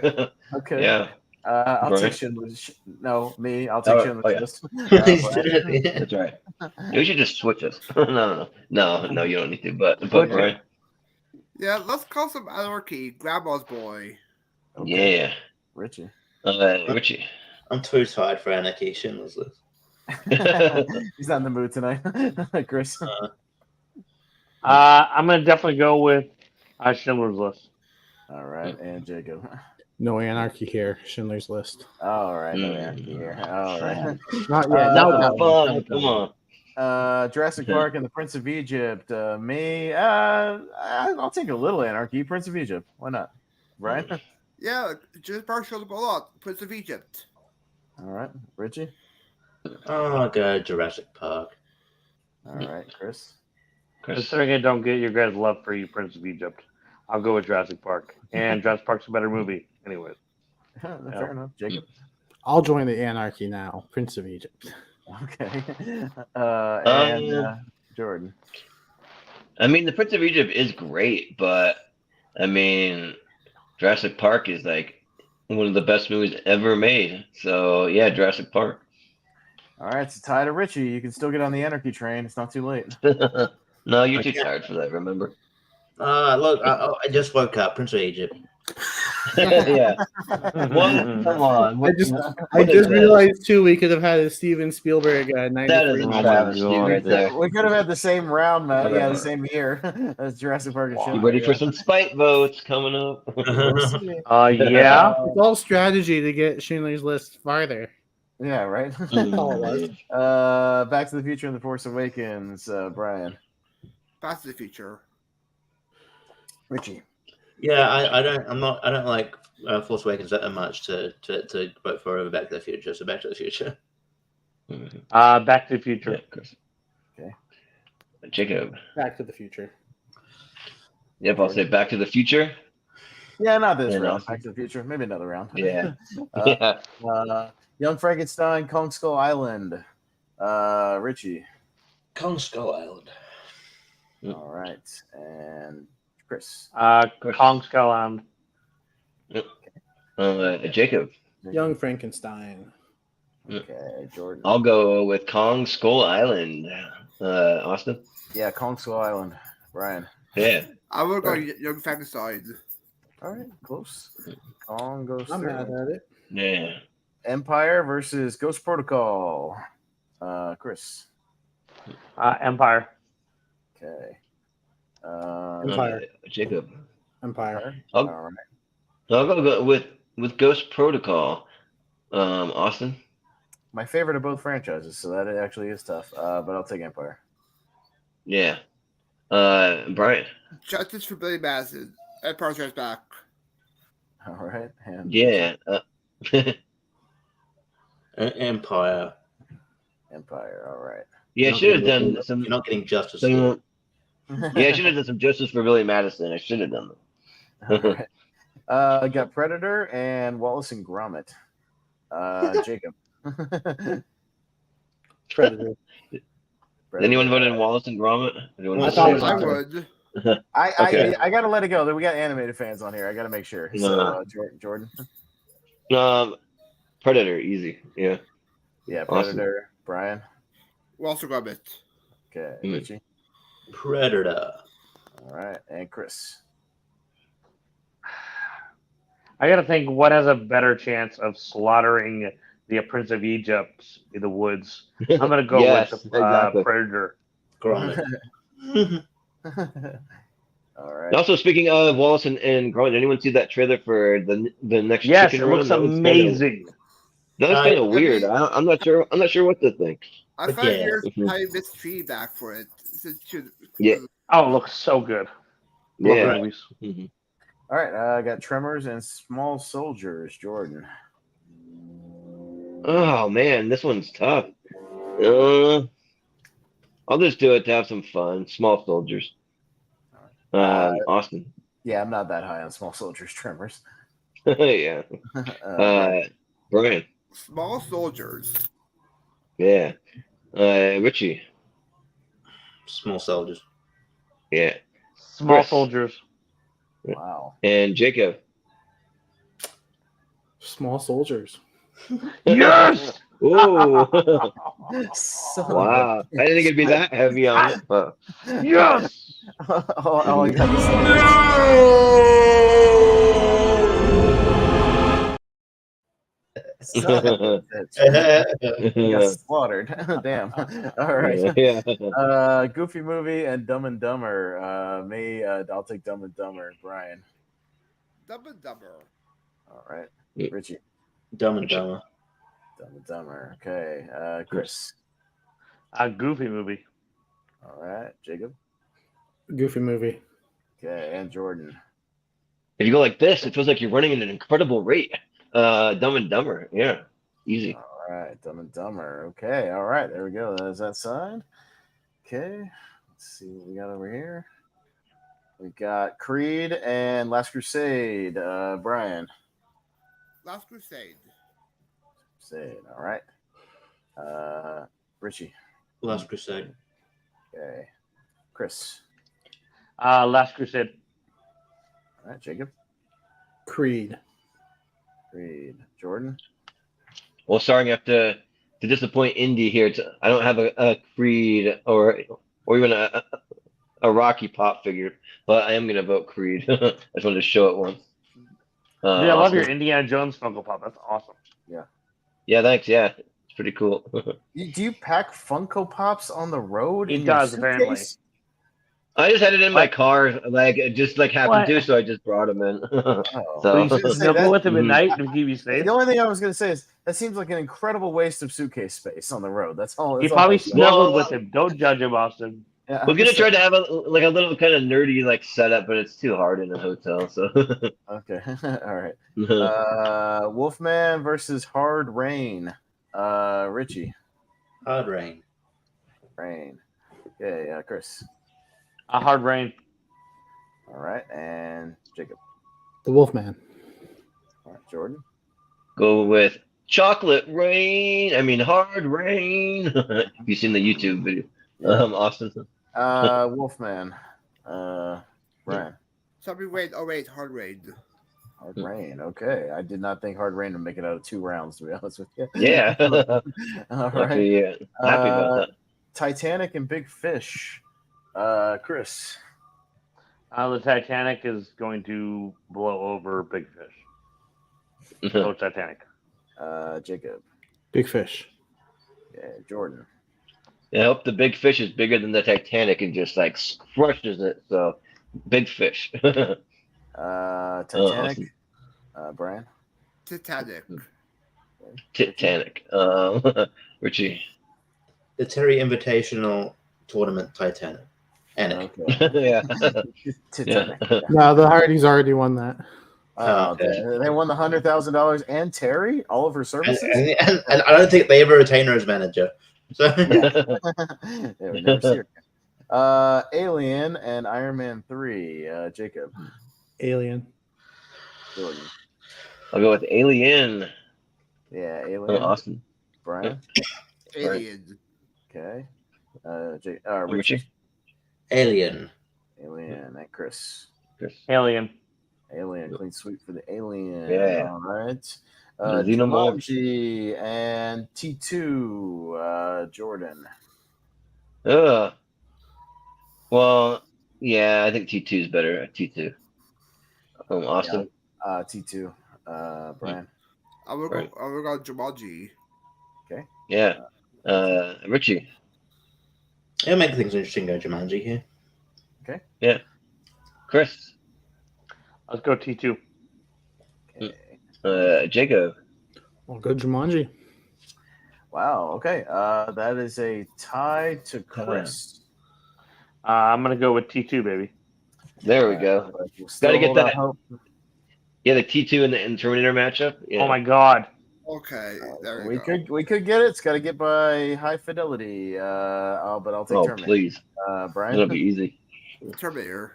Okay. Yeah. I'll Brian? take Schindler's. No, me. I'll take Schindler's yeah. List. That's right. We should just switch us. No, you don't need to. But Brian. Yeah, let's call some anarchy. Grandma's Boy. Yeah. Richie. Richie. I'm too tired for Anarchy. Schindler's List. He's not in the mood tonight. Chris. I'm gonna definitely go with Schindler's List. All right, and Jacob. No anarchy here. Schindler's List. All right, no anarchy here. All right. Not yet. Not fun. Come on. Jurassic Park and the Prince of Egypt. Me, I'll take a little anarchy. Prince of Egypt. Why not? Brian? Yeah, just partial a lot. Prince of Egypt. All right. Richie? I'll go Jurassic Park. All right. Chris? Considering I don't get your guys' love for you, Prince of Egypt, I'll go with Jurassic Park. And Jurassic Park's a better movie, anyways. Fair enough. Jacob? I'll join the anarchy now. Prince of Egypt. Okay. And Jordan? I mean, the Prince of Egypt is great, but I mean, Jurassic Park is like one of the best movies ever made. So yeah, Jurassic Park. All right, it's a tie to Richie. You can still get on the anarchy train. It's not too late. No, you're too tired for that. Remember? Look, I just woke up. Prince of Egypt. Yeah. One, come on. I just realized too we could have had a Steven Spielberg 93. That is a travesty right there. We could have had the same round, Matt. Yeah, the same year as Jurassic Park and You Schindler. ready for some spite votes coming up? Yeah. It's all strategy to get Schindler's List farther. Yeah, right. All it was. Back to the Future and the Force Awakens. Brian. Back to the Future. Richie. Yeah, I don't like Force Awakens that much to vote for Back to the Future. So Back to the Future. Back to the Future. Okay. Jacob. Back to the Future. Yep, I'll say Back to the Future. Yeah, not this Yeah, round. no. Back to the Future. Maybe another round. Yeah. Young Frankenstein, Kong Skull Island. Richie. Kong Skull Island. All right. And Chris. Kong Skull Island. Yep. Jacob. Young Frankenstein. Okay, Jordan. I'll go with Kong Skull Island. Austin. Yeah, Kong Skull Island. Brian. Yeah. I will go Young Frankenstein. All right, close. Kong goes I'm through. mad at it. Yeah. Empire versus Ghost Protocol. Chris. Empire. Okay. Empire. Jacob. Empire. All right. I'll go with Ghost Protocol. Austin. My favorite of both franchises, so that actually is tough. But I'll take Empire. Yeah. Brian. Justice for Billy Madison. Empire Strikes Back. All right. And Yeah. Empire. Empire. All right. Yeah, I should have done some. You're not getting justice. Yeah, I should have done some justice for Billy Madison. I should have done that. All right. I got Predator and Wallace and Gromit. Jacob. Predator. Anyone vote in Wallace and Gromit? I thought it was I would. Okay. I gotta let it go. We got animated fans on here. I gotta make sure. So Jordan. Predator, easy. Yeah. Yeah, Awesome. Predator. Brian. Walter Gromit. Okay, Mm. Richie. Predator. All right, and Chris. I got to think what has a better chance of slaughtering the Prince of Egypt in the woods. I'm going to go Yes, with exactly. Predator. Gromit. All right. Also, speaking of Wallace and Gromit, anyone see that trailer for the next Yes, chicken it run? looks That was amazing. That was kind of weird. I'm not sure. I'm not sure what to think. I But find yeah. yours having missed feedback for it. Yeah. Oh, it looks so good. Love Yeah. the movies. Mhm. All right. I got Tremors and Small Soldiers. Jordan. Oh man, this one's tough. I'll just do it to have some fun. Small Soldiers. Austin. Yeah, I'm not that high on Small Soldiers. Tremors. Yeah. Brian. Small Soldiers. Yeah. Richie. Small Soldiers. Yeah. Small Chris. Soldiers. Wow. And Jacob. Small Soldiers. Yes. Ooh. Wow. I didn't think it'd be that heavy on it, but yes. all I got to say Son of a bitch. He got slaughtered. Damn. All right. Yeah. Goofy movie and Dumb and Dumber. I'll take Dumb and Dumber. Brian. Dumb and Dumber. All right. Richie. Dumb and Dumber. Dumb and Dumber. Okay. Chris. A Goofy movie. All right. Jacob. Goofy movie. Okay. And Jordan. If you go like this, it feels like you're running at an incredible rate. Dumb and Dumber. Yeah. Easy. All right. Dumb and Dumber. Okay. All right. There we go. There's that side. Okay. Let's see what we got over here. We got Creed and Last Crusade. Brian. Last Crusade. All right. Richie. Last Crusade. Okay. Chris. Last Crusade. All right. Jacob. Creed. Jordan. Well, sorry, I have to disappoint Indy here. I don't have a Creed or even a Rocky Pop figure, but I am gonna vote Creed. I just wanted to show it once. Dude, I love Austin. your Indiana Jones Funko Pop. That's awesome. Yeah. Yeah, thanks. Yeah, it's pretty cool. Do you pack Funko Pops on the road? He in your does, apparently. suitcase? I just had it in my car, just happened What? to, so I just brought them in. Oh. So you So- should snuggle with him at night to keep you safe. The only thing I was going to say is that seems like an incredible waste of suitcase space on the road. That's all. He That's all probably I'm saying. snuggled with him. Don't judge him, Austin. Yeah, We're gonna try to have a little kind of nerdy setup, but it's too hard in a hotel. So Okay. All right. Wolfman versus Hard Rain. Richie. Hard Rain. Okay. Chris. A Hard Rain. All right. And Jacob. The Wolfman. All right. Jordan. go with Chocolate Rain. I mean Hard Rain. Have you seen the YouTube video? Austin. Wolfman. Brian. Somebody wait. Oh wait, Hard Rain. Hard Rain. Okay. I did not think Hard Rain would make it out of 2 rounds, to be honest with you. Yeah. All right. Yeah. Happy about that. Titanic and Big Fish. Chris. The Titanic is going to blow over Big Fish. So Titanic. Jacob. Big Fish. Yeah, Jordan. I hope the Big Fish is bigger than the Titanic and just crushes it. So, Big Fish. Titanic. Brian. Titanic. Titanic. Richie. The Terry Invitational Tournament Titanic. Yeah. Titanic. No, the Hardys already won that. They won the $100,000 and Terry, all of her services. And I don't think they ever retain her as manager. So Yeah, we never see her. Alien and Iron Man 3. Jacob. Alien. Jordan. I'll go with Alien. Yeah, Alien. Austin. Brian. Alien. Okay. Richie. Alien. Alien and Chris. Alien. Alien, clean sweep for the Alien. Yeah. All right. Xenomorphs. Jumanji and T2, Jordan. Well, yeah, I think T2 is better. T2. Austin. Yeah, T2. Brian. I will go Jumanji. Okay. Yeah. Richie. It'll make things interesting. Go Jumanji here. Okay. Yeah. Chris. Let's go T2. Okay. Jacob. Well, good Jumanji. Wow. Okay. That is a tie to Chris. I'm gonna go with T2, baby. There we go. Got to get that. Hope. Yeah, the T2 and the Terminator matchup. Yeah. Oh my God. Okay, there we could get it. It's got to get by high fidelity. But I'll take Terminator. Please. Brian. It'll be easy. Terminator.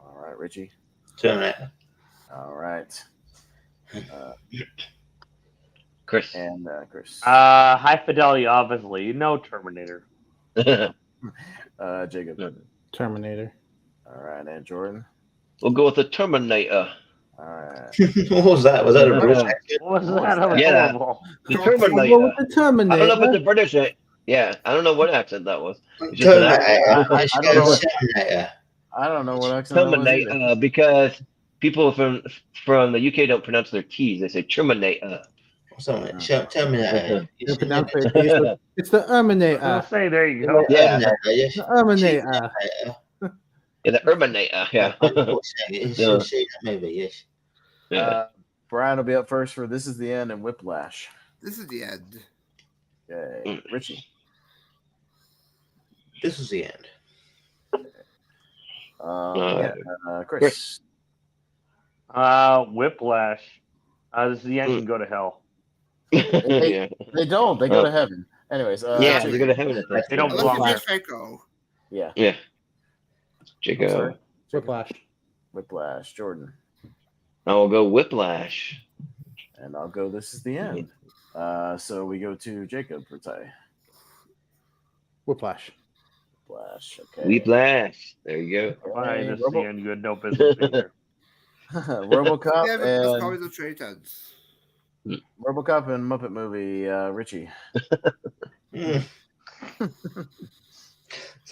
All right, Richie. Terminator. All right. Chris. And Chris. High fidelity, obviously. You know Terminator. Jacob. Terminator. All right, and Jordan. We'll go with the Terminator. All right. What was that? Was that a British accent? What was that? That was Yeah. horrible. The Terminator. Go with the Terminator. I don't know if it's a British. Yeah, I don't know what accent that was. It's just Terminator. I don't know what accent that was either. Terminator, because people from the UK don't pronounce their T's. They say Terminator. Terminator. It's the Terminator. I'll say there you go. Yeah. The Terminator. Yeah, the Terminator. Yeah. Maybe, yes. Brian will be up first for This Is the End and Whiplash. This is the end. Okay. Richie. This is the end. Chris. Whiplash. This is the end. Can go to hell. They don't. They go to heaven. Anyways. Yeah, they go to heaven. They don't belong there. Yeah. Yeah. Jacob. Whiplash. Jordan. I will go Whiplash. And I'll go This Is the End. So we go to Jacob for tie. Whiplash. Okay. Whiplash. There you go. Fine, this is the end. You had no business being here. RoboCop Yeah, and that's probably the trade ends. RoboCop and Muppet Movie. Richie. This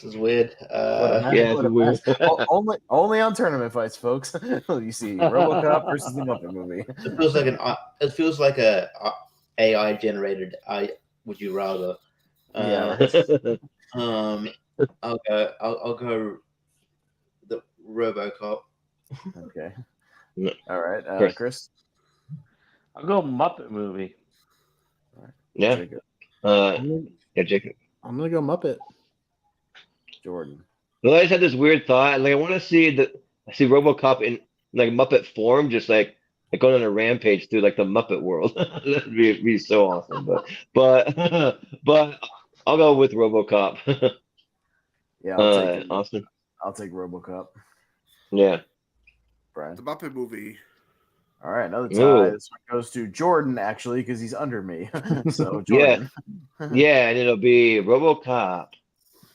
is weird. It's weird. only on tournament fights, folks. You see RoboCop versus the Muppet Movie. It feels like a AI generated. Would you rather? I'll go the RoboCop. Okay. All right, Chris. I'll go Muppet Movie. Yeah. Jacob. Jacob. I'm gonna go Muppet. Jordan. Well, I just had this weird thought. Like, I want to see RoboCop in like Muppet form, just like going on a rampage through like the Muppet world. That'd be so awesome. But I'll go with RoboCop. Yeah, I'll take Austin. I'll take RoboCop. Yeah. The Muppet Movie. All right, another tie. This one goes to Jordan, actually, because he's under me. So Jordan. Yeah, and it'll be RoboCop.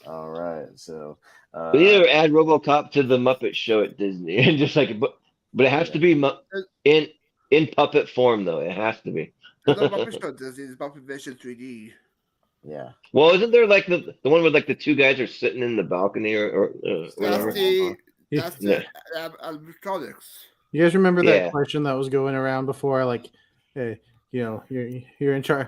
All right, so we either add RoboCop to the Muppet Show at Disney, and just like, but it has to be in puppet form, though. It has to be. The Muppet Show Disney is Muppet Vision 3D. Yeah. Well, isn't there like the one where like the two guys are sitting in the balcony or whatever? That's the electronics. You guys remember that question that was going around before? Like, hey, you're in charge.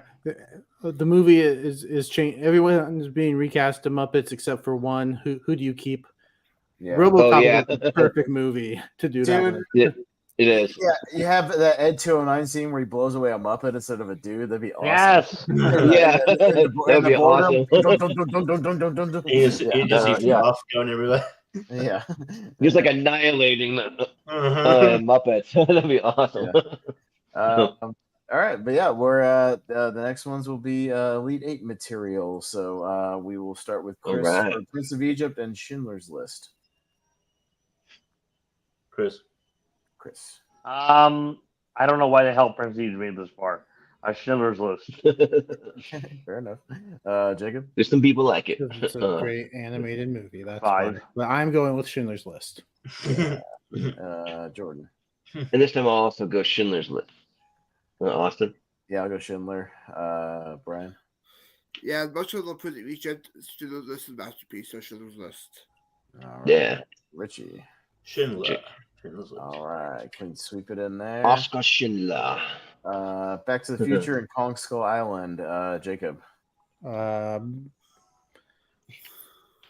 The movie is changed. Everyone is being recast to Muppets except for one. Who do you keep? Yeah. RoboCop is the perfect movie to do that. It is. Yeah, you have that Ed 209 scene where he blows away a Muppet instead of a dude. That'd be awesome. Yes. That'd be awesome. You just see off going everywhere. Yeah. Just like annihilating Muppets. That'd be awesome. All right, but yeah, we're the next ones will be Elite 8 material. So we will start with Chris for Prince of Egypt and Schindler's List. Chris. I don't know why the hell Prince of Egypt made this far. Schindler's List. Fair enough. Jacob? There's some people like it. It's a great animated movie. That's 5. why. But I'm going with Schindler's List. Jordan? And this time I'll also go Schindler's List. Austin? Yeah, I'll go Schindler. Brian? Yeah, most of them put each Schindler's List is masterpiece, so Schindler's List. All right. Yeah. Richie? Schindler. All right, can we sweep it in there? Oscar Schindler. Back to the Future and Kong Skull Island. Jacob?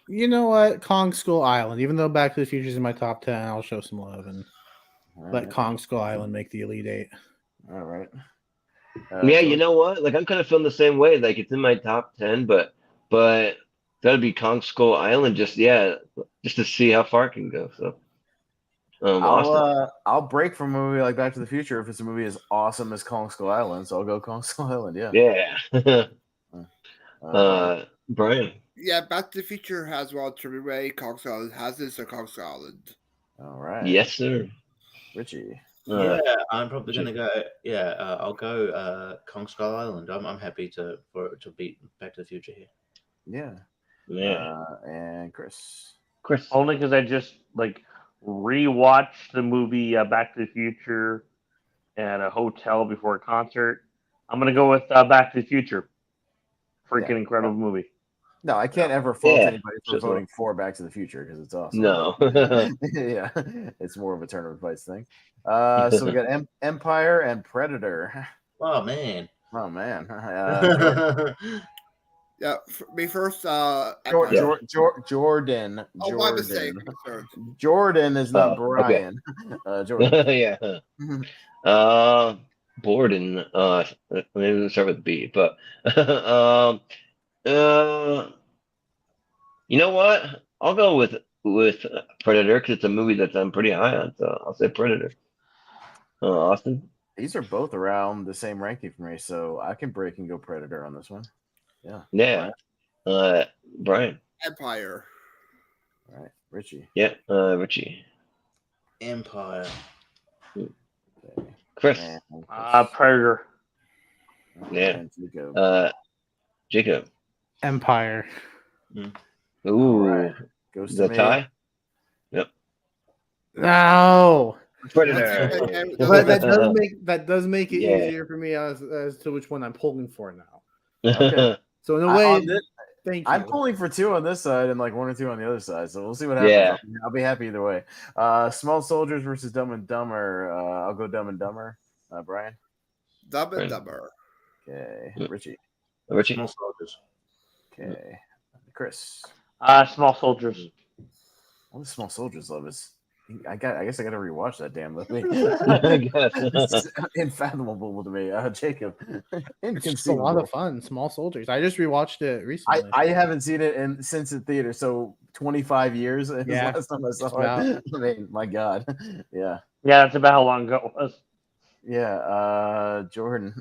You know what? Kong Skull Island. Even though Back to the Future is in my top 10, I'll show some love and let Kong Skull Island make the Elite Eight. All right. Yeah, you know what? Like I'm kind of feeling the same way. Like it's in my top 10, but that'd be Kong Skull Island. Just to see how far it can go. So, I'll break from a movie like Back to the Future if it's a movie as awesome as Kong Skull Island. So I'll go Kong Skull Island. Yeah. Yeah. Brian. Yeah, Back to the Future has one Terminator. Kong Skull Island has this, so Kong Skull Island. All right. Yes, sir. Richie. Yeah, I'm probably gonna go. Yeah, I'll go Kong Skull Island. I'm happy to beat Back to the Future here. Yeah. Yeah. And Chris. Only because I just rewatched the movie Back to the Future at a hotel before a concert. I'm gonna go with Back to the Future. Freaking incredible movie. No, I can't ever fault anybody for voting for Back to the Future because it's awesome. No. Yeah, it's more of a turn of advice thing. So we got Empire and Predator. Oh man. Yeah, me first. Jordan. Oh, my mistake. Jordan is not Brian. Okay. Jordan. Yeah. Borden. Maybe start with B, but you know what? I'll go with Predator because it's a movie that I'm pretty high on. So I'll say Predator. Austin. These are both around the same ranking for me, so I can break and go Predator on this one. Yeah. Yeah. Brian. Empire. All right, Richie. Yeah. Richie. Empire. Chris. Predator. Yeah. Jacob. Empire. Ooh. Right. Goes to the me. tie? Yep. No. Predator. But that does make it easier for me as to which one I'm pulling for now. Okay. So in a way, thank you. I'm pulling for 2 on this side and 1 or 2 on the other side, so we'll see what happens. Yeah. I'll be happy either way. Small Soldiers versus Dumb and Dumber. I'll go Dumb and Dumber. Brian. Dumb and Dumber. Okay. Richie. Small Soldiers. Okay. Chris. Small Soldiers. All the Small Soldiers love is. I guess I got to rewatch that damn movie. I guess. It's unfathomable to me. Jacob. It's just a lot of fun. Small Soldiers. I just rewatched it recently. I haven't seen it since the theater, so 25 years is the last time I saw it. I mean, my God. Yeah. Yeah, that's about how long ago it was. Yeah. Jordan.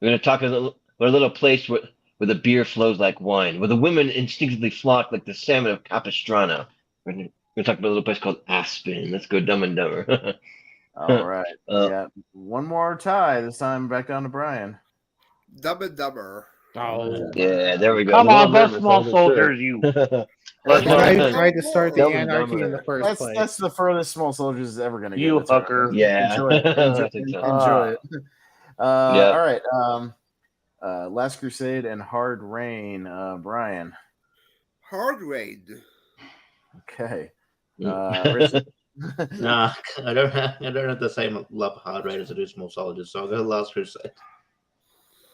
We're going to talk about a little place where the beer flows like wine, where the women instinctively flock like the salmon of Capistrano. We're going to talk about a little place called Aspen. Let's go Dumb and Dumber. All right. Yeah. One more tie. This time back down to Brian. Dumb and Dumber. Oh. Yeah, there we go. Come on, those Small Soldiers, you. I tried to start the anarchy in the first place. That's the furthest Small Soldiers is ever going to get. You hooker. Yeah. Enjoy it. Enjoy it. All right. Last Crusade and Hard Rain. Brian. Hard Rain. Okay. Nah, I don't have the same love of Hard Rain as I do Small Soldiers, so I'll go Last Crusade.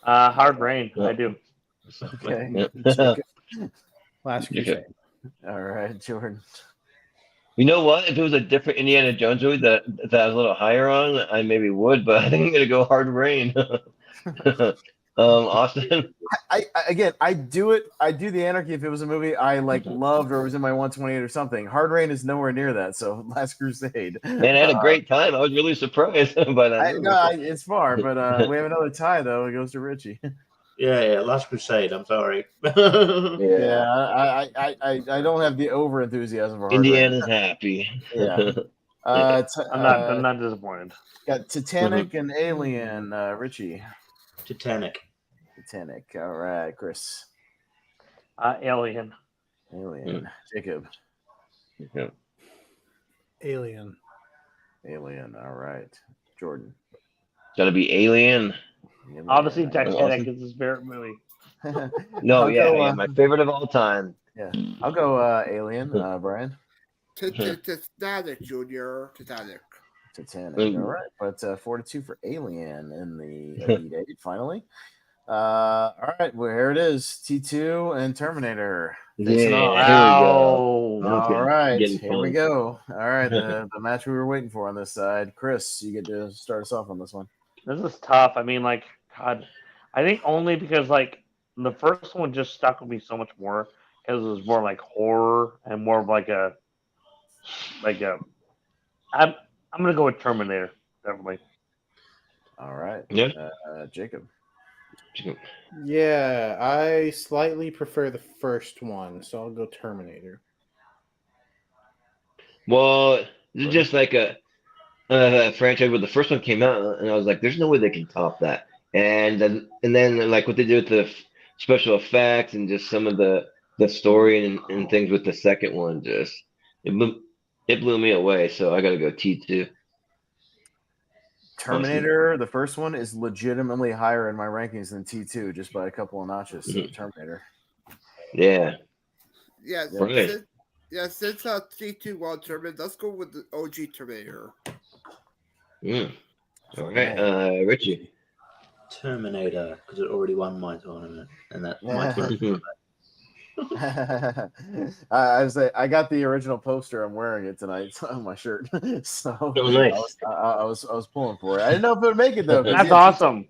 Hard Rain. I do. Okay. Last Crusade. All right, Jordan. You know what? If it was a different Indiana Jones movie that I was a little higher on, I maybe would, but I think I'm gonna go Hard Rain. Austin. I do the Anarchy if it was a movie I loved or was in my 128 or something. Hard Rain is nowhere near that. So Last Crusade. Man, I had a great time. I was really surprised by that. It's far, but we have another tie though. It goes to Richie. Yeah, Last Crusade. I'm sorry. I don't have the over enthusiasm for Hard Indiana's Rain. happy. Yeah. I'm not disappointed. Got Titanic and Alien. Richie. Titanic. All right, Chris. Alien. Jacob. Alien. All right, Jordan. Gotta be Alien. Obviously, Titanic is his favorite movie. No, yeah, my favorite of all time. Yeah, I'll go Alien. Brian. Titanic, Junior. Titanic. All right, but 4-2 for Alien in the Elite Eight finally. All right, well, here it is. T2 and Terminator. Yeah, here we go. go. All right, Getting here we fun. go. All right, the match we were waiting for on this side. Chris, you get to start us off on this one. This is tough. I mean, like, God, I think only because like the first one just stuck with me so much more because it was more like horror and more of like a. I'm gonna go with Terminator, definitely. All right. Yeah. Jacob. Yeah, I slightly prefer the first one, so I'll go Terminator. Well, it's just like a franchise where the first one came out, and I was like, "There's no way they can top that." And then like what they did with the special effects and just some of the story and things with the second one, just it blew me away. So I got to go T2. Terminator, the first one, is legitimately higher in my rankings than T2, just by a couple of notches. So Terminator. Yeah. Yeah. Right. Since T2 won Terminator, let's go with the OG Terminator. All right, Richie. Terminator, because it already won my tournament, and that my tournament. I got the original poster. I'm wearing it tonight on my shirt. So nice. I was pulling for it. I didn't know if it would make it though. That's awesome.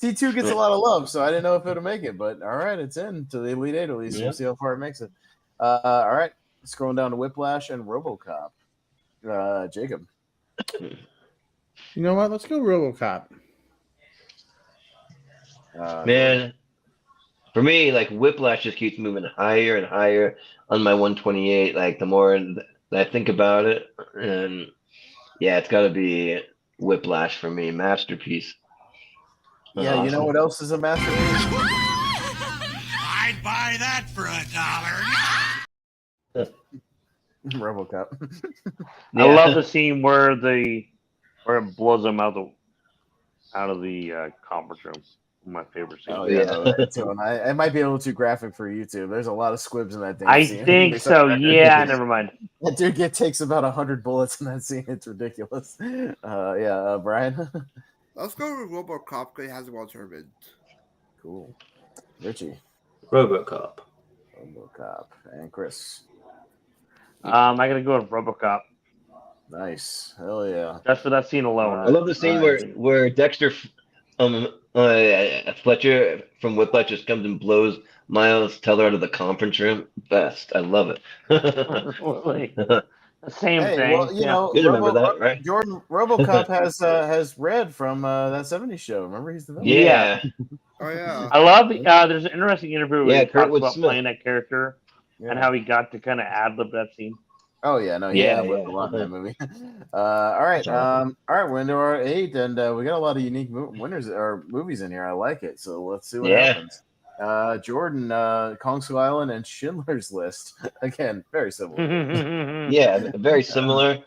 T2 gets a lot of love, so I didn't know if it would make it. But all right, it's in to the Elite Eight at least. We'll see how far it makes it. All right, scrolling down to Whiplash and RoboCop. Jacob. You know what? Let's go RoboCop. Man, for me, like Whiplash just keeps moving higher and higher on my 128. Like the more that I think about it, and yeah, it's got to be Whiplash for me. Masterpiece. Yeah, awesome. You know what else is a masterpiece? I'd buy that for $1. RoboCop. I love the scene where it blows them out of the conference room. My favorite scene. Oh yeah, it might be a little too graphic for YouTube. There's a lot of squibs in that damn I scene. think so. Yeah, never mind. That dude takes about 100 bullets in that scene. It's ridiculous. Brian. Let's go with RoboCop because he has one tournament. Cool. Richie. RoboCop. And Chris. I gotta go with RoboCop. Nice. Hell yeah. Just for that scene alone. I love the scene where Dexter Fletcher from Whiplash just comes and blows Miles Teller out of the conference room. Best. I love it. Absolutely. Same thing. Well, you know, remember that, right? Jordan, RoboCop has Red from that '70s show. Remember, he's the villain. Yeah. Oh yeah. I love. There's an interesting interview where he talks about Smith. playing that character and how he got to kind of ad-lib that scene. Oh yeah, no, a lot in that movie. All right, we're into our 8, and we got a lot of unique winners or movies in here. I like it, so let's see what happens. Jordan, Kong Skull Island and Schindler's List. Again, very similar. Yeah, very similar.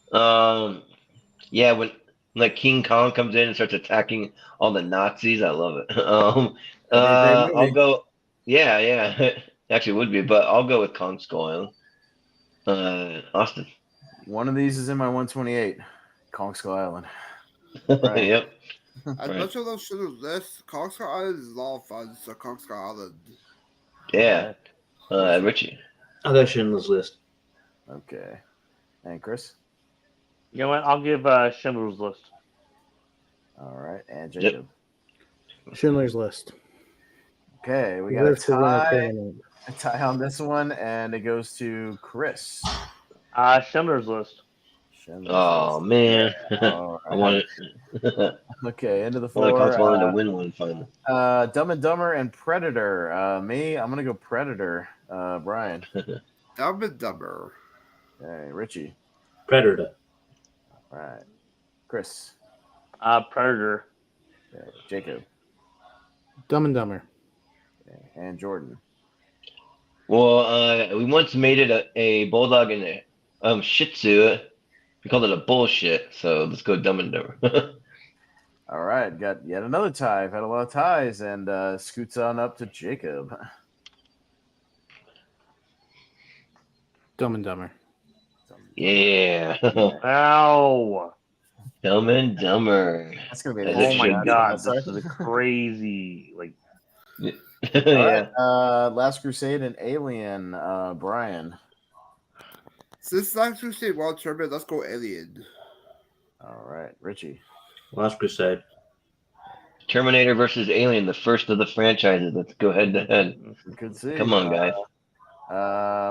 When like King Kong comes in and starts attacking all the Nazis, I love it. I'll go. Yeah, actually would be, but I'll go with Kong Skull Island. Austin. One of these is in my 128. Kong Skull Island. Right. Yep. As much of those Schindler's List, Kong Skull Island is a lot of fun. So Kong Skull Island. Yeah. Richie. I'll go Schindler's List. Okay. And Chris? You know what? I'll give Schindler's List. All right. And Jacob? Schindler's List. Okay. We got a tie on this one, and it goes to Chris. Schindler's List. Man. Right. I want it. Okay, into the floor. I wanted to win one finally. Dumb and Dumber and Predator. I'm going to go Predator. Brian. Dumb and Dumber. Okay, Richie. Predator. All right. Chris. Predator. Okay. Jacob. Dumb and Dumber. Okay. And Jordan. Well, we once made it a bulldog and a Shih Tzu. We called it a bullshit. So let's go Dumb and Dumber. All right. Got yet another tie. I've had a lot of ties, and scoots on up to Jacob. Dumb and Dumber. Yeah. Ow. Dumb and Dumber. That's gonna be. Oh my god, this is crazy. Like. All right. Last Crusade and Alien. Brian. Since Last Crusade World Tournament, let's go Alien. All right, Richie. Last Crusade. Terminator versus Alien, the first of the franchises. Let's go head to head. Good see. Come on, guys.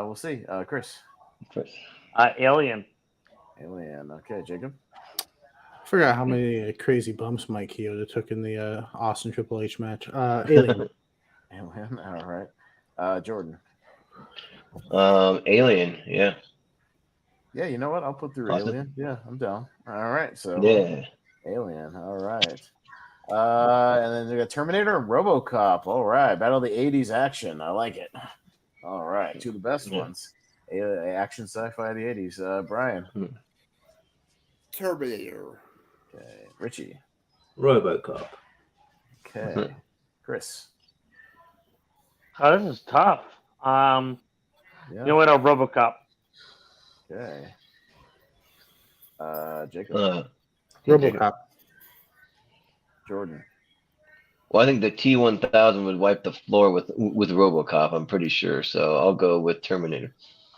We'll see. Chris. Chris. Alien. Alien. Okay, Jacob. I forgot how many crazy bumps Mike Chioda took in the Austin Triple H match. Alien. Alien. All right. Jordan. Alien. Yeah. Yeah, you know what? I'll put through Awesome. Alien. Yeah, I'm down. All right. So Yeah. Alien. All right. And then we got Terminator and RoboCop. All right. Battle of the 80s action. I like it. All right. Two of the best ones. Action sci-fi of the 80s. Brian. Terminator. Okay. Richie. RoboCop. Okay. Chris. Oh, this is tough. Yeah. You know what? RoboCop. Okay. Jacob. RoboCop. Jordan. Well, I think the T-1000 would wipe the floor with RoboCop. I'm pretty sure. So I'll go with Terminator.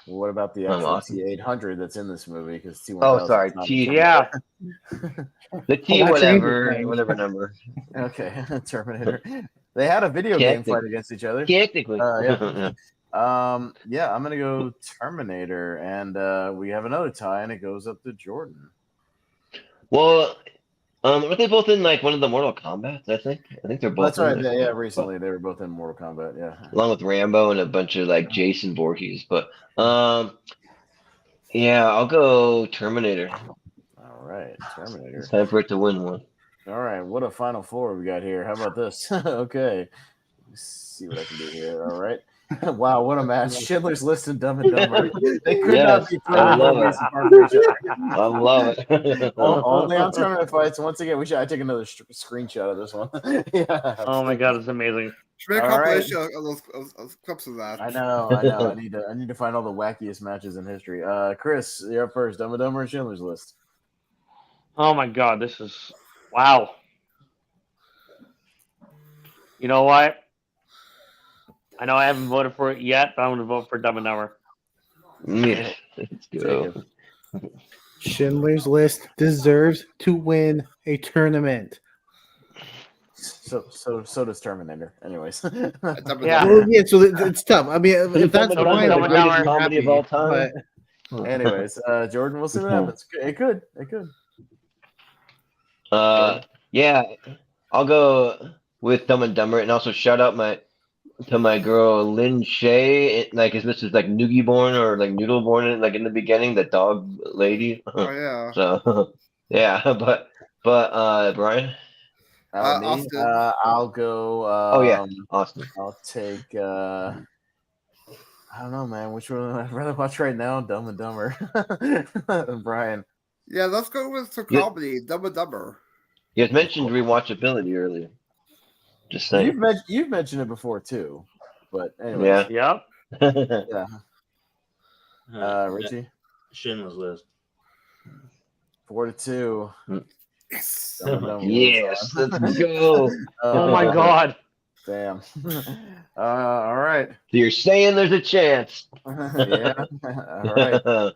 Well, what about the actual T-800 that's in this movie? Because T-1000. Oh, sorry. Yeah. The T whatever number. Okay, Terminator. They had a video game fight against each other. Technically. Yeah. Yeah, I'm gonna go Terminator, and we have another tie, and it goes up to Jordan. Well, aren't they both in like one of the Mortal Kombat? I think they're both. That's right. in there. Yeah, recently they were both in Mortal Kombat. Yeah, along with Rambo and a bunch of like Jason Voorhees. But yeah, I'll go Terminator. All right, Terminator. It's time for it to win one. All right, what a final four we got here. How about this? Okay, let's see what I can do here. All right. Wow, what a match. Schindler's List and Dumb and Dumber. They could not be throwing movies apart from each other. I love it. Only on tournament fights. Once again, I take another screenshot of this one. Yeah. Oh my god, it's amazing. Should make a compilation of those clips of that. I know. I need to find all the wackiest matches in history. Chris, you're up first. Dumb and Dumber and Schindler's List. Oh my god, this is wow. You know what? I know I haven't voted for it yet, but I'm going to vote for Dumb and Dumber. Yeah, let's go. Schindler's List deserves to win a tournament. So does Terminator. Anyways. Yeah. Well, yeah, so it's tough. I mean, if that's Dumb why and the Dumber. greatest comedy of all time. Anyways, Jordan, we'll see what happens. It could. Yeah, I'll go with Dumb and Dumber, and also shout out to my girl Lynn Shay. Like, is this is like Noogie born or like Noodle born? Like in the beginning, the dog lady. Oh yeah. So yeah, but Brian. Me, I'll go. Austin. I'll take. I don't know, man. Which one I'd rather watch right now? Dumb and Dumber. Brian. Yeah, let's go with some comedy. Dumb and Dumber. You had mentioned rewatchability earlier. Just saying. You've mentioned it before too, but anyway. Yeah. Yeah. Richie. Schindler's List. 4-2. Yes. Yes. Let's go. Oh my god. Damn. All right. So you're saying there's a chance. Yeah. All right.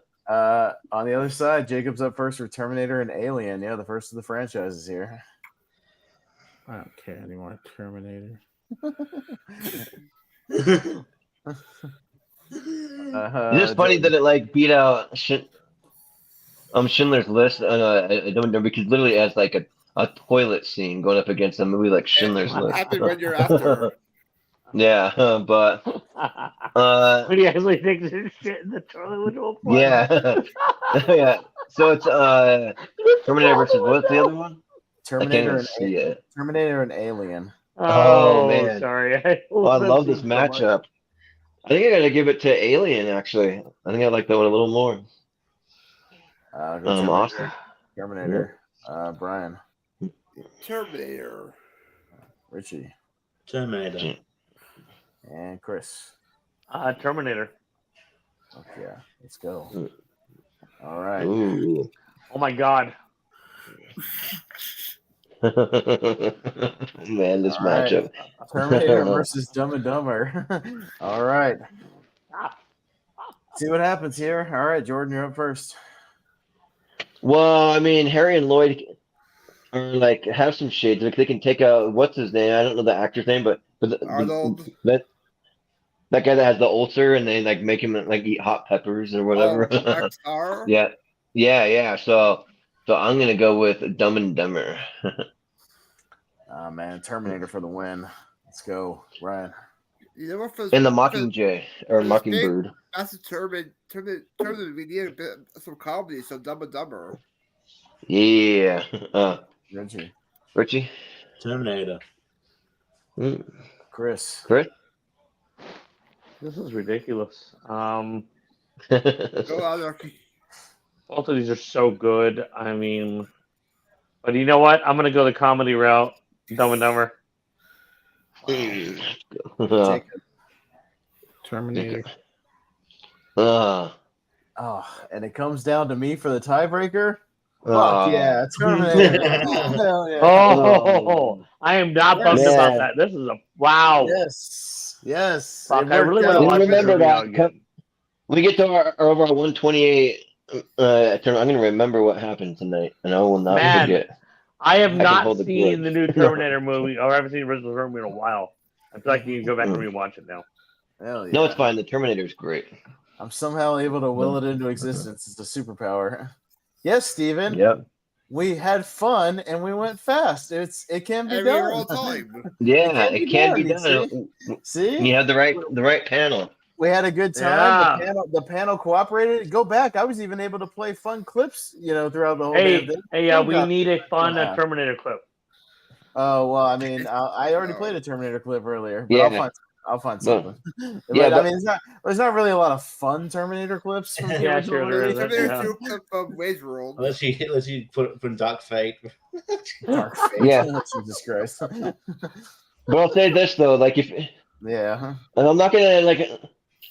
On the other side, Jacob's up first for Terminator and Alien. Yeah, the first of the franchises here. I don't care anymore. Terminator. It's just funny that it like beat out Schindler's List. I don't know because literally it has like a toilet scene going up against a movie like Schindler's What List. happened when you're after? Yeah, but When he actually thinks his shit in the toilet with all yeah, yeah. So it's Terminator versus what's the other one? Terminator I and can't see it. Terminator and Alien. Oh, man. sorry. Oh, I love this so much. matchup. I think I gotta give it to Alien. Actually, I think I like that one a little more. Terminator. Austin. Terminator. Brian. Terminator. Richie. Terminator. And Chris. Terminator. Okay, let's go. All right. Ooh. Oh my God. Man, this All right. matchup. Terminator versus Dumb and Dumber. All right. See what happens here. All right, Jordan, you're up first. Well, I mean, Harry and Lloyd are like have some shades. Like they can take out what's his name? I don't know the actor's name, but Arnold. That guy that has the ulcer, and they like make him like eat hot peppers or whatever. Yeah. So I'm gonna go with Dumb and Dumber. Oh man, Terminator for the win. Let's go, Ryan. You know what? And the Mockingjay or Mockingbird. That's a Terminator. We need a bit some comedy, so Dumb and Dumber. Yeah. Richie. Terminator. Chris. This is ridiculous. Go Anarchy. Both of these are so good. I mean, but you know what? I'm gonna go the comedy route. Dumb and Dumber. Terminator. Oh, and it comes down to me for the tiebreaker. Fuck yeah, Terminator. Hell yeah. I am not bummed about that. This is a wow. Yes. Fuck, I really want to watch remember that. that. We get to our over 128. I'm gonna remember what happened tonight, and I will not forget. I have not seen the new Terminator movie, or I haven't seen the original Terminator in a while. I feel like you can go back and rewatch it now. Hell yeah. No, it's fine. The Terminator's great. I'm somehow able to will it into existence. It's a superpower. Yes, Steven. Yep. We had fun and we went fast. It can be And we done. were on time. Yeah, it can be done. See? You have the right panel. We had a good time. Yeah. The panel cooperated. Go back. I was even able to play fun clips, throughout the whole Hey, damn thing. we need a fun Terminator clip. Oh well, I mean, I already played a Terminator clip earlier, but Yeah. I'll find something. Yeah, I mean, there's not really a lot of fun Terminator clips from the Yeah, original sure there is. movie. Terminator 2 clip of Wade's World. Unless you put from Dark Fate. Dark Fate. Yeah. Jesus Christ. But I'll say this though, like if Yeah. and I'm not gonna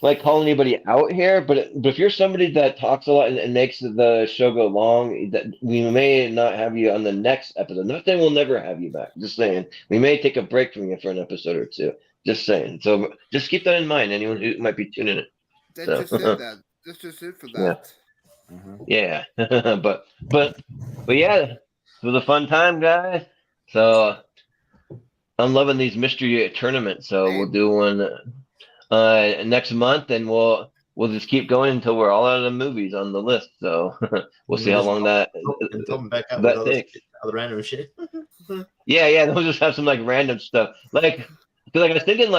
like call anybody out here, but if you're somebody that talks a lot and makes the show go long, that we may not have you on the next episode. Not saying we'll never have you back. Just saying we may take a break from you for an episode or two. Just saying. So just keep that in mind. Anyone who might be tuning in. That's just it for that. Yeah. but yeah, it was a fun time, guys. So I'm loving these mystery tournaments. So we'll do one next month, and we'll just keep going until we're all out of the movies on the list. So we'll see how long that takes. Other random shit. Yeah, they'll just have some like random stuff. Because I was thinking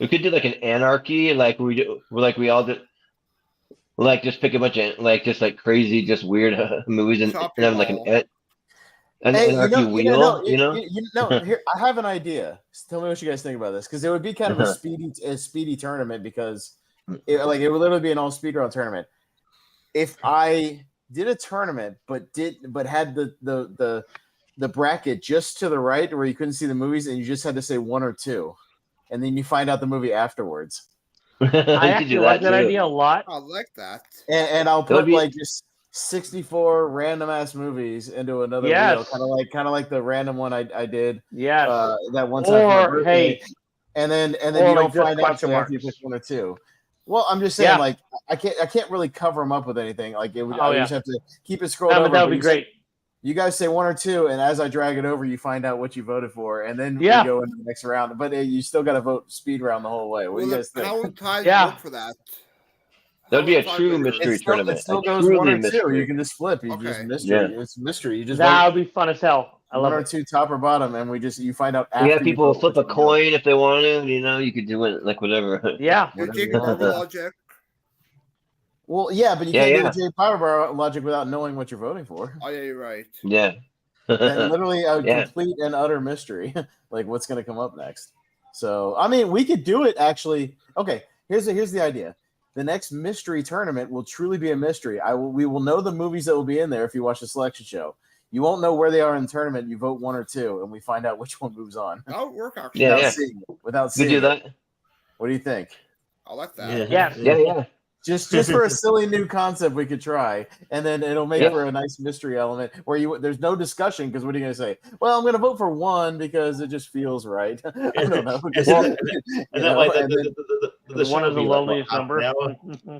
we could do like an anarchy, we all do, just pick a bunch of just crazy, just weird movies and have like an anarchy wheel. Here I have an idea. Tell me what you guys think about this, because it would be kind of a speedy tournament, because it would literally be an all speed round tournament. If I did a tournament but had the bracket just to the right where you couldn't see the movies, and you just had to say one or two, and then you find out the movie afterwards. I actually like that idea a lot. I like that. And I'll put just 64 random ass movies into another wheel, kind of like the random one I did. Yeah, that one time. Or hey, and then you don't find out until after you pick one or two. Well, I'm just saying, I can't really cover them up with anything. I just have to keep it scrolled over. That would be great. You guys say one or two, and as I drag it over, you find out what you voted for, and then we go into the next round. But you still got to vote speed round the whole way. What do you guys think? How would ties work for that? That would be a true mystery tournament. It still goes one or two. You can just flip. You just mystery. Yeah. It's mystery. You just that would be fun as hell. I love one or two, top or bottom, and you find out after. Yeah, people flip a coin if they want to. You could do it whatever. Yeah. Logic. Well, yeah, but you can't do the J Power Bar logic without knowing what you're voting for. Oh yeah, you're right. Yeah. And literally a complete and utter mystery, like what's going to come up next. So, I mean, we could do it actually. Okay, here's the idea. The next mystery tournament will truly be a mystery. We will know the movies that will be in there if you watch the selection show. You won't know where they are in the tournament. You vote one or two, and we find out which one moves on. That would work actually. Without seeing we do that. What do you think? I like that. Yeah. Just for a silly new concept we could try, and then it'll make for a nice mystery element where there's no discussion, because what are you going to say? Well, I'm going to vote for one because it just feels right. I don't know. The one is the loneliest number.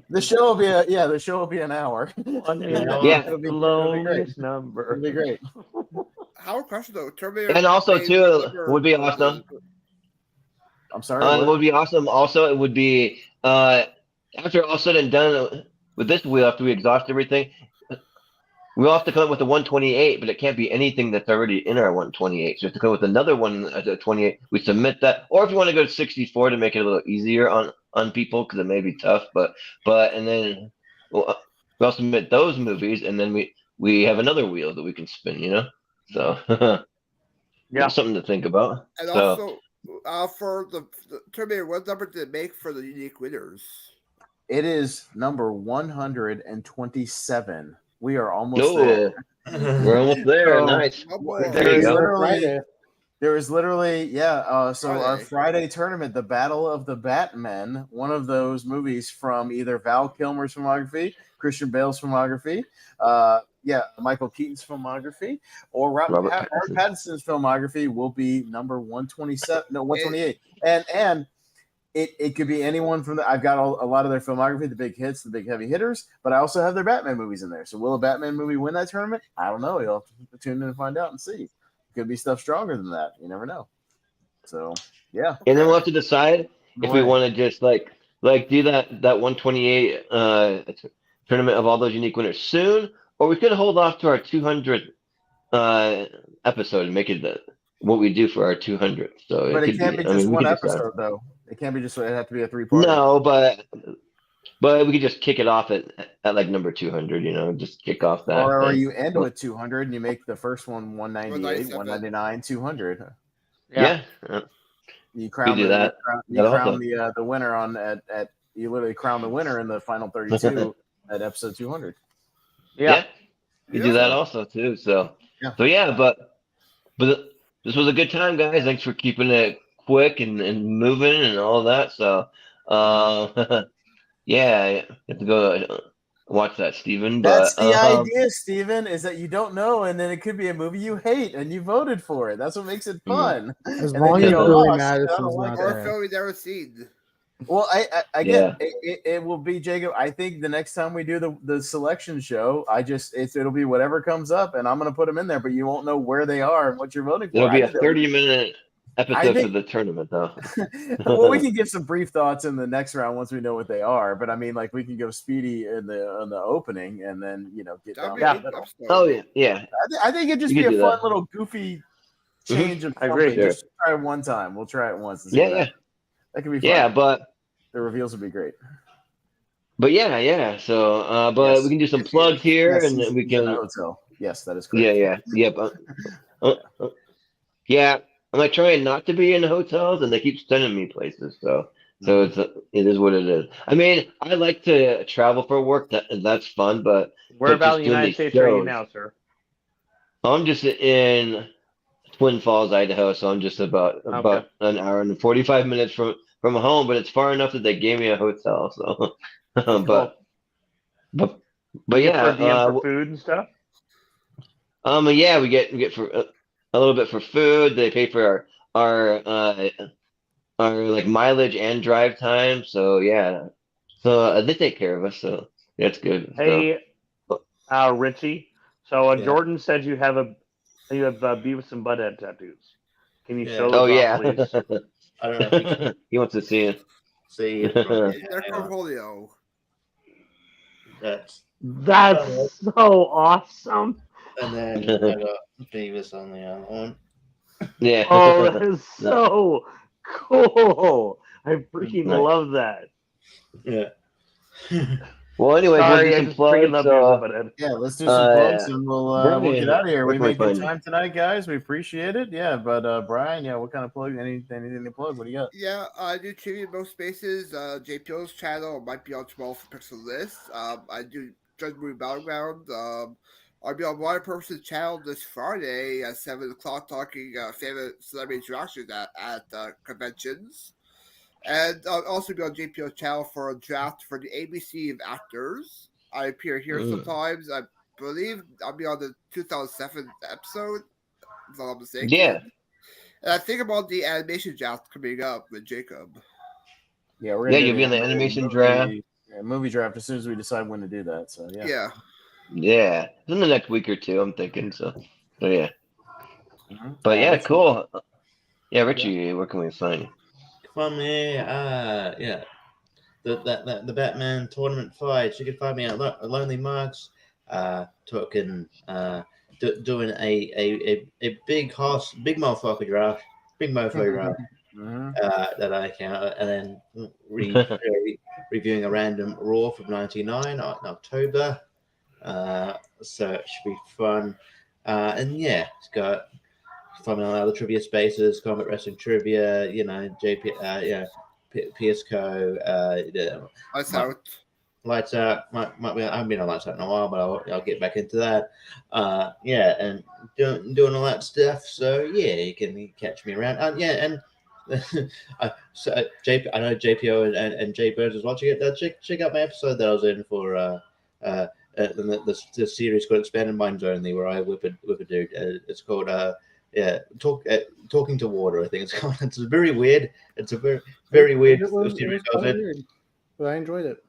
The show will be an hour. The loneliest number. It'll be great. How question though? Terminator And also too would be awesome. I'm sorry. It would be awesome. Also, it would be after all said and done with this wheel, after we exhaust everything, we'll have to come up with a 128, but it can't be anything that's already in our 128. So we have to come up with another one at a 28. We submit that, or if you want to go to 64 to make it a little easier on people, because it may be tough, but and then we'll submit those movies, and then we have another wheel that we can spin, So something to think about. And also, for the Terminator, what number did it make for the unique winners? It is number 127. We are almost there. We're almost there. Nice. There is literally, so our Friday tournament, the Battle of the Batmen, one of those movies from either Val Kilmer's filmography, Christian Bale's filmography, Michael Keaton's filmography, or Robert Pattinson's filmography will be number 128. And it could be anyone from I've got a lot of their filmography, the big hits, the big heavy hitters, but I also have their Batman movies in there. So will a Batman movie win that tournament? I don't know. You'll have to tune in and find out and see. Could be stuff stronger than that. You never know. So yeah. And then we'll have to decide if we want to just like do that 128 tournament of all those unique winners soon, or we could hold off to our 200th episode and make it what we do for our 200th. So but it can't be just one episode though. It can't be just. It have to be a 3-part. No, but we could just kick it off at like number 200. Just kick off that. Or you end with 200 and you make the first one 198, 199, 200. Yeah. You crown the winner at you literally crown the winner in the final 32 at episode 200. Yeah. You do that also too. So but this was a good time, guys. Thanks for keeping it quick and moving and all that. So you have to go watch that, Steven. That's the idea, Steven, is that you don't know, and then it could be a movie you hate and you voted for it. That's what makes it fun. As long as Billy Madison's not or a there. film we never seen. Well, I get it will be, Jacob. I think the next time we do the selection show, it'll be whatever comes up, and I'm going to put them in there, but you won't know where they are and what you're voting for. It'll be a 30-minute episode for the tournament, though. Well, we can give some brief thoughts in the next round once we know what they are. But I mean, like, we can go speedy in the opening, and then get down. Yeah. I think it'd just be a fun little goofy change of. I agree. Just try it one time. We'll try it once. Yeah. That could be fun. Yeah, but the reveals would be great. But so we can do some plugs here, and then we can. Hotel. Yes, that is correct. Yeah. I'm like trying not to be in hotels, and they keep sending me places. So it is what it is. I mean, I like to travel for work. That's fun, but where about the United States are you now, sir? I'm just in Twin Falls, Idaho. So I'm just about an hour and 45 minutes from home, but it's far enough that they gave me a hotel. So, but yeah, for food and stuff. We get for a little bit for food. They pay for our like mileage and drive time. So they take care of us. So that's good. Hey, Richie. So Jordan said you have Beavis and Butthead tattoos. Can you show those off, please? I don't know. If you he wants to see it. See it. Their portfolio. That's so awesome. And then I got Beavis on the other one. Yeah. Oh, that is so cool. I freaking love that. Yeah. Well, anyways, Sorry, we'll do I some just freaking plugs. love you, but Yeah, let's do some plugs and we'll Brian, get out of here. where We can we made good find you? time tonight, guys. We appreciate it. Yeah, but Brian, yeah, what kind of plug? Anything to plug? What do you got? Yeah, I do trivia in most spaces. JPO's channel might be on tomorrow for Pixel List. I do Judge Movie Battleground. I'll be on Water Person's channel this Friday at 7 o'clock talking favorite celebrity interactions at conventions. And I'll also be on JPO's channel for a draft for the ABC of Actors. I appear here sometimes. I believe I'll be on the 2007 episode, if I'm not mistaken. Yeah. And I think about the animation draft coming up with Jacob. Yeah, we're gonna do you'll be in the animation draft. Movie draft as soon as we decide when to do that. So yeah. Yeah, in the next week or two, I'm thinking. So yeah. Mm-hmm. But yeah, Richie. cool. Yeah, Richie, where can we find you? From me, the Batman tournament fights. You can find me at Lonely Marks, talking, doing a big motherfucker draft, that I count, and then reviewing a random Raw from '99 in October. So it should be fun. And yeah, it's got from other trivia spaces, Combat Wrestling Trivia, JP, PSCO, Lights Out. I haven't been on Lights Out in a while, but I'll get back into that. And doing all that stuff. So yeah, you can catch me around. And JP, I know JPO and Jay Burns is watching it. Check out my episode that I was in for the series called Expanded Minds Only, where I whip a dude. It's called Talking to Water, I think it's called. It's very weird. It's a very weird series. But I enjoyed it.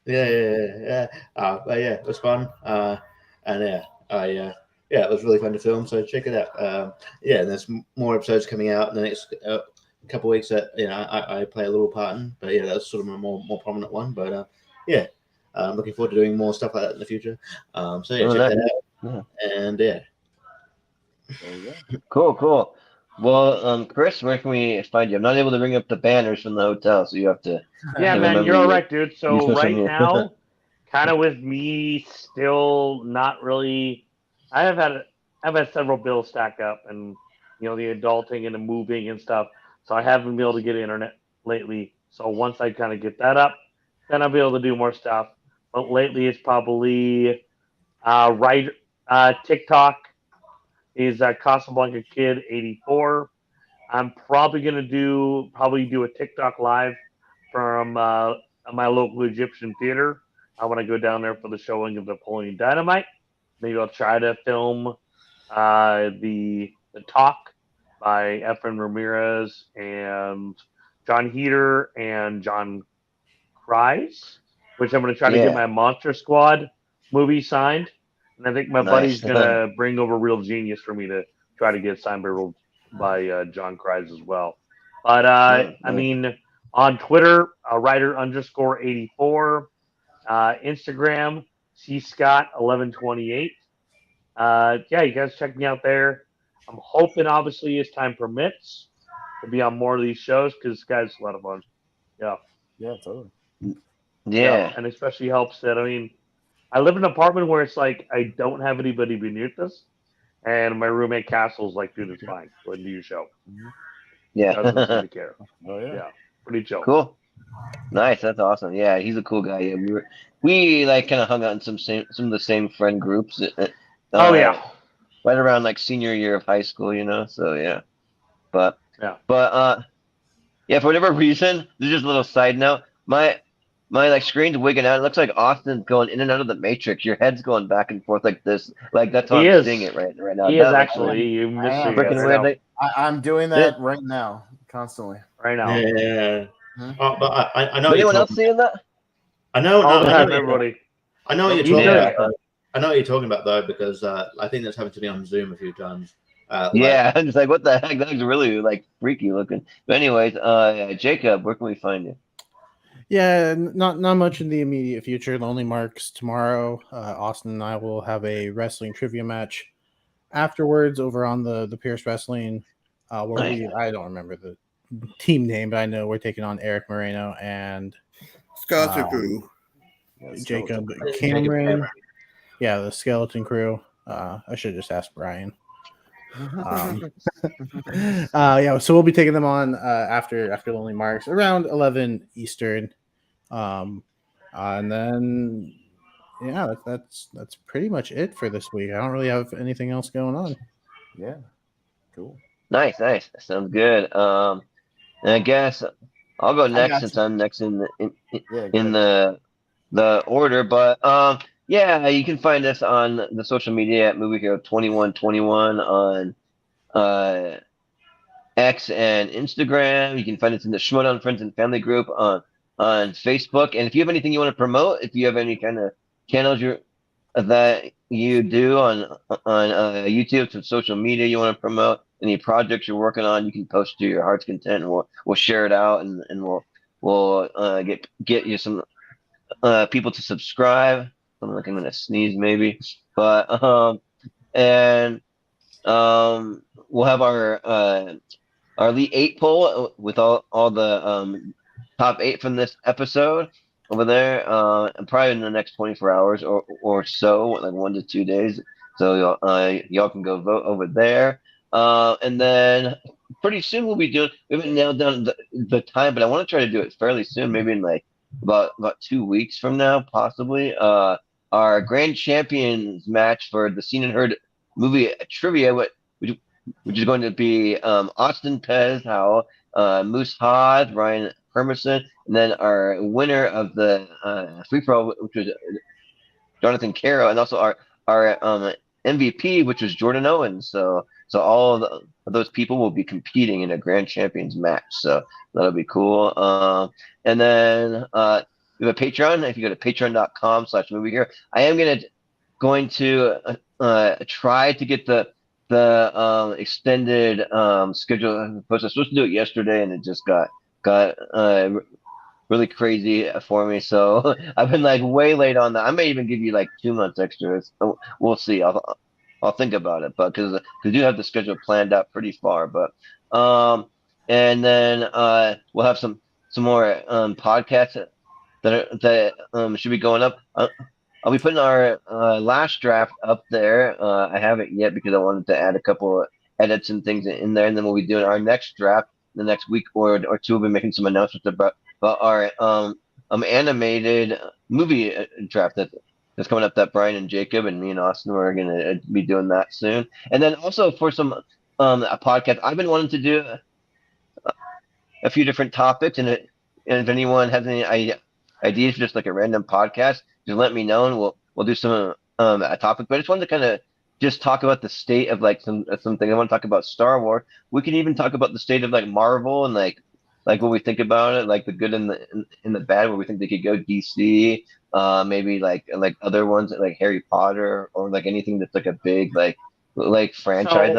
Yeah. But yeah, it was fun. It was really fun to film. So check it out. And there's more episodes coming out in the next couple of weeks that I play a little part in. But yeah, that's sort of a more prominent one. But I'm looking forward to doing more stuff like that in the future. Check that out. Yeah. And yeah. There you go. Cool. Well, Chris, where can we find you? I'm not able to bring up the banners from the hotel, so you have to. Yeah, man, you're all right, dude. So right now, kind of with me still not really. I've had several bills stack up, and the adulting and the moving and stuff. So I haven't been able to get internet lately. So once I kind of get that up, then I'll be able to do more stuff. But lately, it's probably TikTok. Is Casablanca Kid 84. I'm probably gonna do a TikTok live from my local Egyptian theater. I want to go down there for the showing of Napoleon Dynamite. Maybe I'll try to film the Talk by Efren Ramirez and John Heater and John Kreis, which I'm going to try to get my Monster Squad movie signed. And I think my buddy's going to bring over Real Genius for me to try to get signed by John Kreis as well. But, I mean, on Twitter, writer_84, Instagram, cscott1128. You guys check me out there. I'm hoping, obviously, as time permits, to be on more of these shows because, guys, it's a lot of fun. Yeah. Yeah, totally. Yeah. And especially helps that, I live in an apartment where it's like I don't have anybody beneath us, and my roommate Castle's like, dude, it's fine. Go ahead and do your show. Yeah. Doesn't seem to care. Oh, yeah. Pretty chill. Cool. Nice. That's awesome. Yeah, he's a cool guy. Yeah, we like kind of hung out in some of the same friend groups. Right around like senior year of high school, So yeah. But for whatever reason, there's just a little side note. My screen's wigging out. It looks like Austin's going in and out of the Matrix. Your head's going back and forth like this. Like that's how I'm seeing it right now. He is actually. You missed it. I'm doing that right now, constantly. Right now. Yeah. But I know. Anyone else seeing that? I know. Everybody. I know what you're talking about. I know what you're talking about though, because I think that's happened to me on Zoom a few times. I'm just like, what the heck? That looks really like freaky looking. But anyways, Jacob, where can we find you? Yeah, not much in the immediate future. Lonely Marks tomorrow. Austin and I will have a wrestling trivia match afterwards over on the Pierce Wrestling. Where I don't remember the team name, but I know we're taking on Eric Moreno and Skeleton Crew. Jacob Cameron. Yeah, the Skeleton Crew. I should just ask Brian. Yeah, so we'll be taking them on after Lonely Marks around 11 Eastern, and then that's pretty much it for this week. I don't really have anything else going on. Yeah, cool. Nice. That sounds good. And I guess I'll go next since I'm next in the order. But yeah, you can find us on the social media at Movie Hero 2121 on X and Instagram. You can find us in the Schmodown Friends and Family group on Facebook. And if you have anything you want to promote, if you have any kind of channels that you do on YouTube, some social media you want to promote, any projects you're working on, you can post to your heart's content, and we'll share it out, and we'll get you some people to subscribe. I'm like I'm gonna sneeze maybe, but we'll have our Elite 8 poll with all the top 8 from this episode over there, and probably in the next 24 hours or so, like 1 to 2 days. So y'all can go vote over there. And then pretty soon we'll be doing. We haven't nailed down the time, but I want to try to do it fairly soon, maybe in like about 2 weeks from now, possibly. Our grand champions match for the Seen and Heard movie trivia, which is going to be Austin Pez Howell, Moose Hodge, Ryan Hermerson, and then our winner of the free for all, which was Jonathan Caro, and also our MVP, which was Jordan Owens. So all of those people will be competing in a grand champions match. So that'll be cool. And then we have a Patreon. If you go to patreon.com/movie here, I am going to try to get the extended schedule. I was supposed to do it yesterday, and it just got really crazy for me. So I've been like way late on that. I may even give you like 2 months extra. We'll see. I'll think about it, but because we do have the schedule planned out pretty far. But and then we'll have some more podcasts that should be going up. I'll be putting our last draft up there. I haven't yet because I wanted to add a couple of edits and things in there, and then we'll be doing our next draft the next week or two. We'll be making some announcements about our animated movie draft that's coming up, that Brian and Jacob and me and Austin are going to be doing that soon. And then also for some a podcast, I've been wanting to do a few different topics, and if anyone has any ideas for just like a random podcast, just let me know, and we'll do some a topic. But I just wanted to kind of just talk about the state of like something. I want to talk about Star Wars. We can even talk about the state of like Marvel and like what we think about it, like the good and the bad, where we think they could go. DC, maybe like other ones like Harry Potter, or like anything that's like a big like franchise.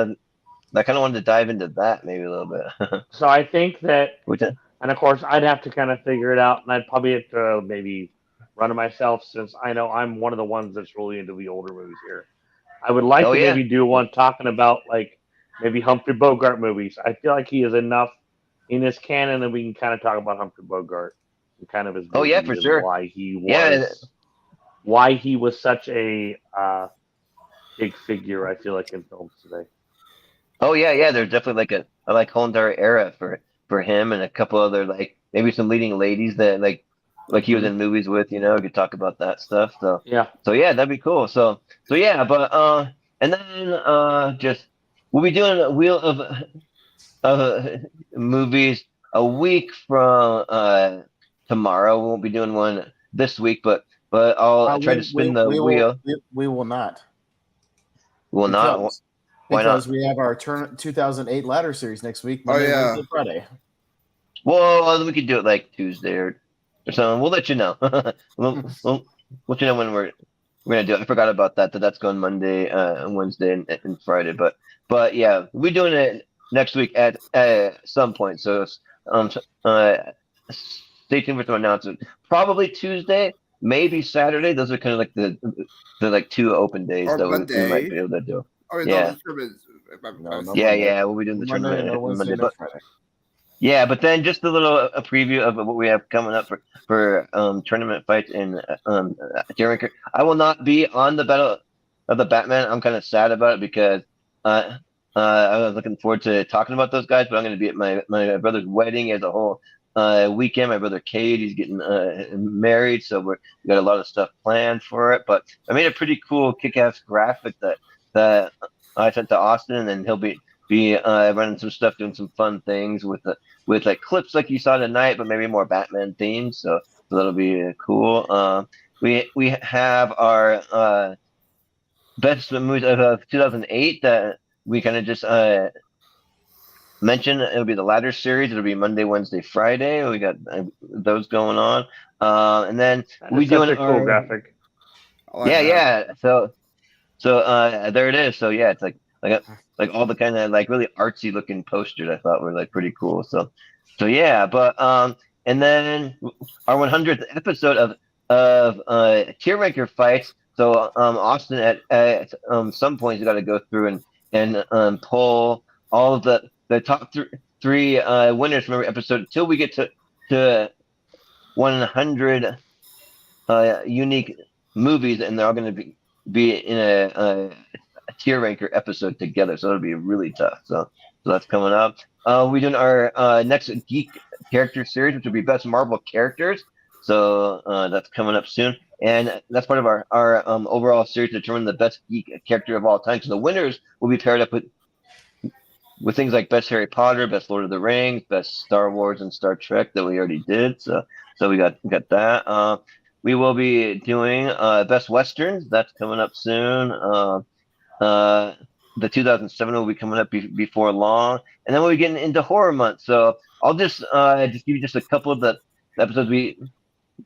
I kind of wanted to dive into that maybe a little bit. So I think that, and of course I'd have to kind of figure it out, and I'd probably have to maybe run it myself, since I know I'm one of the ones that's really into the older movies here. I would like to maybe do one talking about like maybe Humphrey Bogart movies. I feel like he is enough in his canon that we can kind of talk about Humphrey Bogart and kind of his movies for sure. Why he was such a big figure, I feel like, in films today. Oh yeah. There's definitely like whole entire era for him, and a couple other like maybe some leading ladies that like he was in movies with. We could talk about that stuff. So yeah, that'd be cool. So yeah, but and then just we'll be doing a wheel of movies a week from tomorrow. We won't be doing one this week, but I'll try to spin the wheel. We will not. We will not. Why because not? We have our 2008 ladder series next week. Monday, Wednesday, Friday. Well, we could do it like Tuesday or something. We'll let you know. we'll let you know when we're gonna do it. I forgot about that. That's going Monday, Wednesday, and Friday. But yeah, we're doing it next week at some point. So stay tuned for some announcement. Probably Tuesday, maybe Saturday. Those are kind of like the like 2 open days that we might be able to do. Oh, yeah. No, Yeah. We'll be doing the tournament Monday, Monday, no but Friday. Yeah, but then just a preview of what we have coming up for tournament fights in tier ranker. I will not be on the Battle of the Batman. I'm kind of sad about it because I was looking forward to talking about those guys, but I'm going to be at my brother's wedding as a whole weekend. My brother Cade, he's getting married, so we got a lot of stuff planned for it. But I made a pretty cool kick-ass graphic that I sent to Austin, and then he'll be running some stuff, doing some fun things with like clips like you saw tonight, but maybe more Batman themes. So that'll be cool. We have our best movies of 2008 that we kind of just mentioned. It'll be the ladder series. It'll be Monday, Wednesday, Friday. We got those going on, and then we doing a cool graphic. Yeah. So there it is. So yeah, it's like all the kind of like really artsy looking posters I thought were like pretty cool. So yeah, but and then our 100th episode of tier ranker fights. So Austin at some points you got to go through and pull all of the top three winners from every episode until we get to 100 unique movies, and they're all going to be in a tier ranker episode together, so it'll be really tough. So that's coming up. We're doing our next geek character series, which will be best Marvel characters. So that's coming up soon, and that's part of our overall series to determine the best geek character of all time. So the winners will be paired up with things like best Harry Potter, best Lord of the Rings, best Star Wars and Star Trek that we already did. So we got that. We will be doing best westerns. That's coming up soon. The 2007 will be coming up before long, and then we'll be getting into horror month. So I'll just give you just a couple of the episodes we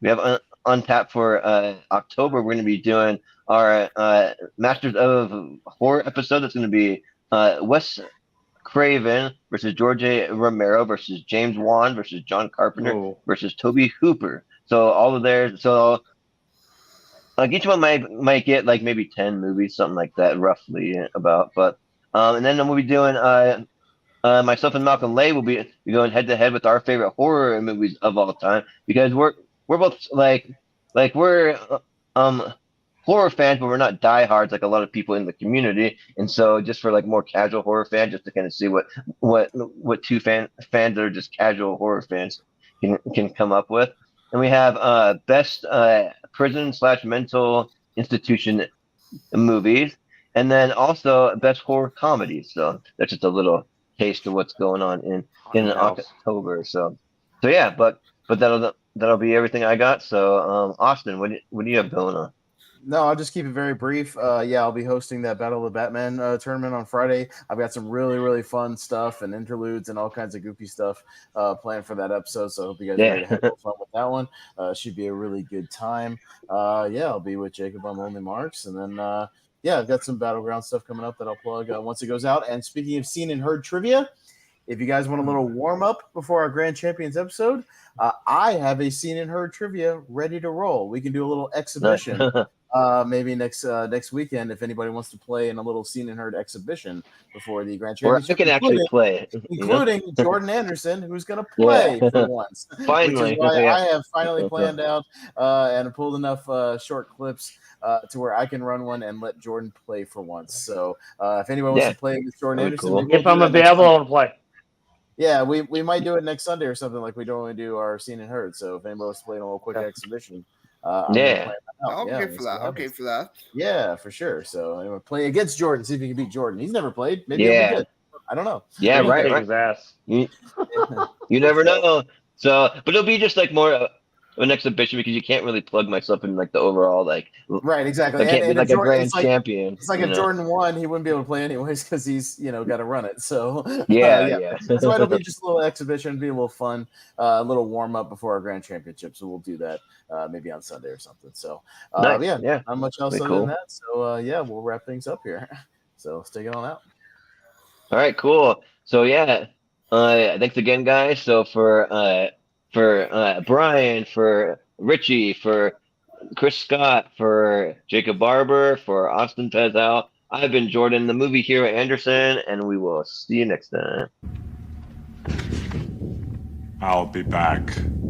have on tap for October. We're going to be doing our Masters of Horror episode. That's going to be Wes Craven versus George A. Romero versus James Wan versus John Carpenter versus Toby Hooper. So all of theirs. So like each one might get like maybe 10 movies, something like that, roughly about. But and then we'll be doing myself and Malcolm Lay will be going head to head with our favorite horror movies of all time, because we're both like we're horror fans, but we're not diehards like a lot of people in the community. And so just for like more casual horror fans, just to kind of see what two fans that are just casual horror fans can come up with. And we have best prison / mental institution movies, and then also best horror comedies. So that's just a little taste of what's going on in October. So yeah, but that'll be everything I got. So Austin, what do you have going on? No, I'll just keep it very brief. I'll be hosting that Battle of the Batman tournament on Friday. I've got some really, really fun stuff and interludes and all kinds of goofy stuff planned for that episode. So I hope you guys are ready to have fun with that one. Should be a really good time. I'll be with Jacob on Lonely Marks. And then, I've got some Battleground stuff coming up that I'll plug once it goes out. And speaking of seen and heard trivia, if you guys want a little warm up before our Grand Champions episode, I have a seen and heard trivia ready to roll. We can do a little exhibition. Maybe next weekend if anybody wants to play in a little seen and heard exhibition before the Grand Championship. Or I can actually play, including Jordan Anderson, who's going to play for once. Finally, which is why I have finally planned out and pulled enough short clips to where I can run one and let Jordan play for once. So if anyone wants to play with Jordan Anderson, cool. If I'm available, I'll play. Yeah, we might do it next Sunday or something like we normally do our seen and heard. So if anybody wants to play in a little quick exhibition. Okay for that. Yeah, for sure. So I'm gonna play against Jordan, see if you can beat Jordan. He's never played. Maybe he'll be good. I don't know. Yeah, right. His ass. You never know. So, but it'll be just like more of an exhibition because you can't really plug myself in like the overall like. Right, exactly. I can't be like a grand champion. It's like if Jordan won, he wouldn't be able to play anyways because he's got to run it. So yeah. That's why it'll be just a little exhibition, be a little fun, a little warm up before our grand championship. So we'll do that maybe on Sunday or something. So nice. Not much else other than that. So we'll wrap things up here. So stick it on out. All right, cool. So thanks again, guys. So for Brian, for Richie, for Chris Scott, for Jacob Barber, for Austin Pez Howell, I've been Jordan, the movie hero Anderson, and we will see you next time. I'll be back.